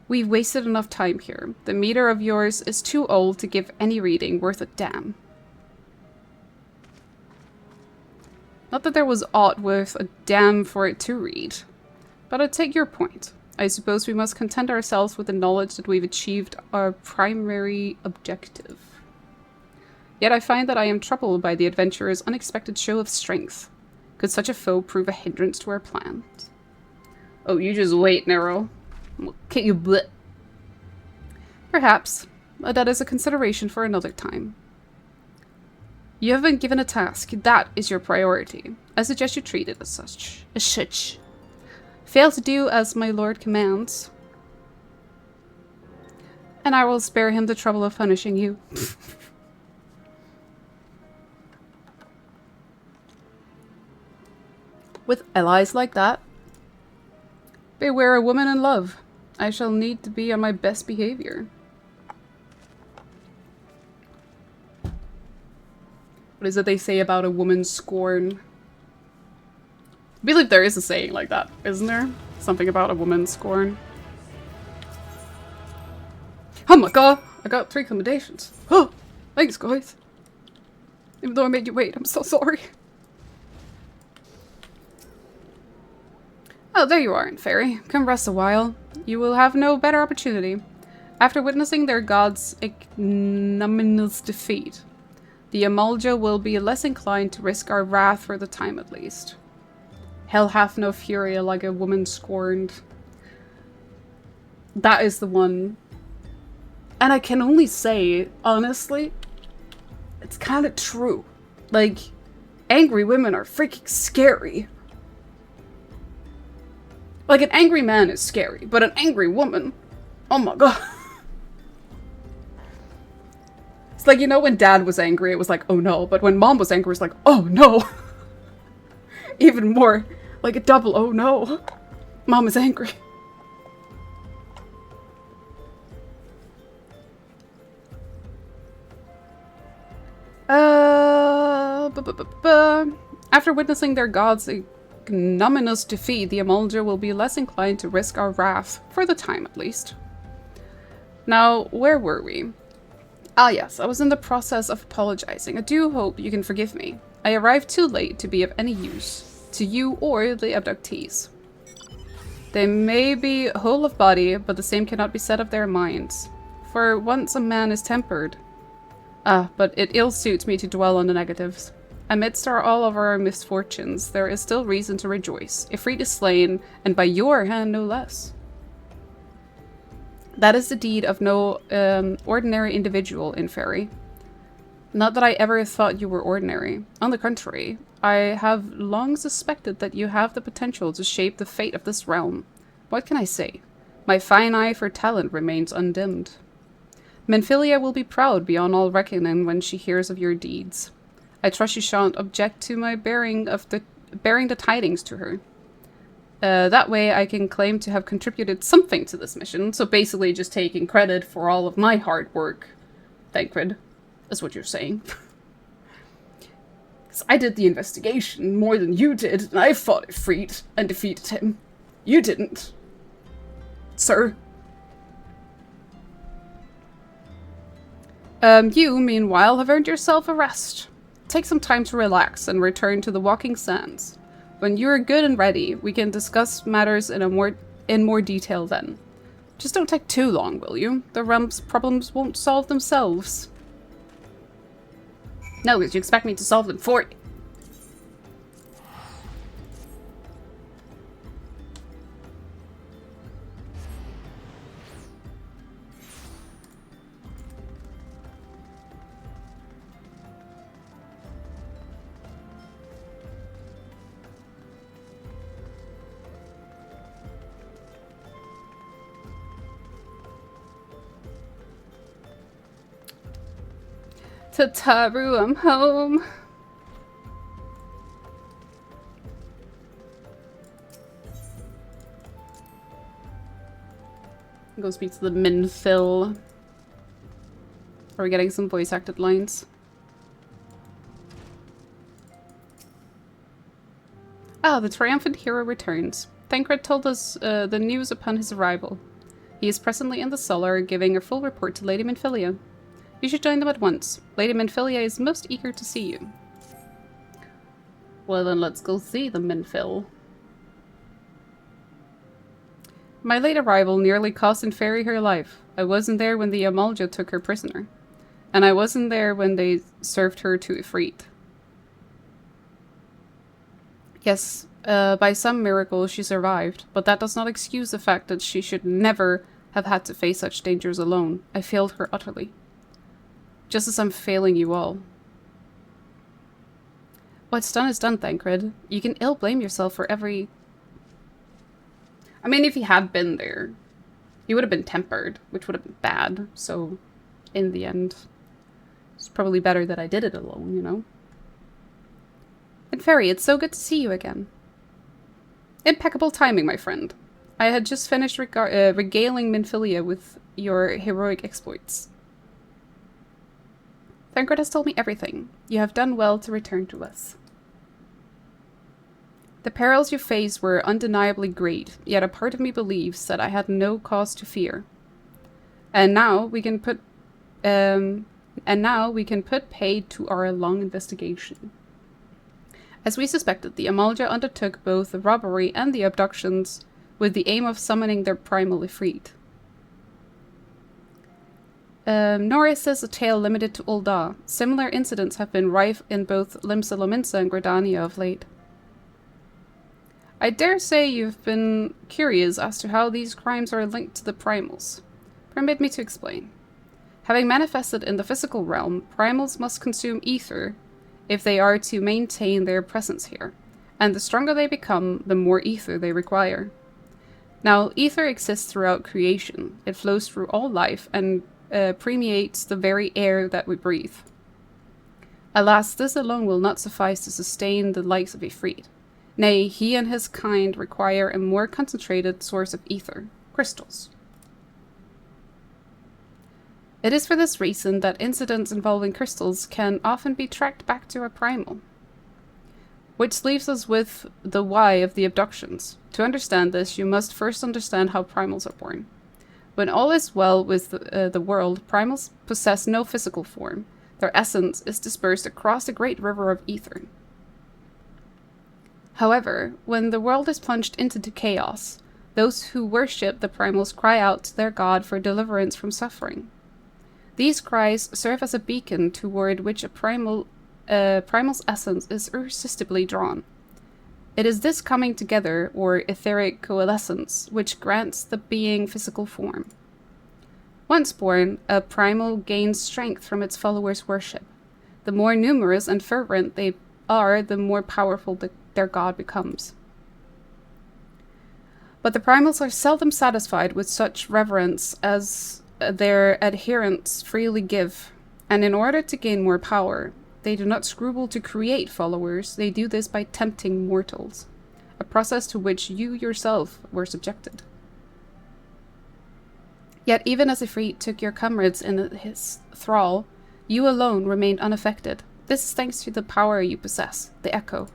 We've wasted enough time here. The meter of yours is too old to give any reading worth a damn. Not that there was aught worth a damn for it to read. But I take your point. I suppose we must content ourselves with the knowledge that we've achieved our primary objective. Yet I find that I am troubled by the adventurer's unexpected show of strength. Could such a foe prove a hindrance to our plans? Oh, you just wait, Nero. I'll kick you blit. Perhaps. That is a consideration for another time. You have been given a task. That is your priority. I suggest you treat it as such. As such. Fail to do as my lord commands, and I will spare him the trouble of punishing you. With allies like that, beware a woman in love. I shall need to be on my best behavior. What is it they say about a woman's scorn? I believe there is a saying like that, isn't there? Something about a woman's scorn. Oh my god! I got 3 commendations. Oh! Thanks, guys. Even though I made you wait, I'm so sorry. Oh, there you are, Inferi. Come rest a while. You will have no better opportunity. After witnessing their god's ignominious defeat, the Amalja will be less inclined to risk our wrath for the time at least. Hell hath no fury like a woman scorned. That is the one. And I can only say, honestly, it's kind of true. Like, angry women are freaking scary. Like, an angry man is scary, but an angry woman, oh my god. It's like, you know, when dad was angry, it was like, oh no. But when mom was angry, it was like, oh no. Even more, like a double, oh no. Mom is angry. After witnessing their gods' ignominious defeat, the Amolja will be less inclined to risk our wrath, for the time at least. Now, where were we? Ah yes, I was in the process of apologizing. I do hope you can forgive me. I arrived too late to be of any use to you or the abductees. They may be whole of body, but the same cannot be said of their minds. For once a man is tempered. But it ill suits me to dwell on the negatives. Amidst all of our misfortunes, there is still reason to rejoice. Ifrit is slain, and by your hand no less. That is the deed of no ordinary individual in Fairy. Not that I ever thought you were ordinary. On the contrary, I have long suspected that you have the potential to shape the fate of this realm. What can I say? My fine eye for talent remains undimmed. Menphilia will be proud beyond all reckoning when she hears of your deeds. I trust you shan't object to my bearing the tidings to her. That way I can claim to have contributed something to this mission, so basically just taking credit for all of my hard work. Thancred, is what you're saying. Because I did the investigation more than you did, and I fought Ifrit and defeated him. You didn't. Sir. You, meanwhile, have earned yourself a rest. Take some time to relax and return to the Walking Sands. When you are good and ready, we can discuss matters in more detail then. Just don't take too long, will you? The realm's problems won't solve themselves. No, because you expect me to solve them for you. Tataru, I'm home. Go speak to the Minphil. Are we getting some voice acted lines? Ah, the triumphant hero returns. Thancred told us the news upon his arrival. He is presently in the cellar, giving a full report to Lady Minphilia. You should join them at once. Lady Minphilia is most eager to see you. Well then, let's go see the Minphil. My late arrival nearly cost Inferi her life. I wasn't there when the Amalja took her prisoner. And I wasn't there when they served her to Ifrit. Yes, by some miracle she survived, but that does not excuse the fact that she should never have had to face such dangers alone. I failed her utterly. Just as I'm failing you all. What's done is done, Thancred. You can ill blame yourself for every... I mean, if he had been there, he would have been tempered, which would have been bad. So, in the end, it's probably better that I did it alone, you know? And Fairy, it's so good to see you again. Impeccable timing, my friend. I had just finished regaling Minphilia with your heroic exploits. Thancred has told me everything. You have done well to return to us. The perils you faced were undeniably great, yet a part of me believes that I had no cause to fear. And now we can put paid to our long investigation. As we suspected, the Amalja undertook both the robbery and the abductions with the aim of summoning their primal Ifrit. Norris says a tale limited to Ul'dah. Similar incidents have been rife in both Limsa Lominsa and Gridania of late. I dare say you've been curious as to how these crimes are linked to the primals. Permit me to explain. Having manifested in the physical realm, primals must consume ether if they are to maintain their presence here, and the stronger they become, the more ether they require. Now, ether exists throughout creation. It flows through all life and permeates the very air that we breathe. Alas, this alone will not suffice to sustain the likes of Ifrit. Nay, he and his kind require a more concentrated source of ether, crystals. It is for this reason that incidents involving crystals can often be tracked back to a primal. Which leaves us with the why of the abductions. To understand this, you must first understand how primals are born. When all is well with the world, primals possess no physical form. Their essence is dispersed across the great river of ether. However, when the world is plunged into chaos, those who worship the primals cry out to their god for deliverance from suffering. These cries serve as a beacon toward which a primal's essence is irresistibly drawn. It is this coming together, or etheric coalescence, which grants the being physical form. Once born, a primal gains strength from its followers' worship. The more numerous and fervent they are, the more powerful their god becomes. But the primals are seldom satisfied with such reverence as their adherents freely give, and in order to gain more power, they do not scruple to create followers. They do this by tempting mortals, a process to which you yourself were subjected. Yet even as Ifrit took your comrades in his thrall, you alone remained unaffected. This is thanks to the power you possess, the echo.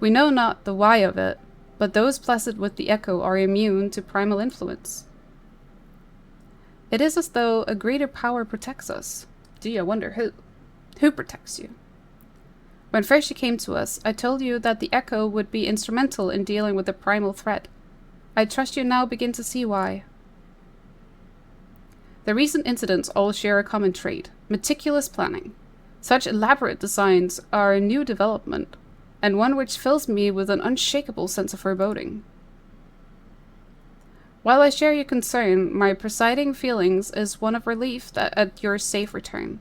We know not the why of it, but those blessed with the echo are immune to primal influence. It is as though a greater power protects us. Gee, I wonder who. Who protects you? When first you came to us, I told you that the echo would be instrumental in dealing with the primal threat. I trust you now begin to see why. The recent incidents all share a common trait: meticulous planning. Such elaborate designs are a new development, and one which fills me with an unshakable sense of foreboding. While I share your concern, my presiding feelings is one of relief at your safe return.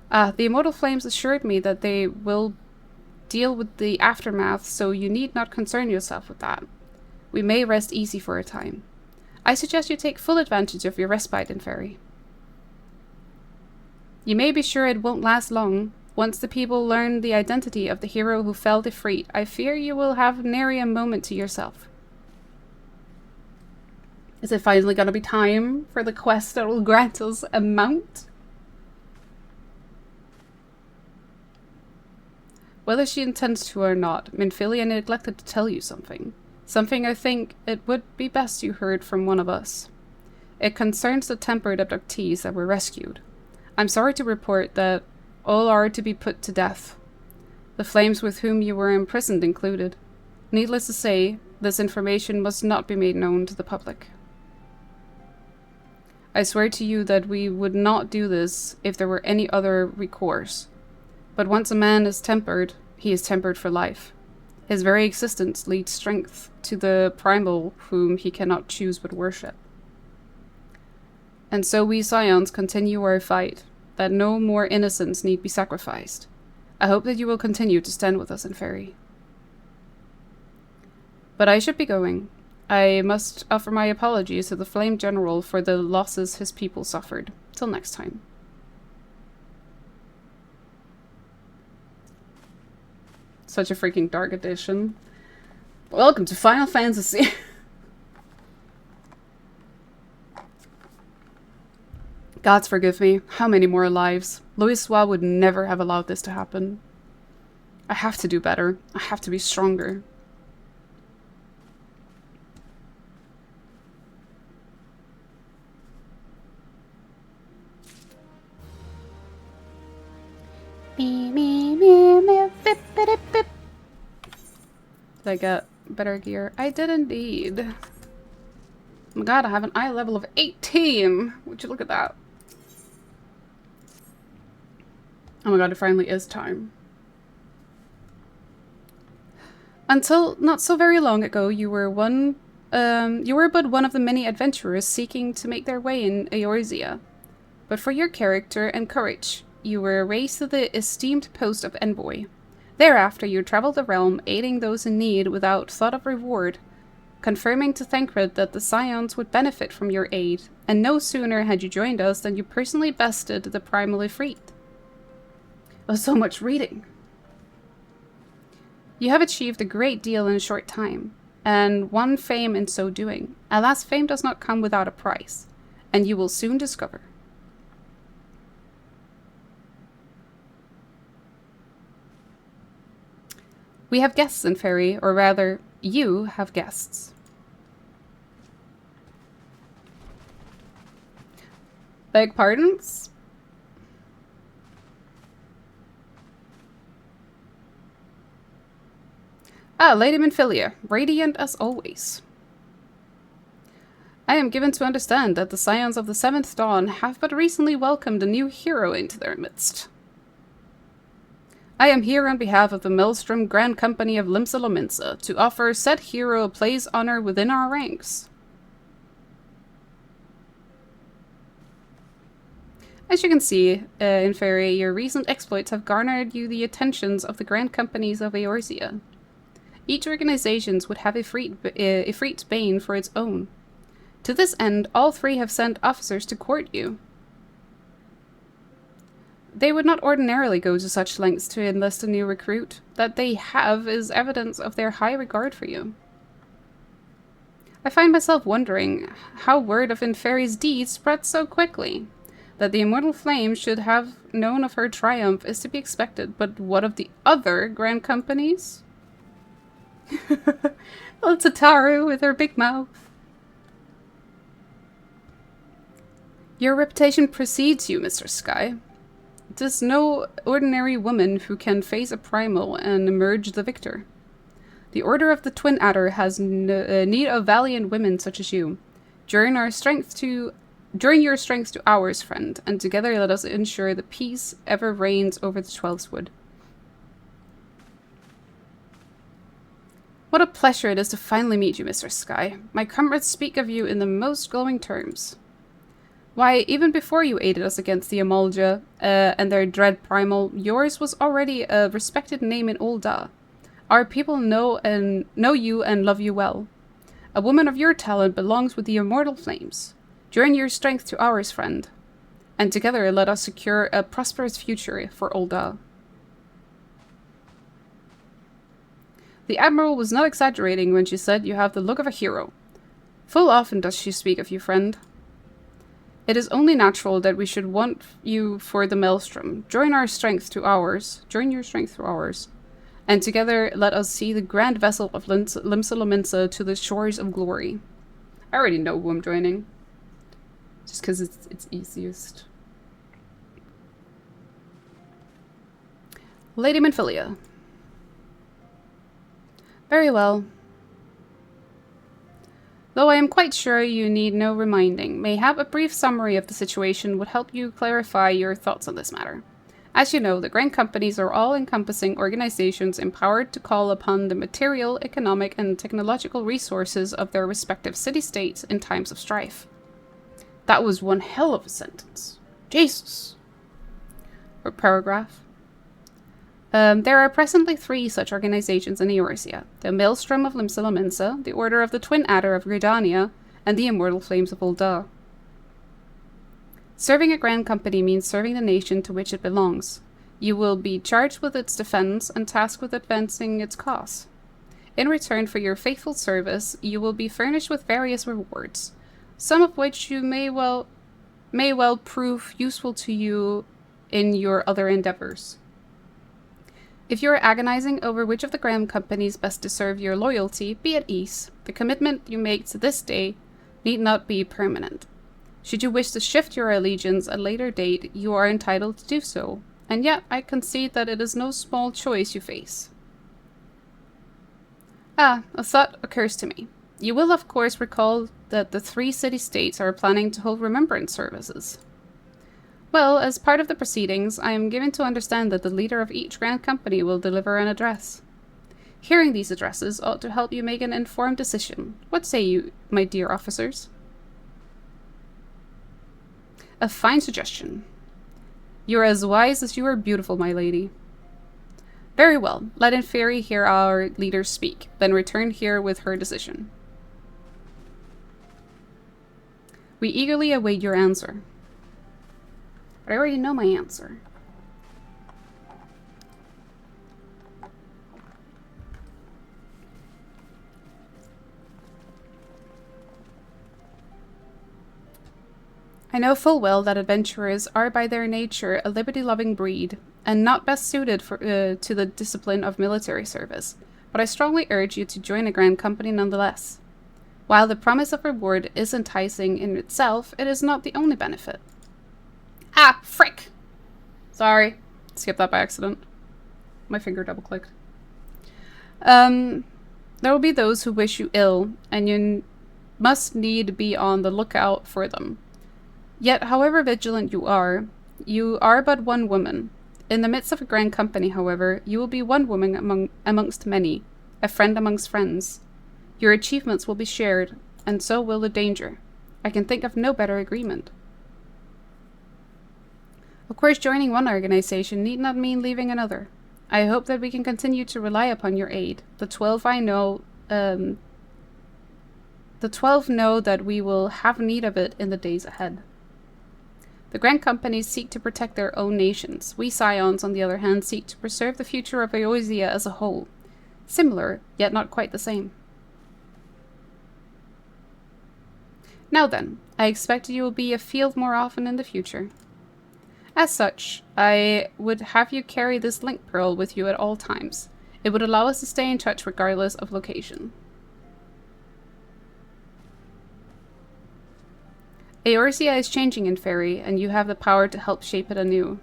The immortal flames assured me that they will deal with the aftermath, so you need not concern yourself with that. We may rest easy for a time. I suggest you take full advantage of your respite in Ferry. You may be sure it won't last long. Once the people learn the identity of the hero who felled Ifrit, I fear you will have nary a moment to yourself. Is it finally gonna be time for the quest that will grant us a mount? Whether she intends to or not, Minfilia neglected to tell you something. Something I think it would be best you heard from one of us. It concerns the tempered abductees that were rescued. I'm sorry to report that all are to be put to death. The flames with whom you were imprisoned included. Needless to say, this information must not be made known to the public. I swear to you that we would not do this if there were any other recourse. But once a man is tempered, he is tempered for life. His very existence leads strength to the primal whom he cannot choose but worship. And so we Scions continue our fight, that no more innocents need be sacrificed. I hope that you will continue to stand with us in Ferry. But I should be going. I must offer my apologies to the Flame General for the losses his people suffered. Till next time. Such a freaking dark edition. Welcome to Final Fantasy. Gods forgive me. How many more lives? Louisoix would never have allowed this to happen. I have to do better. I have to be stronger. Did I get better gear? I did indeed. Oh my god, I have an eye level of 18! Would you look at that? Oh my god, it finally is time. Until not so very long ago, you were but one of the many adventurers seeking to make their way in Eorzea. But for your character and courage, you were raised to the esteemed post of envoy. Thereafter, you traveled the realm, aiding those in need without thought of reward, confirming to Thancred that the Scions would benefit from your aid, and no sooner had you joined us than you personally bested the primal Ifrit. Oh, so much reading! You have achieved a great deal in a short time, and won fame in so doing. Alas, fame does not come without a price, and you will soon discover. We have guests in Ferry, or rather, you have guests. Beg pardons? Ah, Lady Minfilia, radiant as always. I am given to understand that the Scions of the Seventh Dawn have but recently welcomed a new hero into their midst. I am here on behalf of the Maelstrom Grand Company of Limsa Lominsa to offer said hero a place honor within our ranks. As you can see, in Ferry, your recent exploits have garnered you the attentions of the Grand Companies of Eorzea. Each organization would have Ifrit's Bane for its own. To this end, all three have sent officers to court you. They would not ordinarily go to such lengths to enlist a new recruit. That they have is evidence of their high regard for you. I find myself wondering how word of Inferi's deeds spread so quickly. That the Immortal Flame should have known of her triumph is to be expected, but what of the other Grand Companies? Oh, Tataru with her big mouth. Your reputation precedes you, Mr. Sky. It is no ordinary woman who can face a primal and emerge the victor. The Order of the Twin Adder has need of valiant women such as you. Join your strength to ours, friend, and together let us ensure the peace ever reigns over the Twelveswood. What a pleasure it is to finally meet you, Mr. Sky. My comrades speak of you in the most glowing terms. Why, even before you aided us against the Amalja and their dread primal, yours was already a respected name in Ul'dah. Our people know you and love you well. A woman of your talent belongs with the Immortal Flames. Join your strength to ours, friend. And together let us secure a prosperous future for Ul'dah. The Admiral was not exaggerating when she said you have the look of a hero. Full often does she speak of you, friend. It is only natural that we should want you for the Maelstrom. Join your strength to ours. And together let us see the grand vessel of Limsa Lominsa to the shores of glory. I already know who I'm joining. Just because it's easiest. Lady Minfilia. Very well. Though I am quite sure you need no reminding, mayhap a brief summary of the situation would help you clarify your thoughts on this matter. As you know, the Grand Companies are all-encompassing organizations empowered to call upon the material, economic, and technological resources of their respective city-states in times of strife. That was one hell of a sentence. Jesus! Or paragraph. There are presently 3 such organizations in Eorzea: the Maelstrom of Limsa Lominsa, the Order of the Twin Adder of Gridania, and the Immortal Flames of Ul'dah. Serving a Grand Company means serving the nation to which it belongs. You will be charged with its defense and tasked with advancing its cause. In return for your faithful service, you will be furnished with various rewards, some of which you may well prove useful to you in your other endeavors. If you are agonizing over which of the Grand Companies best deserve your loyalty, be at ease. The commitment you make to this day need not be permanent. Should you wish to shift your allegiance at a later date, you are entitled to do so, and yet I concede that it is no small choice you face. Ah, a thought occurs to me. You will of course recall that the 3 city-states are planning to hold remembrance services. Well, as part of the proceedings, I am given to understand that the leader of each Grand Company will deliver an address. Hearing these addresses ought to help you make an informed decision. What say you, my dear officers? A fine suggestion. You are as wise as you are beautiful, my lady. Very well, let Inferi hear our leader speak, then return here with her decision. We eagerly await your answer. But I already know my answer. I know full well that adventurers are by their nature a liberty-loving breed, and not best suited to the discipline of military service, but I strongly urge you to join a grand company nonetheless. While the promise of reward is enticing in itself, it is not the only benefit. Ah, frick! Sorry. Skipped that by accident. My finger double-clicked. There will be those who wish you ill, and you must need be on the lookout for them. Yet, however vigilant you are but one woman. In the midst of a grand company, however, you will be one woman amongst many, a friend amongst friends. Your achievements will be shared, and so will the danger. I can think of no better agreement. Of course, joining one organization need not mean leaving another. I hope that we can continue to rely upon your aid. The 12 know that we will have need of it in the days ahead. The grand companies seek to protect their own nations. We Scions, on the other hand, seek to preserve the future of Eorzea as a whole. Similar, yet not quite the same. Now then, I expect you will be afield more often in the future. As such, I would have you carry this link pearl with you at all times. It would allow us to stay in touch regardless of location. Eorzea is changing in Fairy, and you have the power to help shape it anew.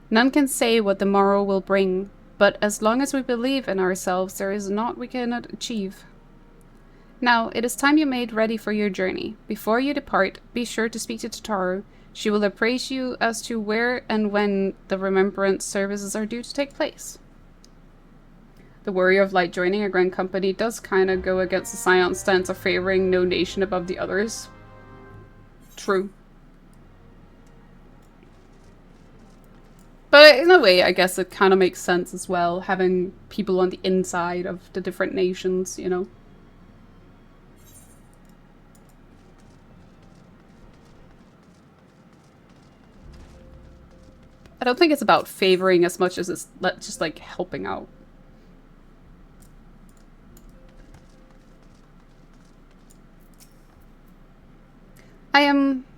None can say what the morrow will bring, but as long as we believe in ourselves, there is naught we cannot achieve. Now, it is time you made ready for your journey. Before you depart, be sure to speak to Tataru. She will appraise you as to where and when the remembrance services are due to take place. The worry of like joining a grand company does kind of go against the Scion stance of favoring no nation above the others. True. But in a way, I guess it kind of makes sense as well, having people on the inside of the different nations, you know? I don't think it's about favoring as much as it's just like helping out.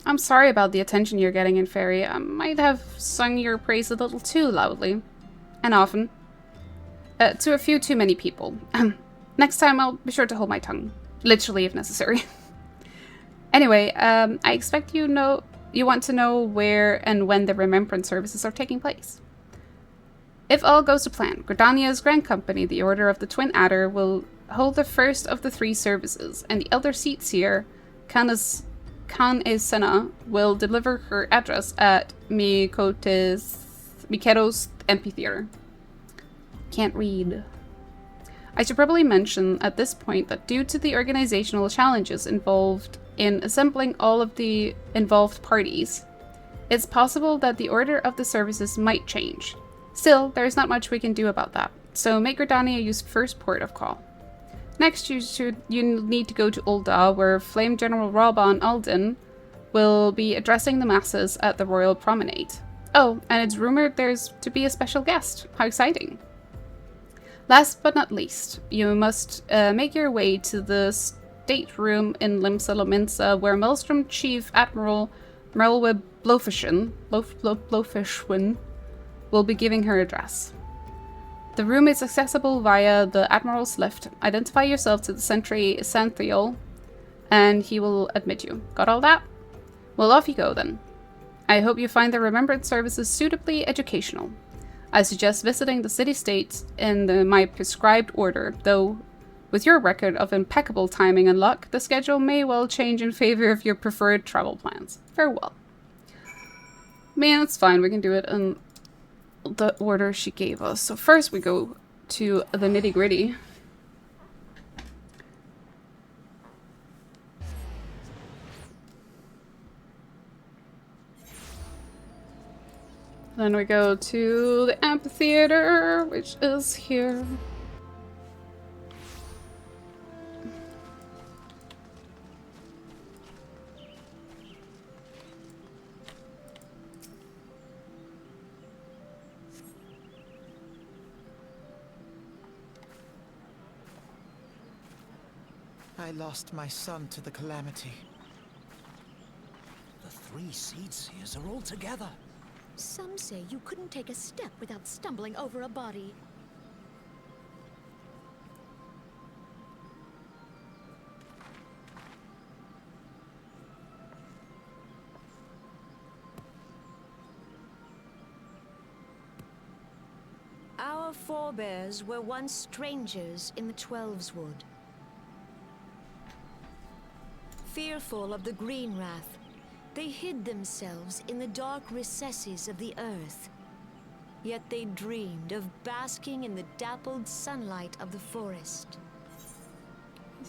I'm sorry about the attention you're getting in Fairy. I might have sung your praise a little too loudly. And often. To a few too many people. Next time I'll be sure to hold my tongue. Literally if necessary. Anyway, I expect you want to know where and when the remembrance services are taking place. If all goes to plan, Gridania's grand company, the Order of the Twin Adder, will hold the first of the 3 services, and the elder Seatseer, Kan-e-Senna, will deliver her address at Mikero's amphitheater. Can't read. I should probably mention at this point that due to the organizational challenges involved in assembling all of the involved parties, it's possible that the order of the services might change. Still, there's not much we can do about that, so make Gridania use first port of call. Next, you need to go to Ul'dah, where Flame General Raban Alden will be addressing the masses at the Royal Promenade. Oh, and it's rumored there's to be a special guest. How exciting! Last but not least, you must make your way to the stateroom in Limsa Lominsa, where Maelstrom Chief Admiral Merlwyb Blofishwin will be giving her address. The room is accessible via the Admiral's lift. Identify yourself to the sentry Santhiel, and he will admit you. Got all that? Well, off you go then. I hope you find the remembrance services suitably educational. I suggest visiting the city-state in my prescribed order, though with your record of impeccable timing and luck, the schedule may well change in favor of your preferred travel plans. Farewell. Man, it's fine. We can do it in the order she gave us. So first we go to the nitty-gritty. Then we go to the amphitheater, which is here. I lost my son to the calamity. 3 seed seers are all together. Some say you couldn't take a step without stumbling over a body. Our forebears were once strangers in the Twelveswood. Fearful of the green wrath, they hid themselves in the dark recesses of the earth. Yet they dreamed of basking in the dappled sunlight of the forest.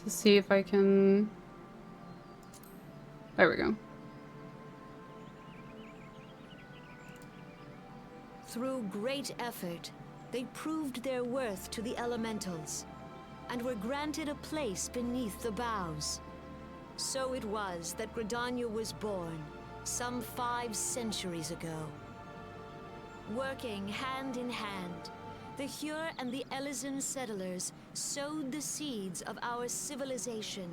Let's see if I can... There we go. Through great effort, they proved their worth to the elementals, and were granted a place beneath the boughs. So it was that Gridania was born, some 5 centuries ago. Working hand in hand, the Hyur and the Elysian settlers sowed the seeds of our civilization,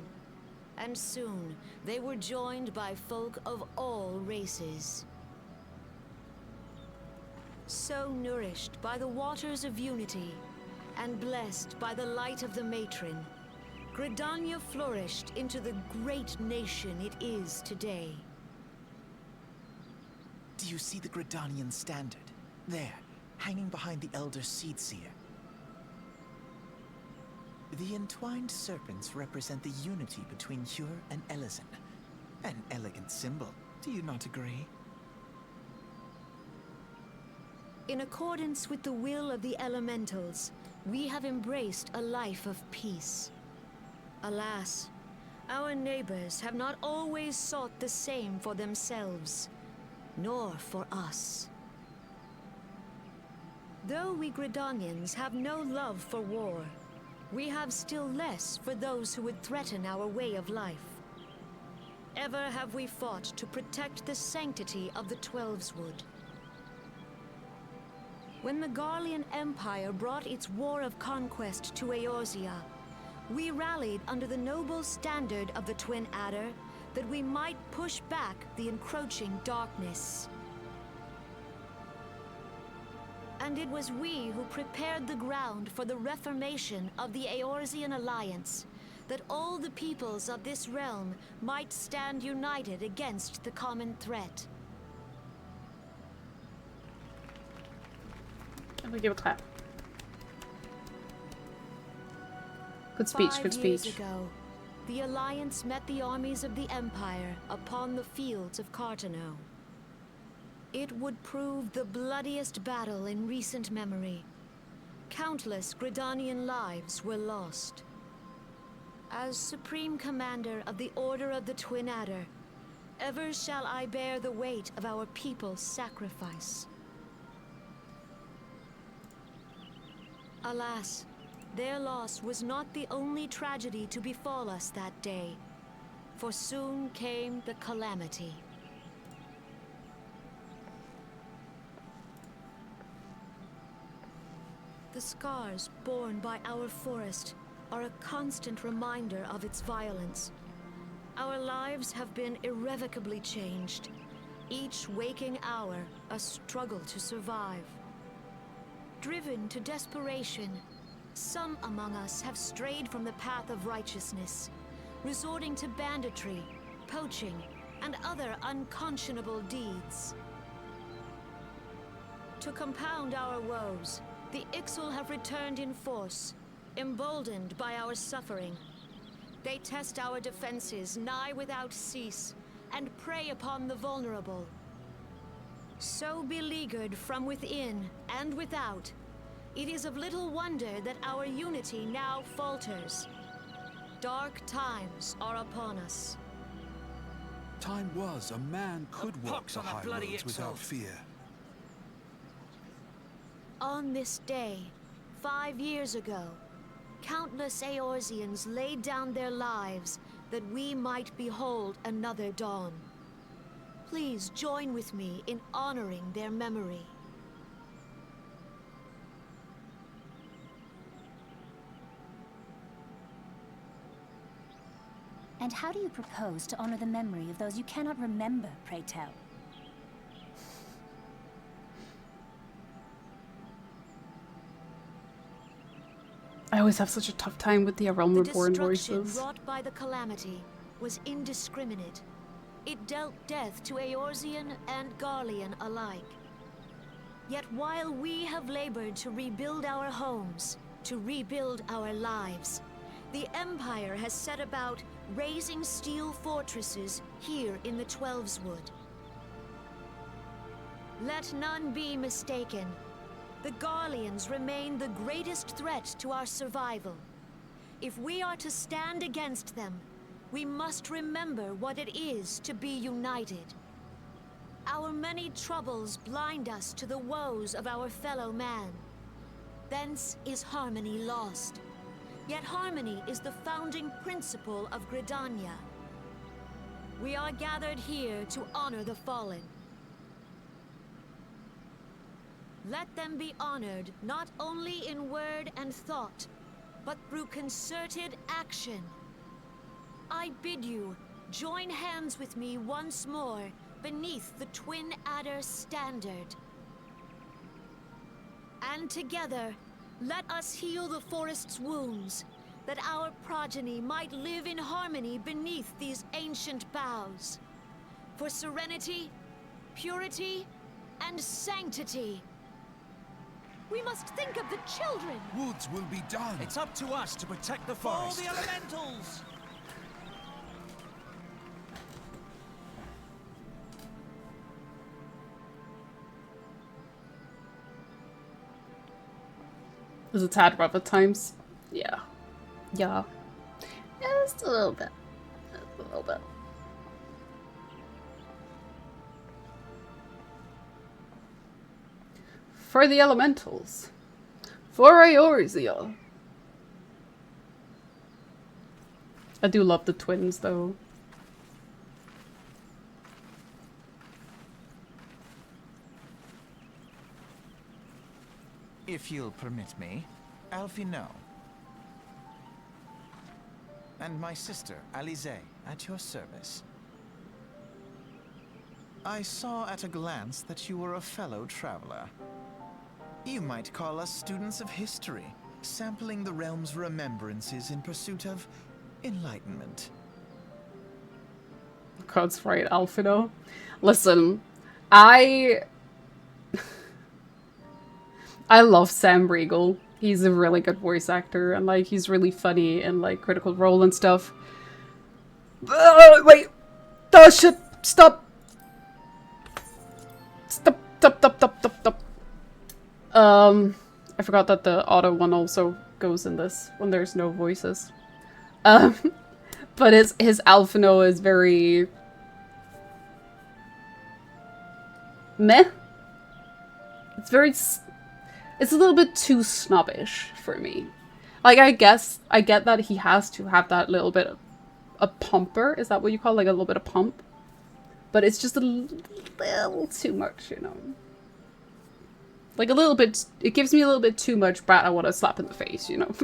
and soon they were joined by folk of all races. So nourished by the waters of unity, and blessed by the light of the matron, Gridania flourished into the great nation it is today. Do you see the Gridanian standard? There, hanging behind the Elder Seed Seer. The entwined serpents represent the unity between Hyur and Elysian. An elegant symbol, do you not agree? In accordance with the will of the elementals, we have embraced a life of peace. Alas, our neighbors have not always sought the same for themselves, nor for us. Though we Gridanians have no love for war, we have still less for those who would threaten our way of life. Ever have we fought to protect the sanctity of the Twelveswood. When the Garlean Empire brought its war of conquest to Eorzea, we rallied under the noble standard of the Twin Adder that we might push back the encroaching darkness. And it was we who prepared the ground for the reformation of the Eorzean Alliance, that all the peoples of this realm might stand united against the common threat. I'm gonna give a clap. Good speech, good 5 years speech. ago, the Alliance met the armies of the Empire upon the fields of Cartano. It would prove the bloodiest battle in recent memory. Countless Gridanian lives were lost. As Supreme Commander of the Order of the Twin Adder, ever shall I bear the weight of our people's sacrifice. Alas, their loss was not the only tragedy to befall us that day, for soon came the calamity. The scars borne by our forest are a constant reminder of its violence. Our lives have been irrevocably changed, each waking hour a struggle to survive. Driven to desperation, some among us have strayed from the path of righteousness, resorting to banditry, poaching, and other unconscionable deeds. To compound our woes, the Ixal have returned in force, emboldened by our suffering. They test our defenses nigh without cease, and prey upon the vulnerable. So beleaguered from within and without, it is of little wonder that our unity now falters. Dark times are upon us. Time was a man could walk pox the on the high bloody roads without XIV. fear. On this day, 5 years ago, countless Eorzeans laid down their lives that we might behold another dawn. Please join with me in honoring their memory. And how do you propose to honor the memory of those you cannot remember, pray tell? I always have such a tough time with the Realm The Reborn destruction voices. wrought by the calamity was indiscriminate. It dealt death to Eorzean and Garlean alike. Yet while we have labored to rebuild our homes, to rebuild our lives, the Empire has set about raising steel fortresses here in the Twelveswood. Let none be mistaken. The Garleans remain the greatest threat to our survival. If we are to stand against them, we must remember what it is to be united. Our many troubles blind us to the woes of our fellow man. Thence is harmony lost. Yet harmony is the founding principle of Gridania. We are gathered here to honor the fallen. Let them be honored not only in word and thought, but through concerted action. I bid you join hands with me once more beneath the Twin Adder standard. And together, let us heal the forest's wounds, that our progeny might live in harmony beneath these ancient boughs. For serenity, purity, and sanctity. We must think of the children! Woods will be done. It's up to us to protect the Follow forest. the elementals! Is it tad rough at times? Yeah. Yeah. Just a little bit. Just a little bit. For the elementals. For Eorzea. I do love the twins though. If you'll permit me, Alfie no. And my sister, Alize, at your service. I saw at a glance that you were a fellow traveler. You might call us students of history, sampling the realm's remembrances in pursuit of enlightenment. God's right, Alfino. Listen, I love Sam Riegel. He's a really good voice actor, and like he's really funny in like Critical Role and stuff. Wait, oh shit! Stop! Stop! Stop! Stop! Stop! Stop! Stop! I forgot that the auto one also goes in this when there's no voices. But his Alphino is very meh. It's very. It's a little bit too snobbish for me. Like, I guess I get that he has to have that little bit of a pumper. Is that what you call it? Like a little bit of pump? But it's just a little too much, you know. Like a little bit, it gives me a little bit too much brat I want to slap in the face, you know.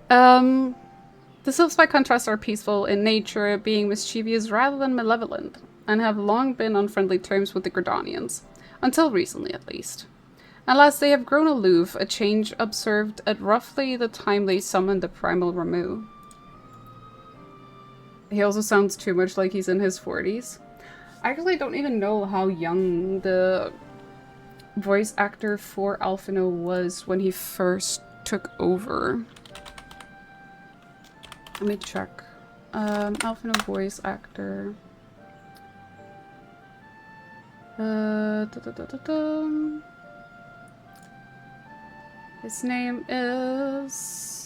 The sylphs by contrast are peaceful in nature, being mischievous rather than malevolent, and have long been on friendly terms with the Gridanians, until recently at least. Unless they have grown aloof, a change observed at roughly the time they summoned the primal Ramu. He also sounds too much like he's in his 40s. I actually don't even know how young the voice actor for Alphino was when he first took over. Let me check. Alphino voice actor. His name is...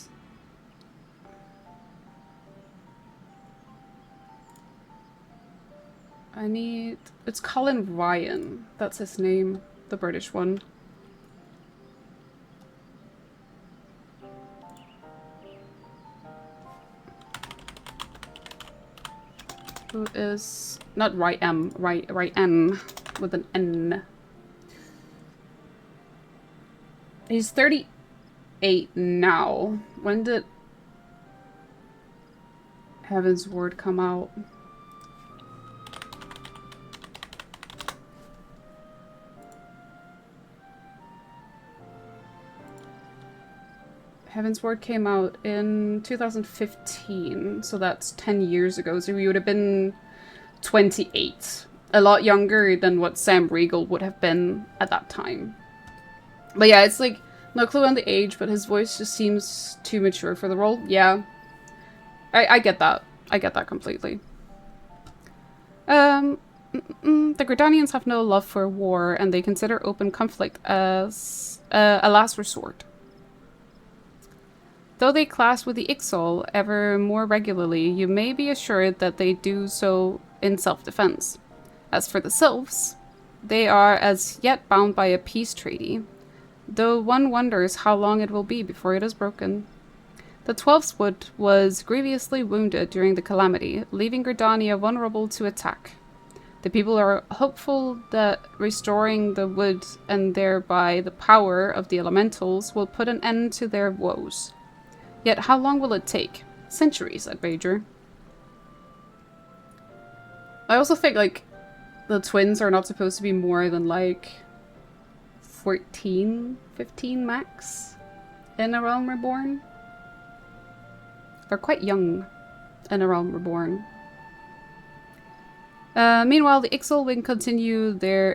It's Colin Ryan. That's his name. The British one. Who is... Not Ryan, Ryan with an N. He's 38 now. When did Heaven's Ward come out? Heaven's Ward came out in 2015, so that's 10 years ago, so we would have been 28. A lot younger than what Sam Riegel would have been at that time. But yeah, it's like, no clue on the age, but his voice just seems too mature for the role. Yeah. I get that. I get that completely. The Gridanians have no love for war, and they consider open conflict as a last resort. Though they clash with the Ixol ever more regularly, you may be assured that they do so in self-defense. As for the Sylphs, they are as yet bound by a peace treaty, though one wonders how long it will be before it is broken. The 12th Wood was grievously wounded during the calamity, leaving Gridania vulnerable to attack. The people are hopeful that restoring the wood and thereby the power of the elementals will put an end to their woes. Yet how long will it take? Centuries, I'd wager. I also think, like, the twins are not supposed to be more than, like, 14, 15 max in A Realm Reborn. They're quite young in A Realm Reborn. Meanwhile, the Ixol will continue their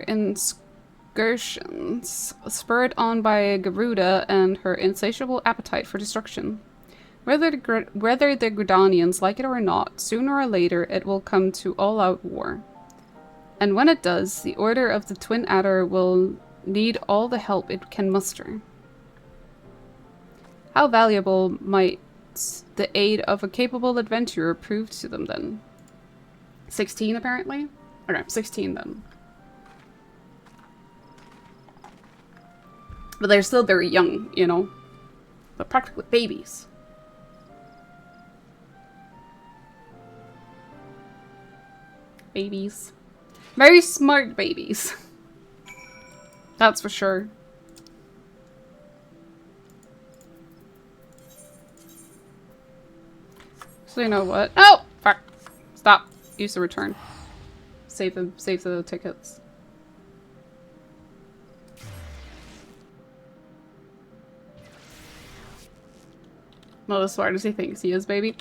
excursions, spurred on by Garuda and her insatiable appetite for destruction. Whether the Gridanians like it or not, sooner or later it will come to all-out war. And when it does, the Order of the Twin Adder will need all the help it can muster. How valuable might the aid of a capable adventurer prove to them then? 16 apparently? Okay, 16 then. But they're still very young, you know? They're practically babies. Babies. Very smart babies. That's for sure. So you know what? Oh! Fuck. Stop. Use the return. Save them. Save the tickets. Not as smart as he thinks he is, baby.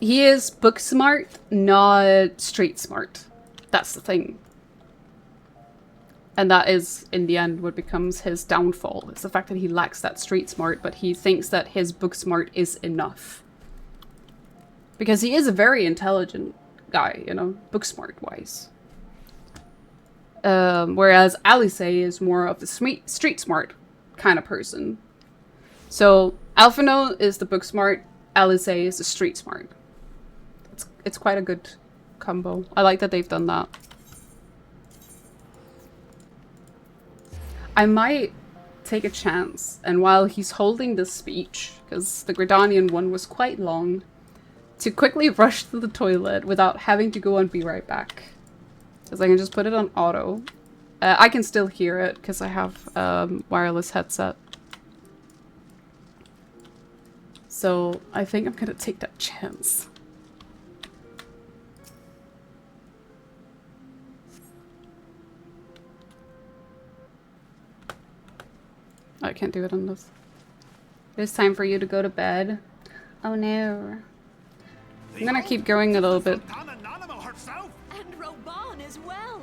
He is book smart, not street smart. That's the thing. And that is, in the end, what becomes his downfall. It's the fact that he lacks that street smart, but he thinks that his book smart is enough. Because he is a very intelligent guy, you know, book smart wise. Whereas Alice is more of the street smart kind of person. So Alphino is the book smart, Alice is the street smart. It's quite a good combo. I like that they've done that. I might take a chance, and while he's holding this speech, because the Gridanian one was quite long, to quickly rush to the toilet without having to go and be right back. Because I can just put it on auto. I can still hear it, because I have wireless headset. So I think I'm gonna take that chance. I can't do it on this. It's time for you to go to bed. Oh no. I'm gonna keep going a little bit. And Reborn as well.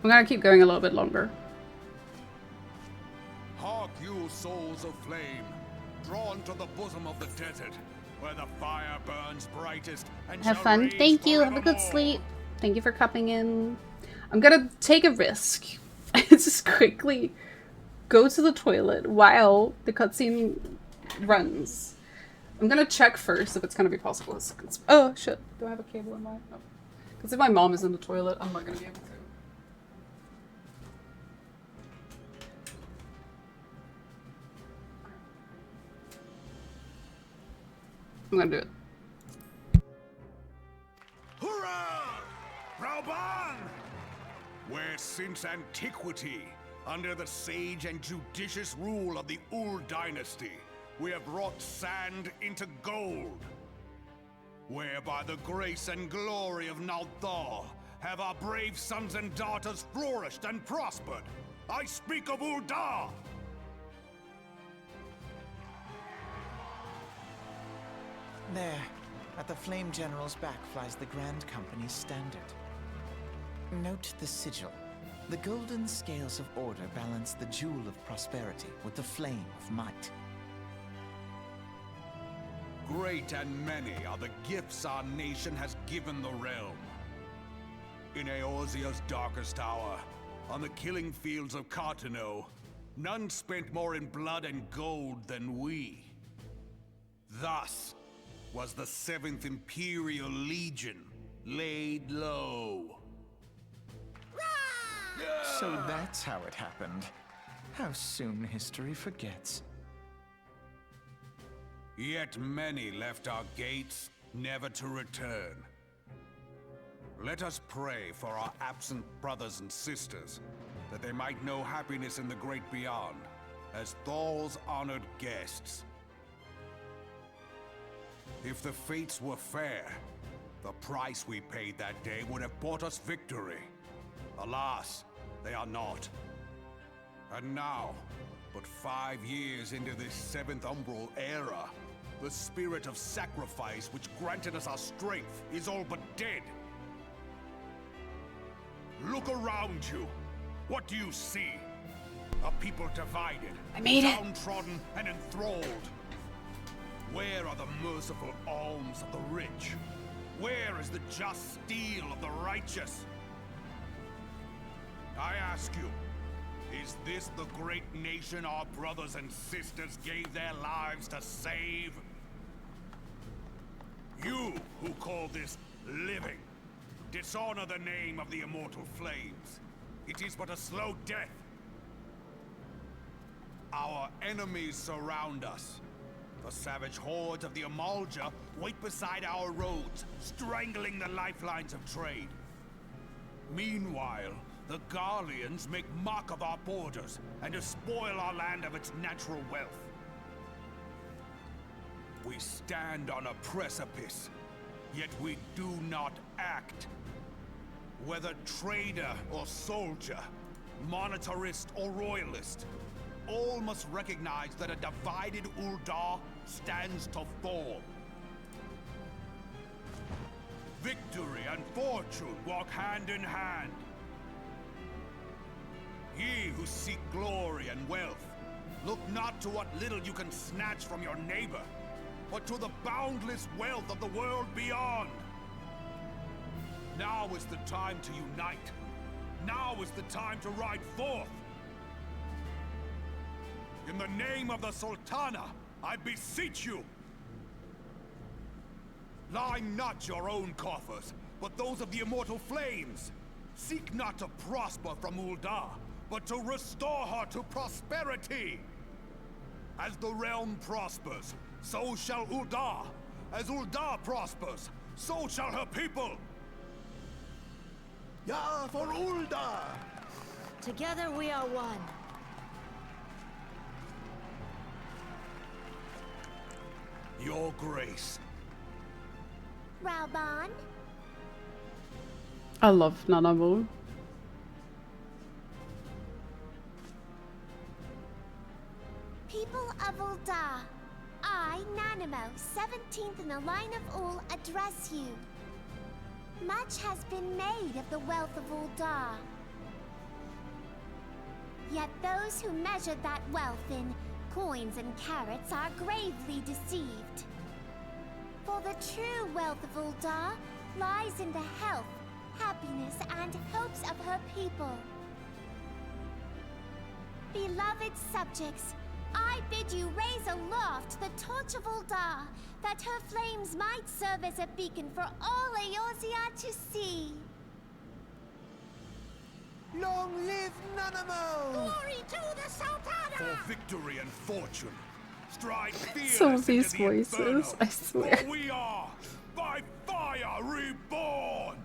I'm gonna keep going a little bit longer. Hark you, souls of flame, drawn to the bosom of the desert, where the fire burns brightest and Have shall fun. rage Thank you. Have a good forevermore. sleep. Thank you for coming in. I'm gonna take a risk. Just quickly go to the toilet while the cutscene runs. I'm gonna check first if it's gonna be possible. Oh shit. Do I have a cable in my... No. Because if my mom is in the toilet, I'm not gonna be able to. I'm gonna do it. Hurrah! Reborn! Where since antiquity, under the sage and judicious rule of the Ur dynasty, we have wrought sand into gold. Where by the grace and glory of Nalthar have our brave sons and daughters flourished and prospered. I speak of Uldar! There, at the Flame General's back flies the Grand Company's standard. Note the sigil. The golden scales of order balance the jewel of prosperity with the flame of might. Great and many are the gifts our nation has given the realm. In Eorzea's darkest hour, on the killing fields of Cartano, none spent more in blood and gold than we. Thus was the 7th Imperial Legion laid low. So that's how it happened. How soon history forgets. Yet many left our gates, never to return. Let us pray for our absent brothers and sisters, that they might know happiness in the great beyond, as Thal's honored guests. If the fates were fair, the price we paid that day would have bought us victory. Alas, they are not. And now, but 5 years into this 7th Umbral era, the spirit of sacrifice which granted us our strength is all but dead. Look around you. What do you see? A people divided, I made it. downtrodden and enthralled. Where are the merciful alms of the rich? Where is the just steel of the righteous? I ask you, is this the great nation our brothers and sisters gave their lives to save? You who call this living, dishonor the name of the immortal flames. It is but a slow death. Our enemies surround us. The savage hordes of the Amalja wait beside our roads, strangling the lifelines of trade. Meanwhile, the Garleans make mock of our borders and despoil our land of its natural wealth. We stand on a precipice, yet we do not act. Whether trader or soldier, monetarist or royalist, all must recognize that a divided Uldar stands to fall. Victory and fortune walk hand in hand. Ye who seek glory and wealth, look not to what little you can snatch from your neighbor, but to the boundless wealth of the world beyond. Now is the time to unite. Now is the time to ride forth. In the name of the Sultana, I beseech you. Line not your own coffers, but those of the immortal flames. Seek not to prosper from Uldar, but to restore her to prosperity. As the realm prospers, so shall Uldar. As Uldar prospers, so shall her people. Ya for Uldar! Together we are one. Your Grace. Reborn? I love Nanamu. People of Uldar, I, Nanamo, 17th in the line of Ul, address you. Much has been made of the wealth of Uldar. Yet those who measured that wealth in coins and carats are gravely deceived. For the true wealth of Uldar lies in the health, happiness, and hopes of her people. Beloved subjects, I bid you raise aloft the torch of Uldar, that her flames might serve as a beacon for all Eorzea to see. Long live Nanamo! Glory to the Sultana! For victory and fortune, stride fearless Some of into these the voices, inferno, I swear. For we are, by fire, reborn!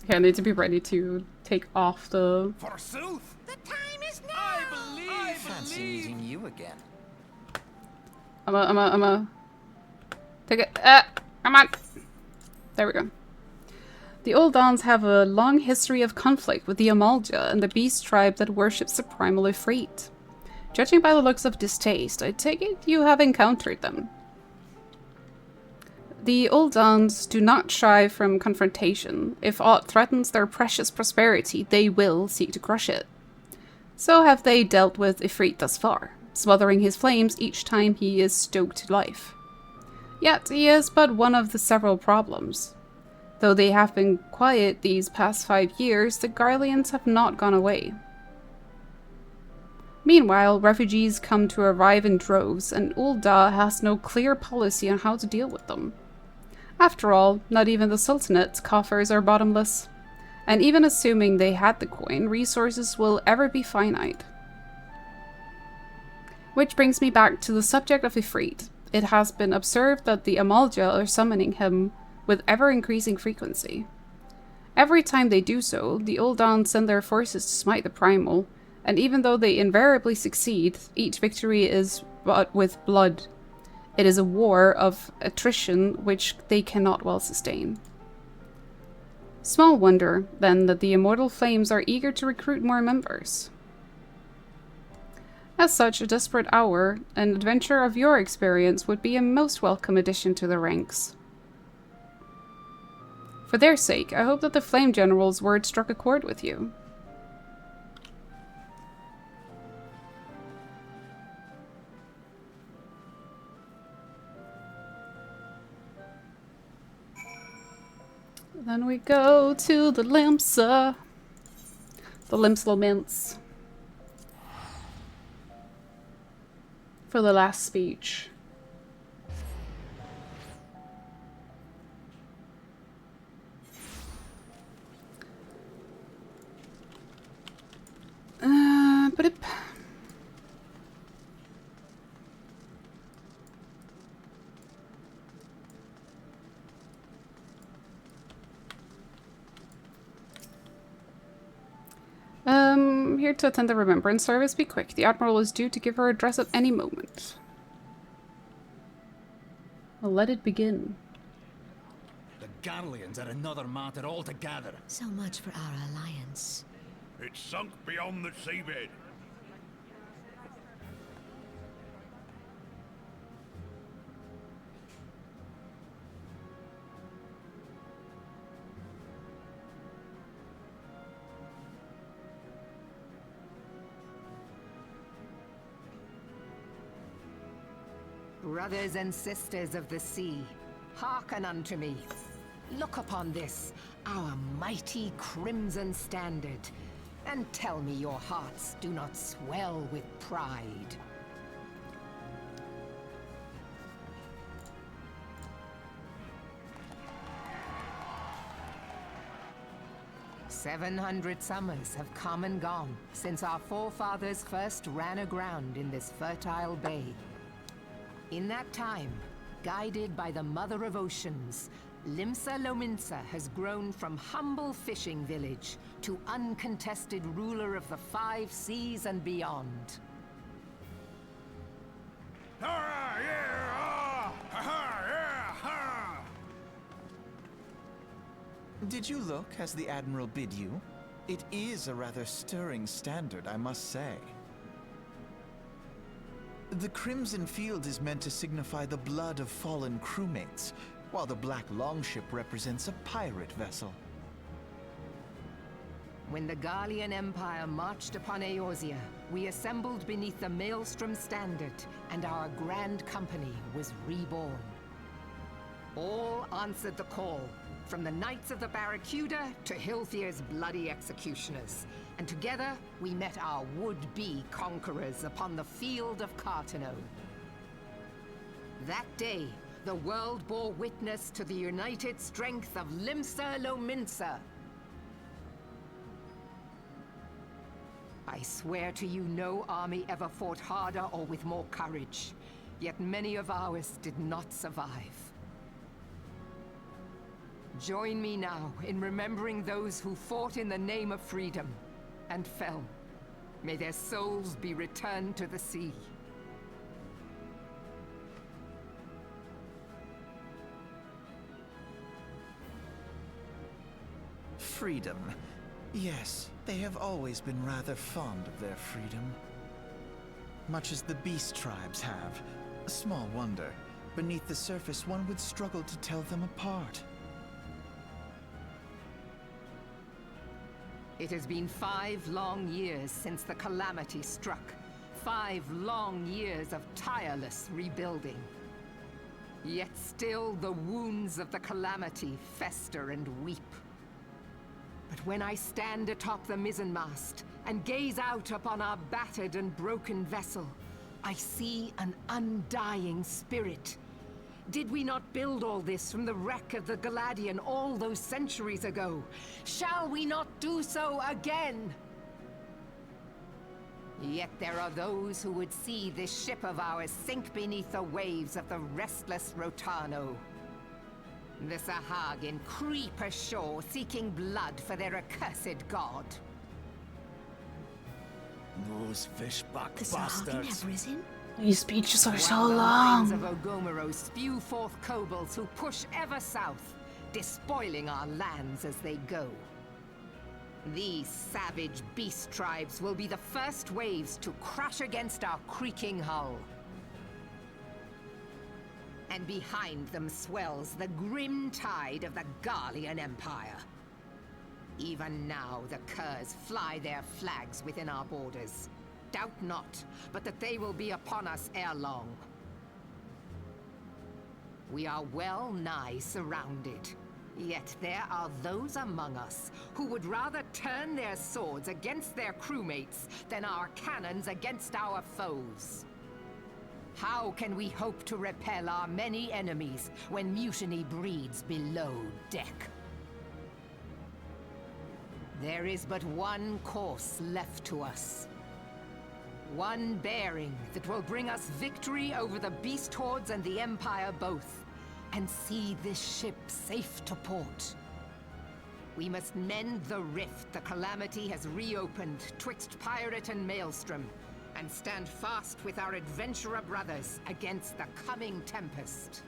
Okay, I need to be ready to take off the... Forsooth! The time is now! I Fancy meeting you again. I'm a... Take it. Come on. There we go. The Old Dons have a long history of conflict with the Amalja and the beast tribe that worships the primal Ifrit. Judging by the looks of distaste, I take it you have encountered them. The Old Dons do not shy from confrontation. If aught threatens their precious prosperity, they will seek to crush it. So have they dealt with Ifrit thus far, smothering his flames each time he is stoked to life. Yet he is but one of the several problems. Though they have been quiet these past 5 years, the Garleans have not gone away. Meanwhile, refugees come to arrive in droves, and Ul'dah has no clear policy on how to deal with them. After all, not even the Sultanate's coffers are bottomless. And even assuming they had the coin, resources will ever be finite. Which brings me back to the subject of Ifrit. It has been observed that the Amalja are summoning him with ever-increasing frequency. Every time they do so, the Ul'dah send their forces to smite the Primal, and even though they invariably succeed, each victory is wrought with blood. It is a war of attrition which they cannot well sustain. Small wonder, then, that the Immortal Flames are eager to recruit more members. As such, a desperate hour, an adventure of your experience would be a most welcome addition to the ranks. For their sake, I hope that the Flame General's word struck a chord with you. Then we go to the Limsa. The Limslo Mints. For the last speech. But here to attend the remembrance service. Be quick. The Admiral is due to give her address at any moment. Well, let it begin. The Garleans are another matter altogether. So much for our alliance. It's sunk beyond the seabed. Brothers and sisters of the sea, hearken unto me. Look upon this, our mighty crimson standard, and tell me your hearts do not swell with pride. "700 summers have come and gone since our forefathers first ran aground in this fertile bay. In that time, guided by the Mother of Oceans, Limsa Lominsa has grown from humble fishing village to uncontested ruler of the 5 seas and beyond. Ah, yeah, ah, ha, ha, yeah, ha. Did you look as the Admiral bid you? It is a rather stirring standard, I must say. The Crimson Field is meant to signify the blood of fallen crewmates, while the Black Longship represents a pirate vessel. When the Garlean Empire marched upon Eorzea, we assembled beneath the Maelstrom Standard, and our grand company was reborn. All answered the call, from the Knights of the Barracuda to Hilthier's bloody executioners. And together, we met our would-be conquerors upon the field of Cartano. That day, the world bore witness to the united strength of Limsa Lominsa. I swear to you, no army ever fought harder or with more courage. Yet many of ours did not survive. Join me now in remembering those who fought in the name of freedom and fell. May their souls be returned to the sea. Freedom. Yes, they have always been rather fond of their freedom. Much as the beast tribes have. Small wonder. Beneath the surface, one would struggle to tell them apart. It has been 5 long years since the calamity struck. 5 long years of tireless rebuilding. Yet still the wounds of the calamity fester and weep. But when I stand atop the mizzenmast and gaze out upon our battered and broken vessel, I see an undying spirit. Did we not build all this from the wreck of the Galadian all those centuries ago? Shall we not do so again? Yet there are those who would see this ship of ours sink beneath the waves of the restless Rotano. The Sahagin creep ashore seeking blood for their accursed god. Those fishback The Sahagin have risen? These speeches are so While the mines long. of Ogomero spew forth kobolds who push ever south, despoiling our lands as they go. These savage beast tribes will be the first waves to crash against our creaking hull. And behind them swells the grim tide of the Garlean Empire. Even now the curs fly their flags within our borders. Doubt not, but that they will be upon us ere long. We are well nigh surrounded. Yet there are those among us who would rather turn their swords against their crewmates than our cannons against our foes. How can we hope to repel our many enemies when mutiny breeds below deck? There is but one course left to us. One bearing that will bring us victory over the beast hordes and the Empire both, and see this ship safe to port. We must mend the rift the calamity has reopened twixt pirate and maelstrom, and stand fast with our adventurer brothers against the coming tempest.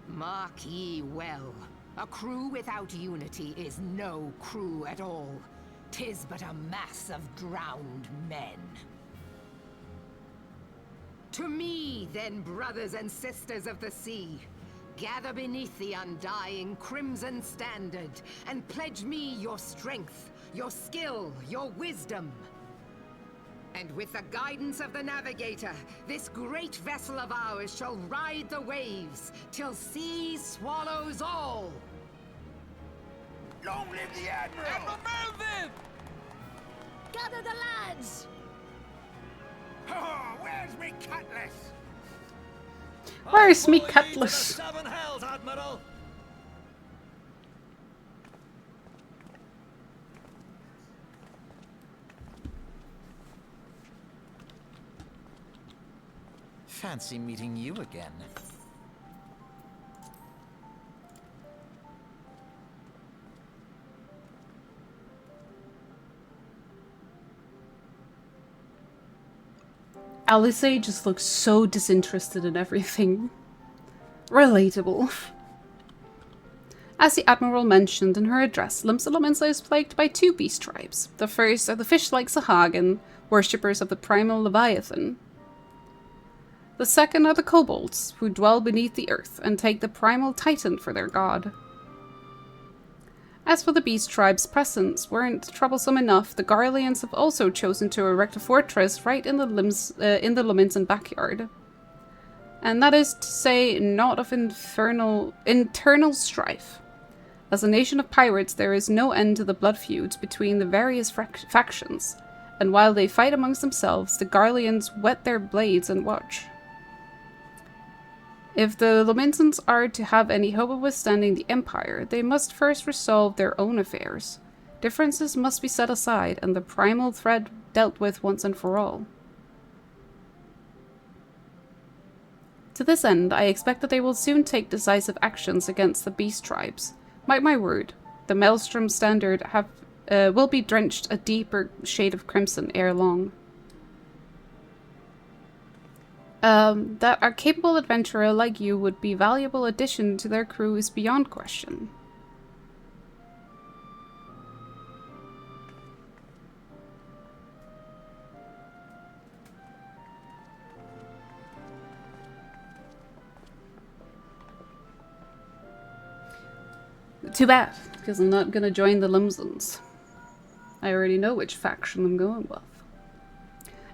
Mark ye well, a crew without unity is no crew at all. 'Tis but a mass of drowned men. To me, then, brothers and sisters of the sea, gather beneath the undying crimson standard, and pledge me your strength, your skill, your wisdom. And with the guidance of the navigator, this great vessel of ours shall ride the waves, till sea swallows all! Long live the Admiral! Admiral Melvin! Gather the lads! Oh, where's me cutlass? Where's me I'll follow ye to the cutlass? 7 hells, Admiral! Fancy meeting you again. Alice just looks so disinterested in everything. Relatable. As the Admiral mentioned in her address, Limsa is plagued by 2 beast tribes. The first are the fish-like Sahagin, worshippers of the primal Leviathan. The second are the kobolds, who dwell beneath the earth and take the primal Titan for their god. As for the beast tribe's presence weren't troublesome enough, the Garleans have also chosen to erect a fortress right in the Lominsan backyard. And that is to say, not of internal strife. As a nation of pirates, there is no end to the blood feuds between the various factions, and while they fight amongst themselves, the Garleans whet their blades and watch. If the Lominsans are to have any hope of withstanding the Empire, they must first resolve their own affairs. Differences must be set aside, and the primal threat dealt with once and for all. To this end, I expect that they will soon take decisive actions against the beast tribes. Mark my word, the Maelstrom Standard will be drenched a deeper shade of crimson ere long. That a capable adventurer like you would be a valuable addition to their crew is beyond question. Too bad, because I'm not gonna join the Lumsons. I already know which faction I'm going with.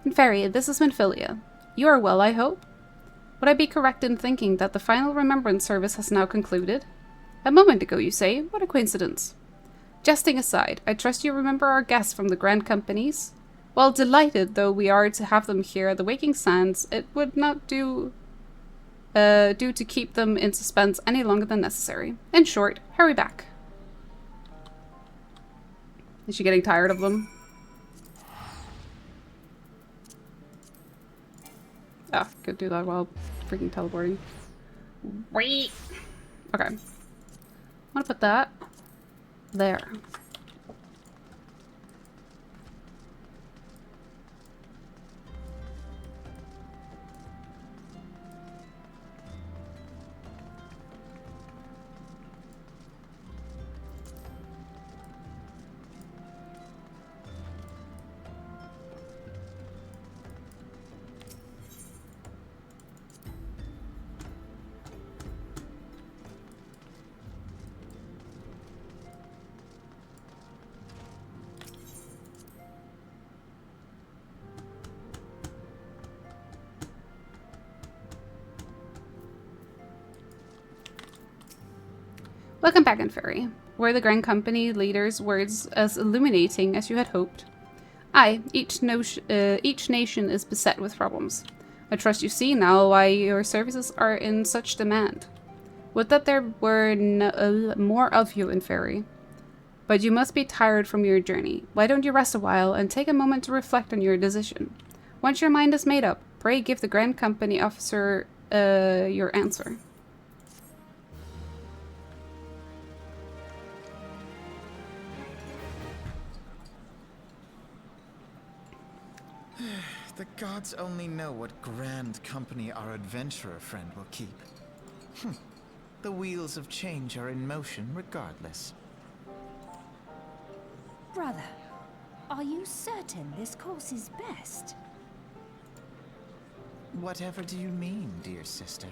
And Ferry, this is Minfilia. You are well, I hope? Would I be correct in thinking that the final remembrance service has now concluded? A moment ago, you say? What a coincidence. Jesting aside, I trust you remember our guests from the Grand Companies? While delighted though we are to have them here at the Waking Sands, it would not do to keep them in suspense any longer than necessary. In short, hurry back. Is she getting tired of them? Ah, could do that while freaking teleporting. Wait. Okay. I'm gonna put that there. Welcome back, Inferi. Were the Grand Company leader's words as illuminating as you had hoped? Aye, each nation is beset with problems. I trust you see now why your services are in such demand. Would that there were more of you, Inferi. But you must be tired from your journey. Why don't you rest a while and take a moment to reflect on your decision? Once your mind is made up, pray give the Grand Company officer your answer. The gods only know what grand company our adventurer friend will keep. The wheels of change are in motion regardless. Brother, are you certain this course is best? Whatever do you mean, dear sister?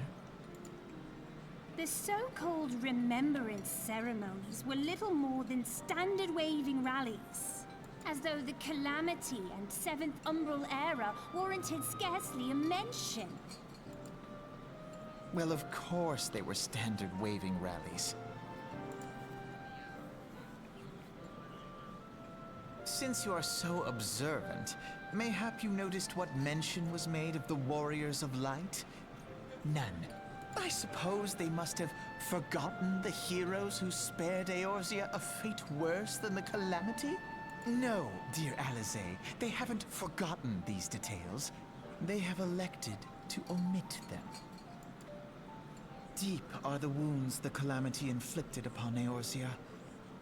The so-called remembrance ceremonies were little more than standard waving rallies. As though the Calamity and Seventh Umbral era warranted scarcely a mention. Well, of course they were standard waving rallies. Since you are so observant, mayhap you noticed what mention was made of the Warriors of Light? None. I suppose they must have forgotten the heroes who spared Eorzea a fate worse than the Calamity? No, dear Alize, they haven't forgotten these details. They have elected to omit them. Deep are the wounds the Calamity inflicted upon Eorzea.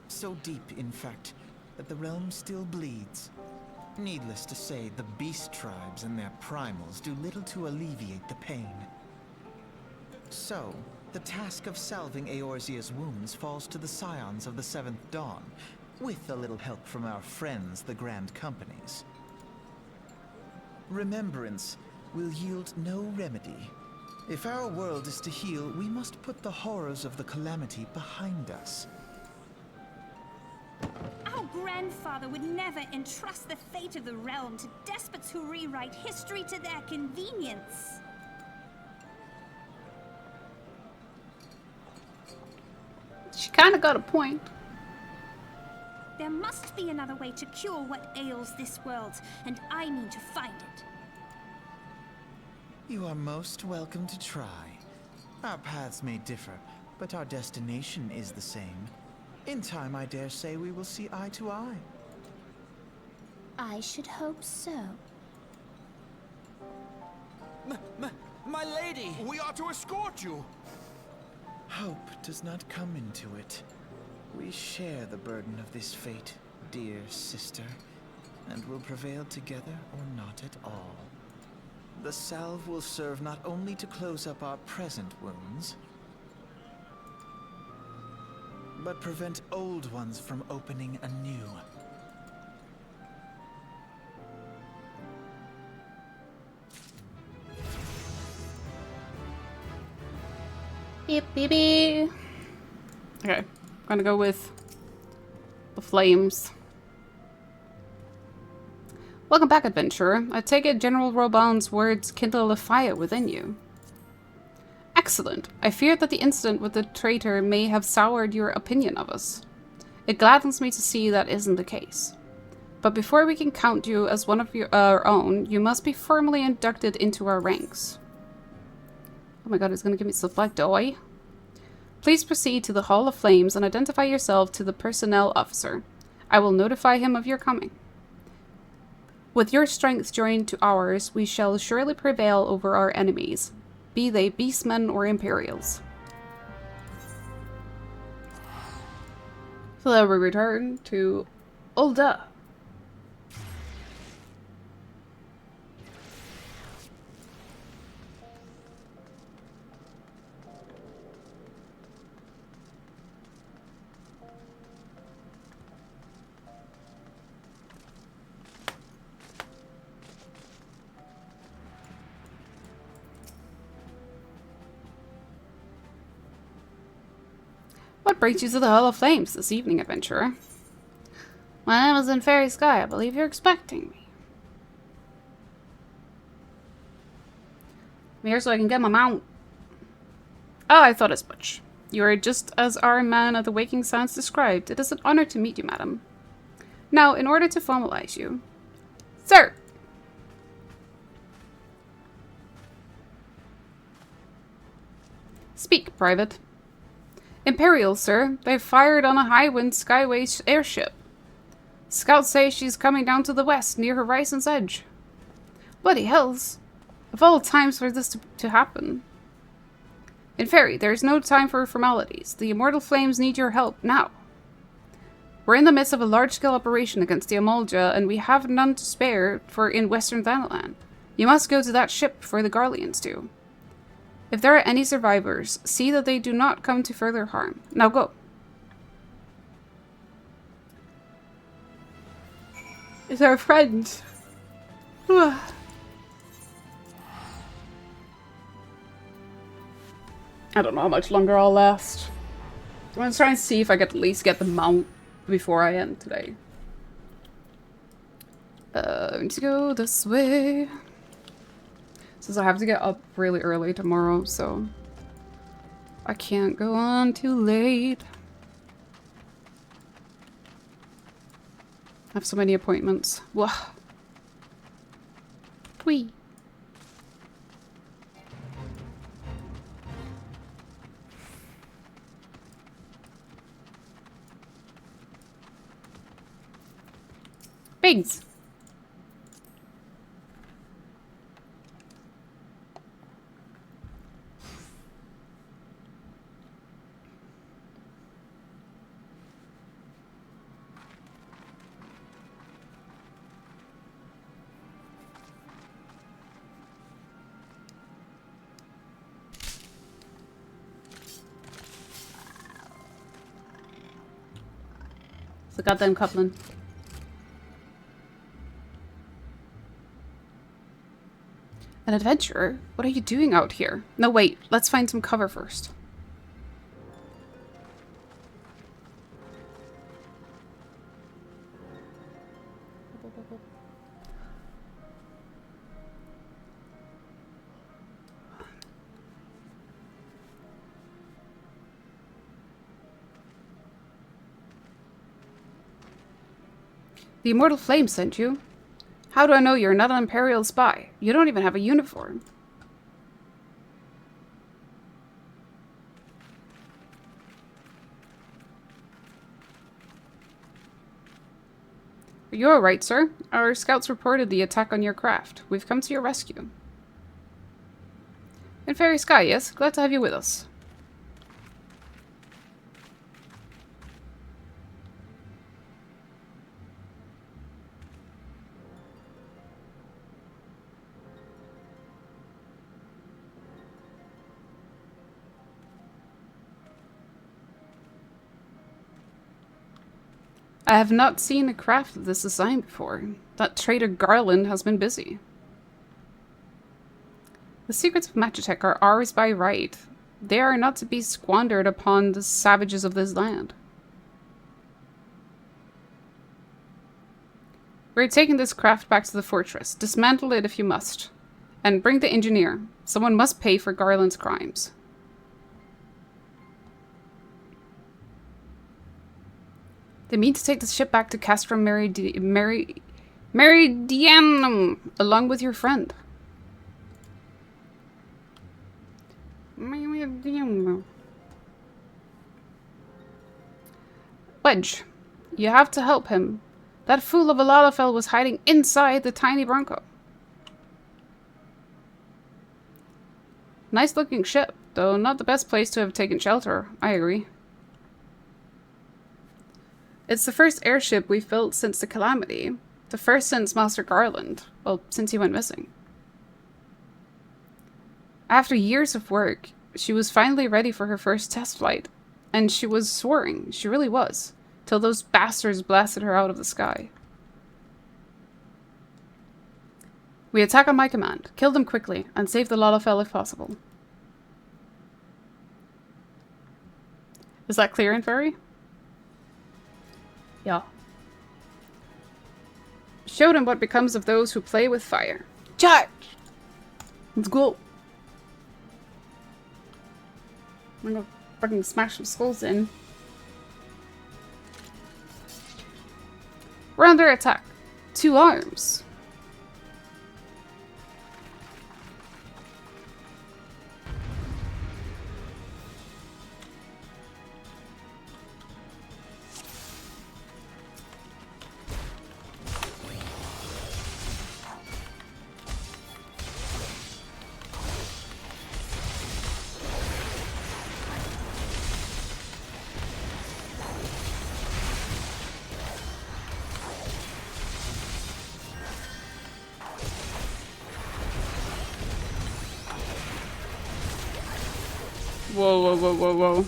So deep, in fact, that the realm still bleeds. Needless to say, the beast tribes and their primals do little to alleviate the pain. So, the task of salving Eorzea's wounds falls to the scions of the Seventh Dawn, with a little help from our friends, the Grand Companies. Remembrance will yield no remedy. If our world is to heal, we must put the horrors of the Calamity behind us. Our grandfather would never entrust the fate of the realm to despots who rewrite history to their convenience. She kind of got a point. There must be another way to cure what ails this world, and I mean to find it. You are most welcome to try. Our paths may differ, but our destination is the same. In time, I dare say we will see eye to eye. I should hope so. My lady! We are to escort you. Hope does not come into it. We share the burden of this fate, dear sister, and will prevail together or not at all. The salve will serve not only to close up our present wounds, but prevent old ones from opening anew. Beep, beep, beep. Okay, I'm gonna go with the flames. Welcome back, adventurer. I take it General Robon's words kindle a fire within you. Excellent. I feared that the incident with the traitor may have soured your opinion of us. It gladdens me to see that isn't the case. But before we can count you as one of our own, you must be firmly inducted into our ranks. Oh my god, it's gonna give me stuff like joy. Please proceed to the Hall of Flames and identify yourself to the personnel officer. I will notify him of your coming. With your strength joined to ours, we shall surely prevail over our enemies, be they beastmen or Imperials. So then we return to Ul'dah. What brings you to the Hall of Flames this evening, adventurer? My name is in Fairy Sky. I believe you're expecting me. I'm here so I can get my mount. Oh, I thought as much. You are just as our man of the Waking Sands described. It is an honor to meet you, madam. Now, in order to formalize you... Sir! Speak, Private. Imperial, sir. They've fired on a Highwind Skyway airship. Scouts say she's coming down to the west, near Horizon's Edge. Bloody hells. Of all times for this to happen. In Fairy, there is no time for formalities. The Immortal Flames need your help, now. We're in the midst of a large-scale operation against the Amolja, and we have none to spare in Western Thanalan. You must go to that ship before the Garleans do. If there are any survivors, see that they do not come to further harm. Now go. Is our friend. I don't know how much longer I'll last. I'm gonna try and see if I can at least get the mount before I end today. I need to go this way. Since I have to get up really early tomorrow, so I can't go on too late. I have so many appointments. Whoa. Whee. Pigs. The goddamn coupling. An adventurer? What are you doing out here? No, wait. Let's find some cover first. The Immortal Flame sent you. How do I know you're not an Imperial spy? You don't even have a uniform. Are you alright, sir? Our scouts reported the attack on your craft. We've come to your rescue. In Fairy Sky, yes? Glad to have you with us. I have not seen a craft of this design before. That traitor Garland has been busy. The secrets of Magitech are ours by right. They are not to be squandered upon the savages of this land. We're taking this craft back to the fortress. Dismantle it if you must. And bring the engineer. Someone must pay for Garland's crimes. They mean to take the ship back to Castrum Meridianum, along with your friend. Wedge, you have to help him. That fool of a Lalafell was hiding inside the tiny Bronco. Nice looking ship, though not the best place to have taken shelter, I agree. It's the first airship we've built since the Calamity. The first since Master Garland. Well, since he went missing. After years of work, she was finally ready for her first test flight. And she was soaring. She really was. Till those bastards blasted her out of the sky. We attack on my command. Kill them quickly, and save the Lalafell if possible. Is that clear, Inferi? Yeah. Show them what becomes of those who play with fire. Charge! Let's go. I'm gonna fucking smash some skulls in. We're under attack. 2 arms. Whoa, whoa, whoa, whoa, whoa.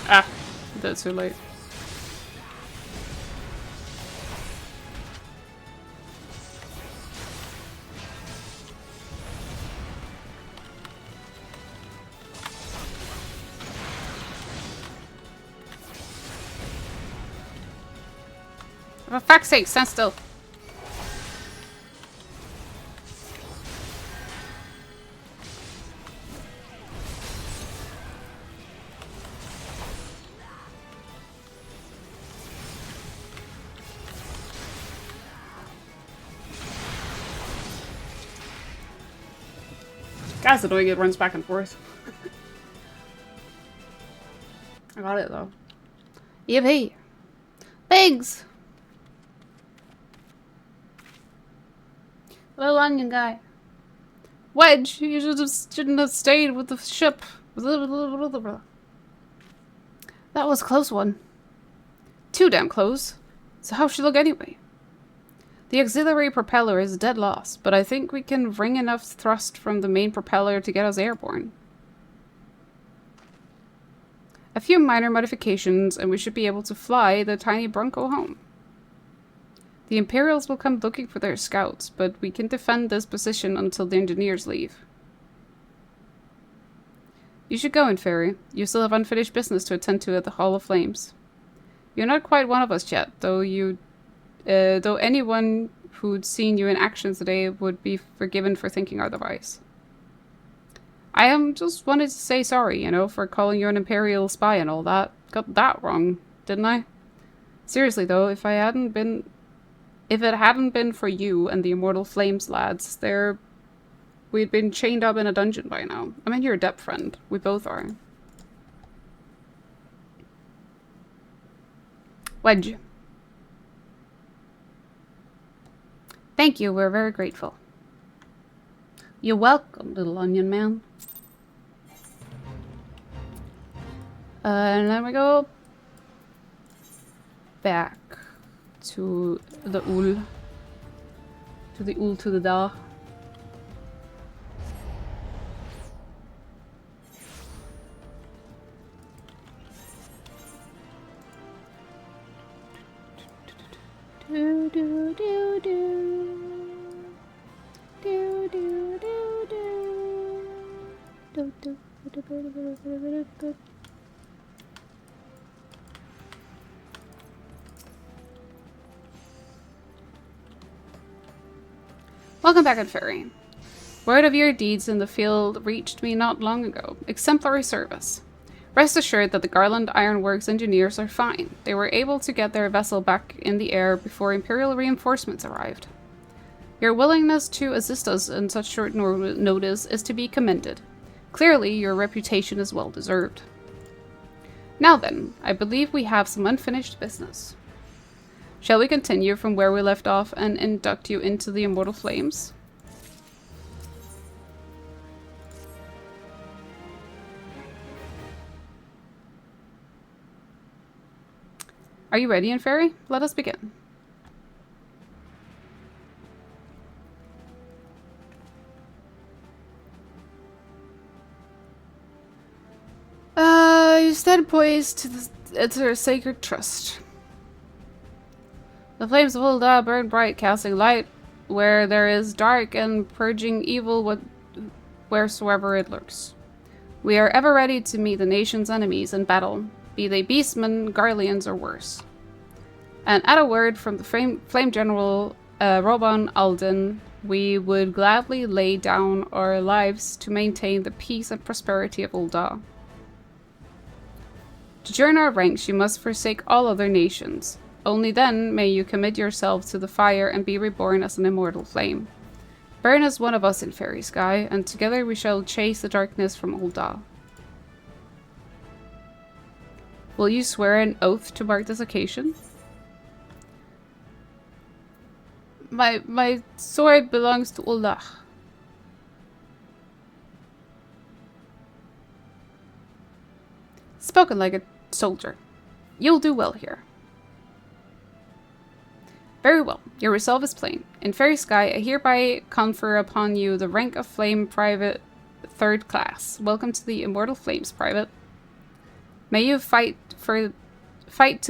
Ah, that's too late. For fuck's sake, stand still. That's annoying, it runs back and forth. I got it though. Yippee! Pigs! Little onion guy. Wedge, you shouldn't have stayed with the ship. That was a close one. Too damn close. So how's she look anyway? The auxiliary propeller is dead loss, but I think we can wring enough thrust from the main propeller to get us airborne. A few minor modifications and we should be able to fly the tiny Bronco home. The Imperials will come looking for their scouts, but we can defend this position until the engineers leave. You should go, Inferi. You still have unfinished business to attend to at the Hall of Flames. You're not quite one of us yet, though anyone who'd seen you in action today would be forgiven for thinking otherwise. I just wanted to say sorry, you know, for calling you an Imperial spy and all that. Got that wrong, didn't I? Seriously though, if it hadn't been for you and the Immortal Flames lads, we'd been chained up in a dungeon by now. I mean, you're a depth friend. We both are. Wedge. Thank you, we're very grateful. You're welcome, little onion man. And then we go back to the Ul. To the Ul to the Da. Do do do do. Do do do do. Do do do do do do. Welcome back, Inferi. Word of your deeds in the field reached me not long ago. Exemplary service. Rest assured that the Garland Ironworks engineers are fine. They were able to get their vessel back in the air before Imperial reinforcements arrived. Your willingness to assist us in such short notice is to be commended. Clearly, your reputation is well deserved. Now then, I believe we have some unfinished business. Shall we continue from where we left off and induct you into the Immortal Flames? Are you ready, Inferi? Let us begin. You stand poised to the sacred trust. The flames of Ul'dah burn bright, casting light where there is dark and purging evil wheresoever it lurks. We are ever ready to meet the nation's enemies in battle, be they beastmen, Garleans, or worse. And at a word from the Flame General Robon Alden, we would gladly lay down our lives to maintain the peace and prosperity of Ul'dah. To join our ranks, you must forsake all other nations. Only then may you commit yourself to the fire and be reborn as an immortal flame. Burn as one of us in Fairy Sky, and together we shall chase the darkness from Ul'dah. Will you swear an oath to mark this occasion? My sword belongs to Ul'dah. Spoken like a soldier. You'll do well here. Very well. Your resolve is plain. In Fairy Sky, I hereby confer upon you the rank of Flame Private 3rd Class. Welcome to the Immortal Flames, Private. May you fight to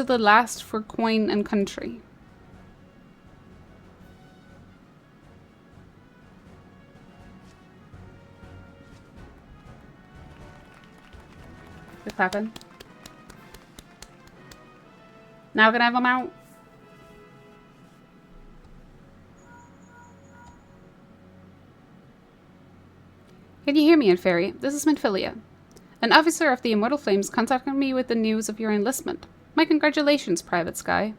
the last for coin and country. What's happened? Now can I have them out? Can you hear me, Inferi? This is Minfilia. An officer of the Immortal Flames contacted me with the news of your enlistment. My congratulations, Private Sky.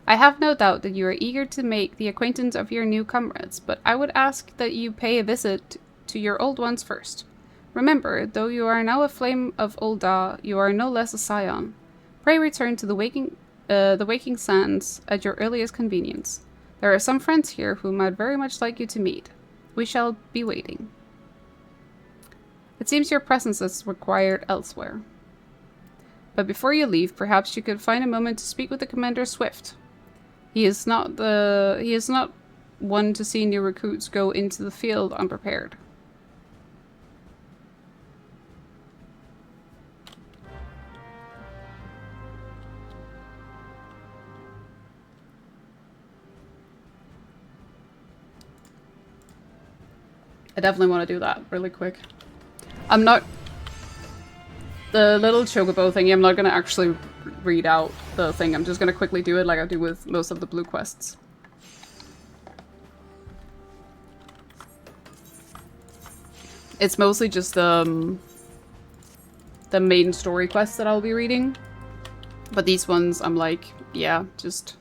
I have no doubt that you are eager to make the acquaintance of your new comrades, but I would ask that you pay a visit to your old ones first. Remember, though you are now a flame of Ul'dah, you are no less a scion. Pray return to the waking sands at your earliest convenience. There are some friends here whom I'd very much like you to meet. We shall be waiting. It seems your presence is required elsewhere. But before you leave, perhaps you could find a moment to speak with the Commander Swift. He is not one to see new recruits go into the field unprepared. I definitely want to do that really quick. I'm not... The little chocobo thingy, I'm not going to actually read out the thing. I'm just going to quickly do it like I do with most of the blue quests. It's mostly just the main story quests that I'll be reading. But these ones, I'm like, yeah, just...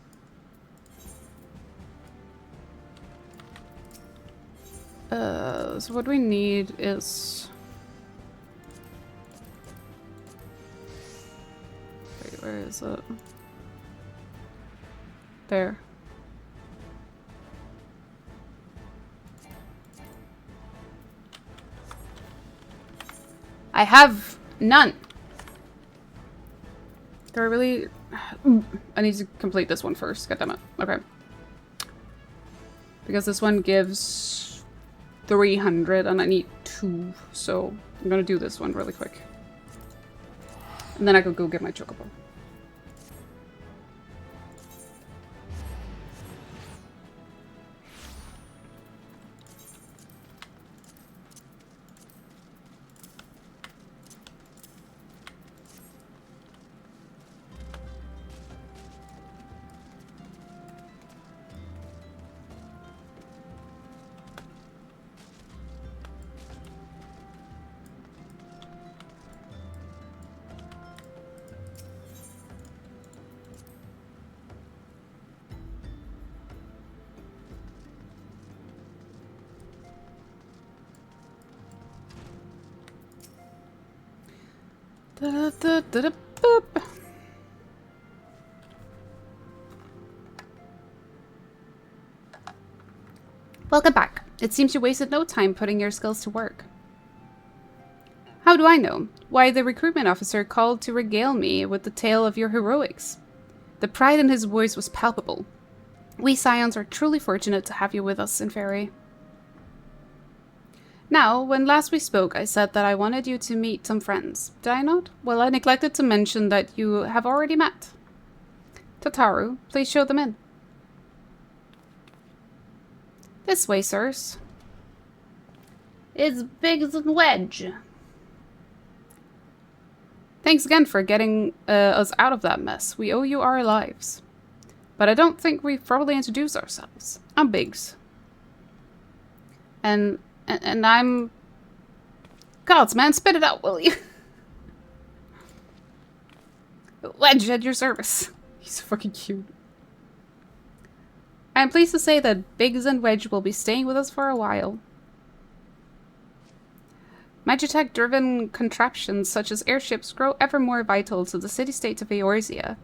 so what we need is... Wait, where is it? There. I have none. Do I really... I need to complete this one first. Goddammit. Okay. Because this one gives 300 and I need 2. So I'm gonna do this one really quick. And then I could go get my chocobo. Boop. Welcome back. It seems you wasted no time putting your skills to work. How do I know? Why, the recruitment officer called to regale me with the tale of your heroics. The pride in his voice was palpable. We Scions are truly fortunate to have you with us in Fairy. Now, when last we spoke, I said that I wanted you to meet some friends. Did I not? Well, I neglected to mention that you have already met. Tataru, please show them in. This way, sirs. It's Biggs and Wedge. Thanks again for getting us out of that mess. We owe you our lives. But I don't think we've properly introduced ourselves. I'm Biggs. And I'm... Gods, man, spit it out, will you? Wedge at your service. He's fucking cute. I am pleased to say that Biggs and Wedge will be staying with us for a while. Magitech-driven contraptions such as airships grow ever more vital to the city-state of Eorzea.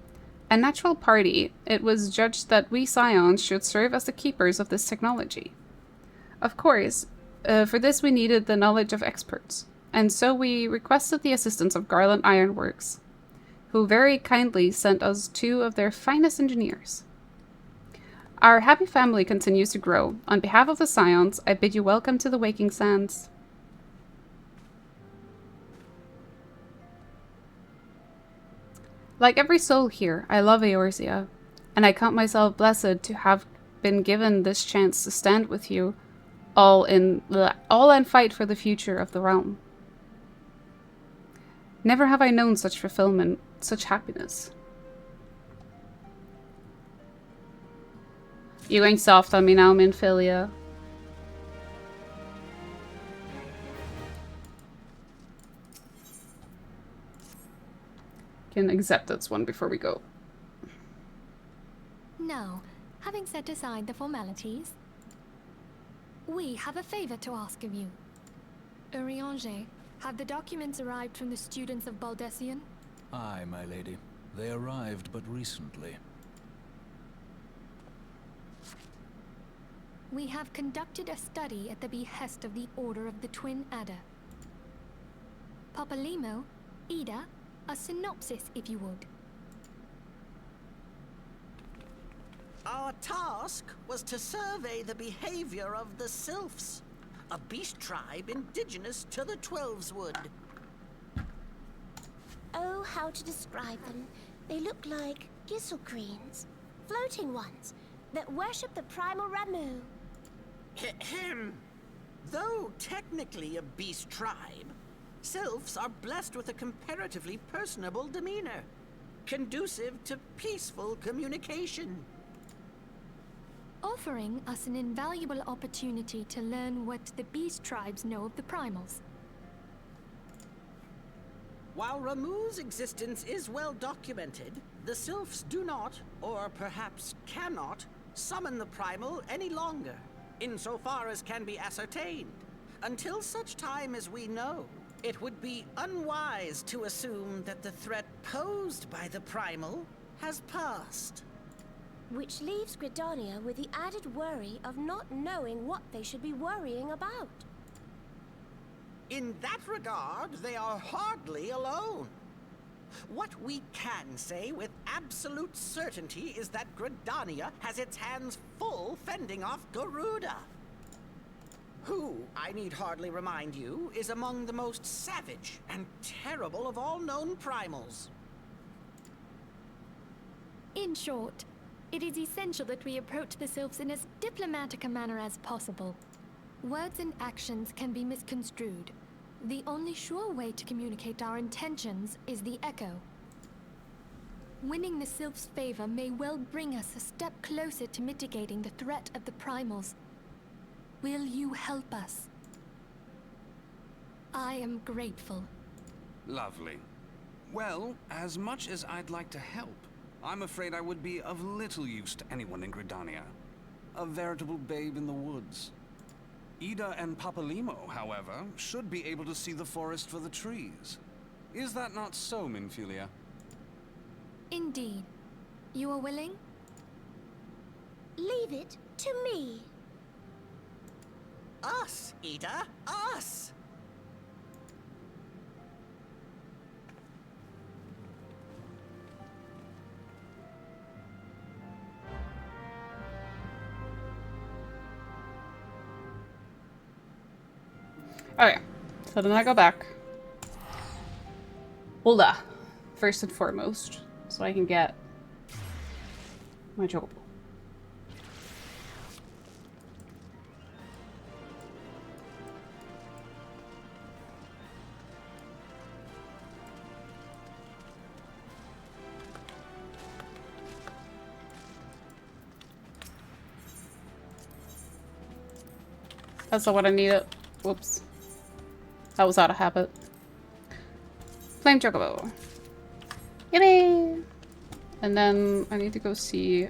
A natural party, it was judged that we Scions should serve as the keepers of this technology. Of course, for this we needed the knowledge of experts, and so we requested the assistance of Garland Ironworks, who very kindly sent us 2 of their finest engineers. Our happy family continues to grow. On behalf of the Scions, I bid you welcome to the Waking Sands. Like every soul here, I love Eorzea, and I count myself blessed to have been given this chance to stand with you all and fight for the future of the realm. Never have I known such fulfillment, such happiness. You going soft on me now, Minfilia? Can accept this one before we go. Now, having set aside the formalities, we have a favor to ask of you. Urianger, have the documents arrived from the students of Baldessian? Aye, my lady. They arrived but recently. We have conducted a study at the behest of the Order of the Twin Adder. Papalimo, Ida, A synopsis, if you would. Our task was to survey the behavior of the Sylphs, a beast tribe indigenous to the Twelveswood. Oh, how to describe them. They look like gisselcreens, floating ones, that worship the primal Ramu. Ahem. Though technically a beast tribe, Sylphs are blessed with a comparatively personable demeanor, conducive to peaceful communication. Offering us an invaluable opportunity to learn what the beast tribes know of the primals. While Ramu's existence is well documented, the Sylphs do not, or perhaps cannot, summon the primal any longer, insofar as can be ascertained. Until such time as we know, it would be unwise to assume that the threat posed by the primal has passed. Which leaves Gridania with the added worry of not knowing what they should be worrying about. In that regard, they are hardly alone. What we can say with absolute certainty is that Gridania has its hands full fending off Garuda, who, I need hardly remind you, is among the most savage and terrible of all known primals. In short, it is essential that we approach the Sylphs in as diplomatic a manner as possible. Words and actions can be misconstrued. The only sure way to communicate our intentions is the echo. Winning the Sylphs' favor may well bring us a step closer to mitigating the threat of the primals. Will you help us? I am grateful. Lovely. Well, as much as I'd like to help, I'm afraid I would be of little use to anyone in Gridania. A veritable babe in the woods. Ida and Papalimo, however, should be able to see the forest for the trees. Is that not so, Minfilia? Indeed. You are willing? Leave it to me. Us, Ida, us! Okay, so then I go back. Hola, first and foremost, so I can get my chocobo. That's not what I needed. Whoops. That was out of habit. Flame chocobo. Yippee! And then I need to go see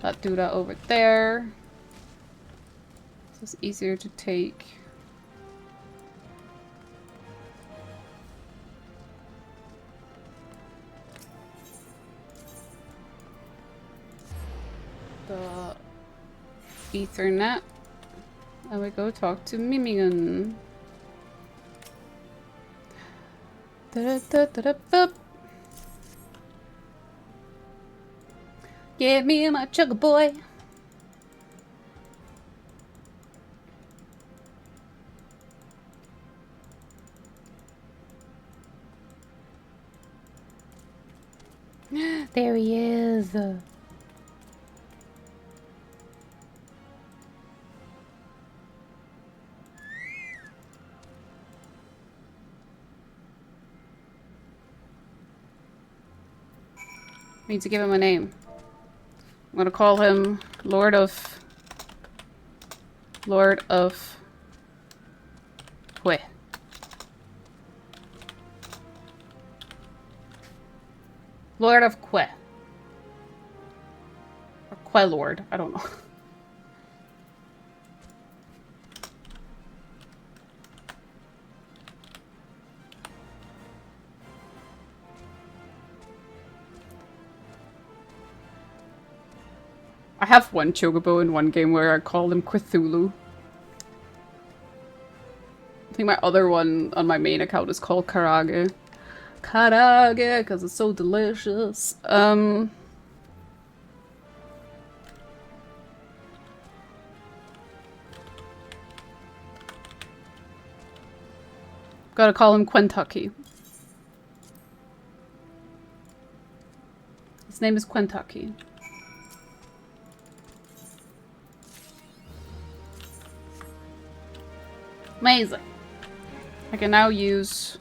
that dude over there. So it's easier to take. The Ethernet. And we go talk to Mimigan. Give me my sugar boy. There he is. I need to give him a name. I'm gonna call him Lord of Hue. Lord of Hue. Or Hue Lord, I don't know. I have one chocobo in one game where I called him Cthulhu. I think my other one on my main account is called Karage. karaage because it's so delicious. Gotta call him Kentucky. His name is Kentucky. Amazing. I can now use...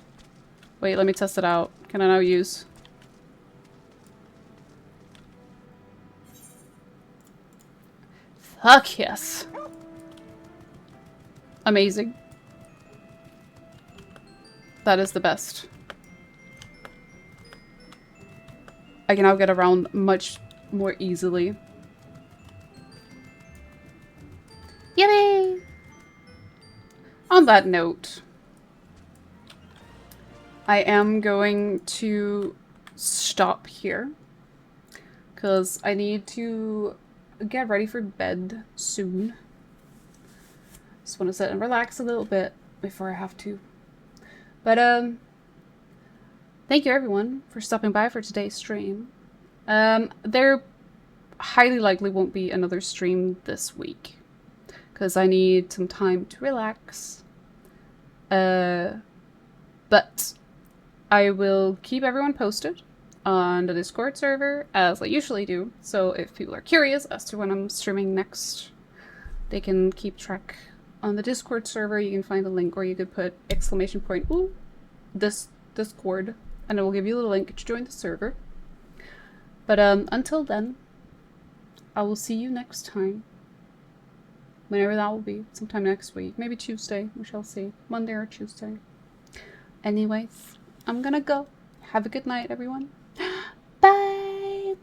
Wait, let me test it out. Can I now use... Fuck yes. Amazing. That is the best. I can now get around much more easily. Yippee! On that note, I am going to stop here because I need to get ready for bed soon. Just want to sit and relax a little bit before I have to. But thank you everyone for stopping by for today's stream. There highly likely won't be another stream this week because I need some time to relax. But I will keep everyone posted on the Discord server as I usually do. So if people are curious as to when I'm streaming next, they can keep track on the Discord server. You can find the link, or you could put !, ooh, this Discord, and it will give you the link to join the server. But until then, I will see you next time. Whenever that will be, sometime next week. Maybe Tuesday, we shall see. Monday or Tuesday. Anyways, I'm gonna go. Have a good night, everyone. Bye!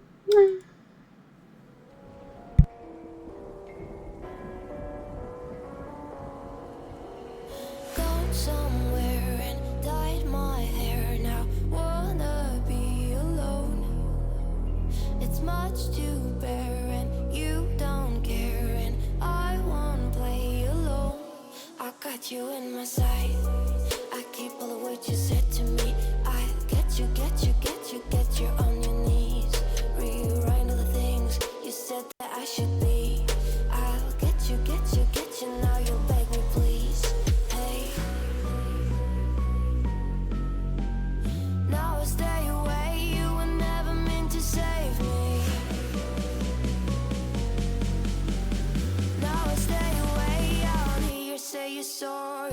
Gone somewhere and dyed my hair now. Wanna be alone. It's much to bear and you don't care, and I won't play alone. I got you in my sight. I keep all the words you said to me. I get you, get you, get you, get you on your knees. Rewrite all the things you said that I should be. I'll get you, get you, get you. Now you'll beg me, please. Hey. Now I stay away. You were never meant to save me. Now I stay away. I don't hear you say you're sorry.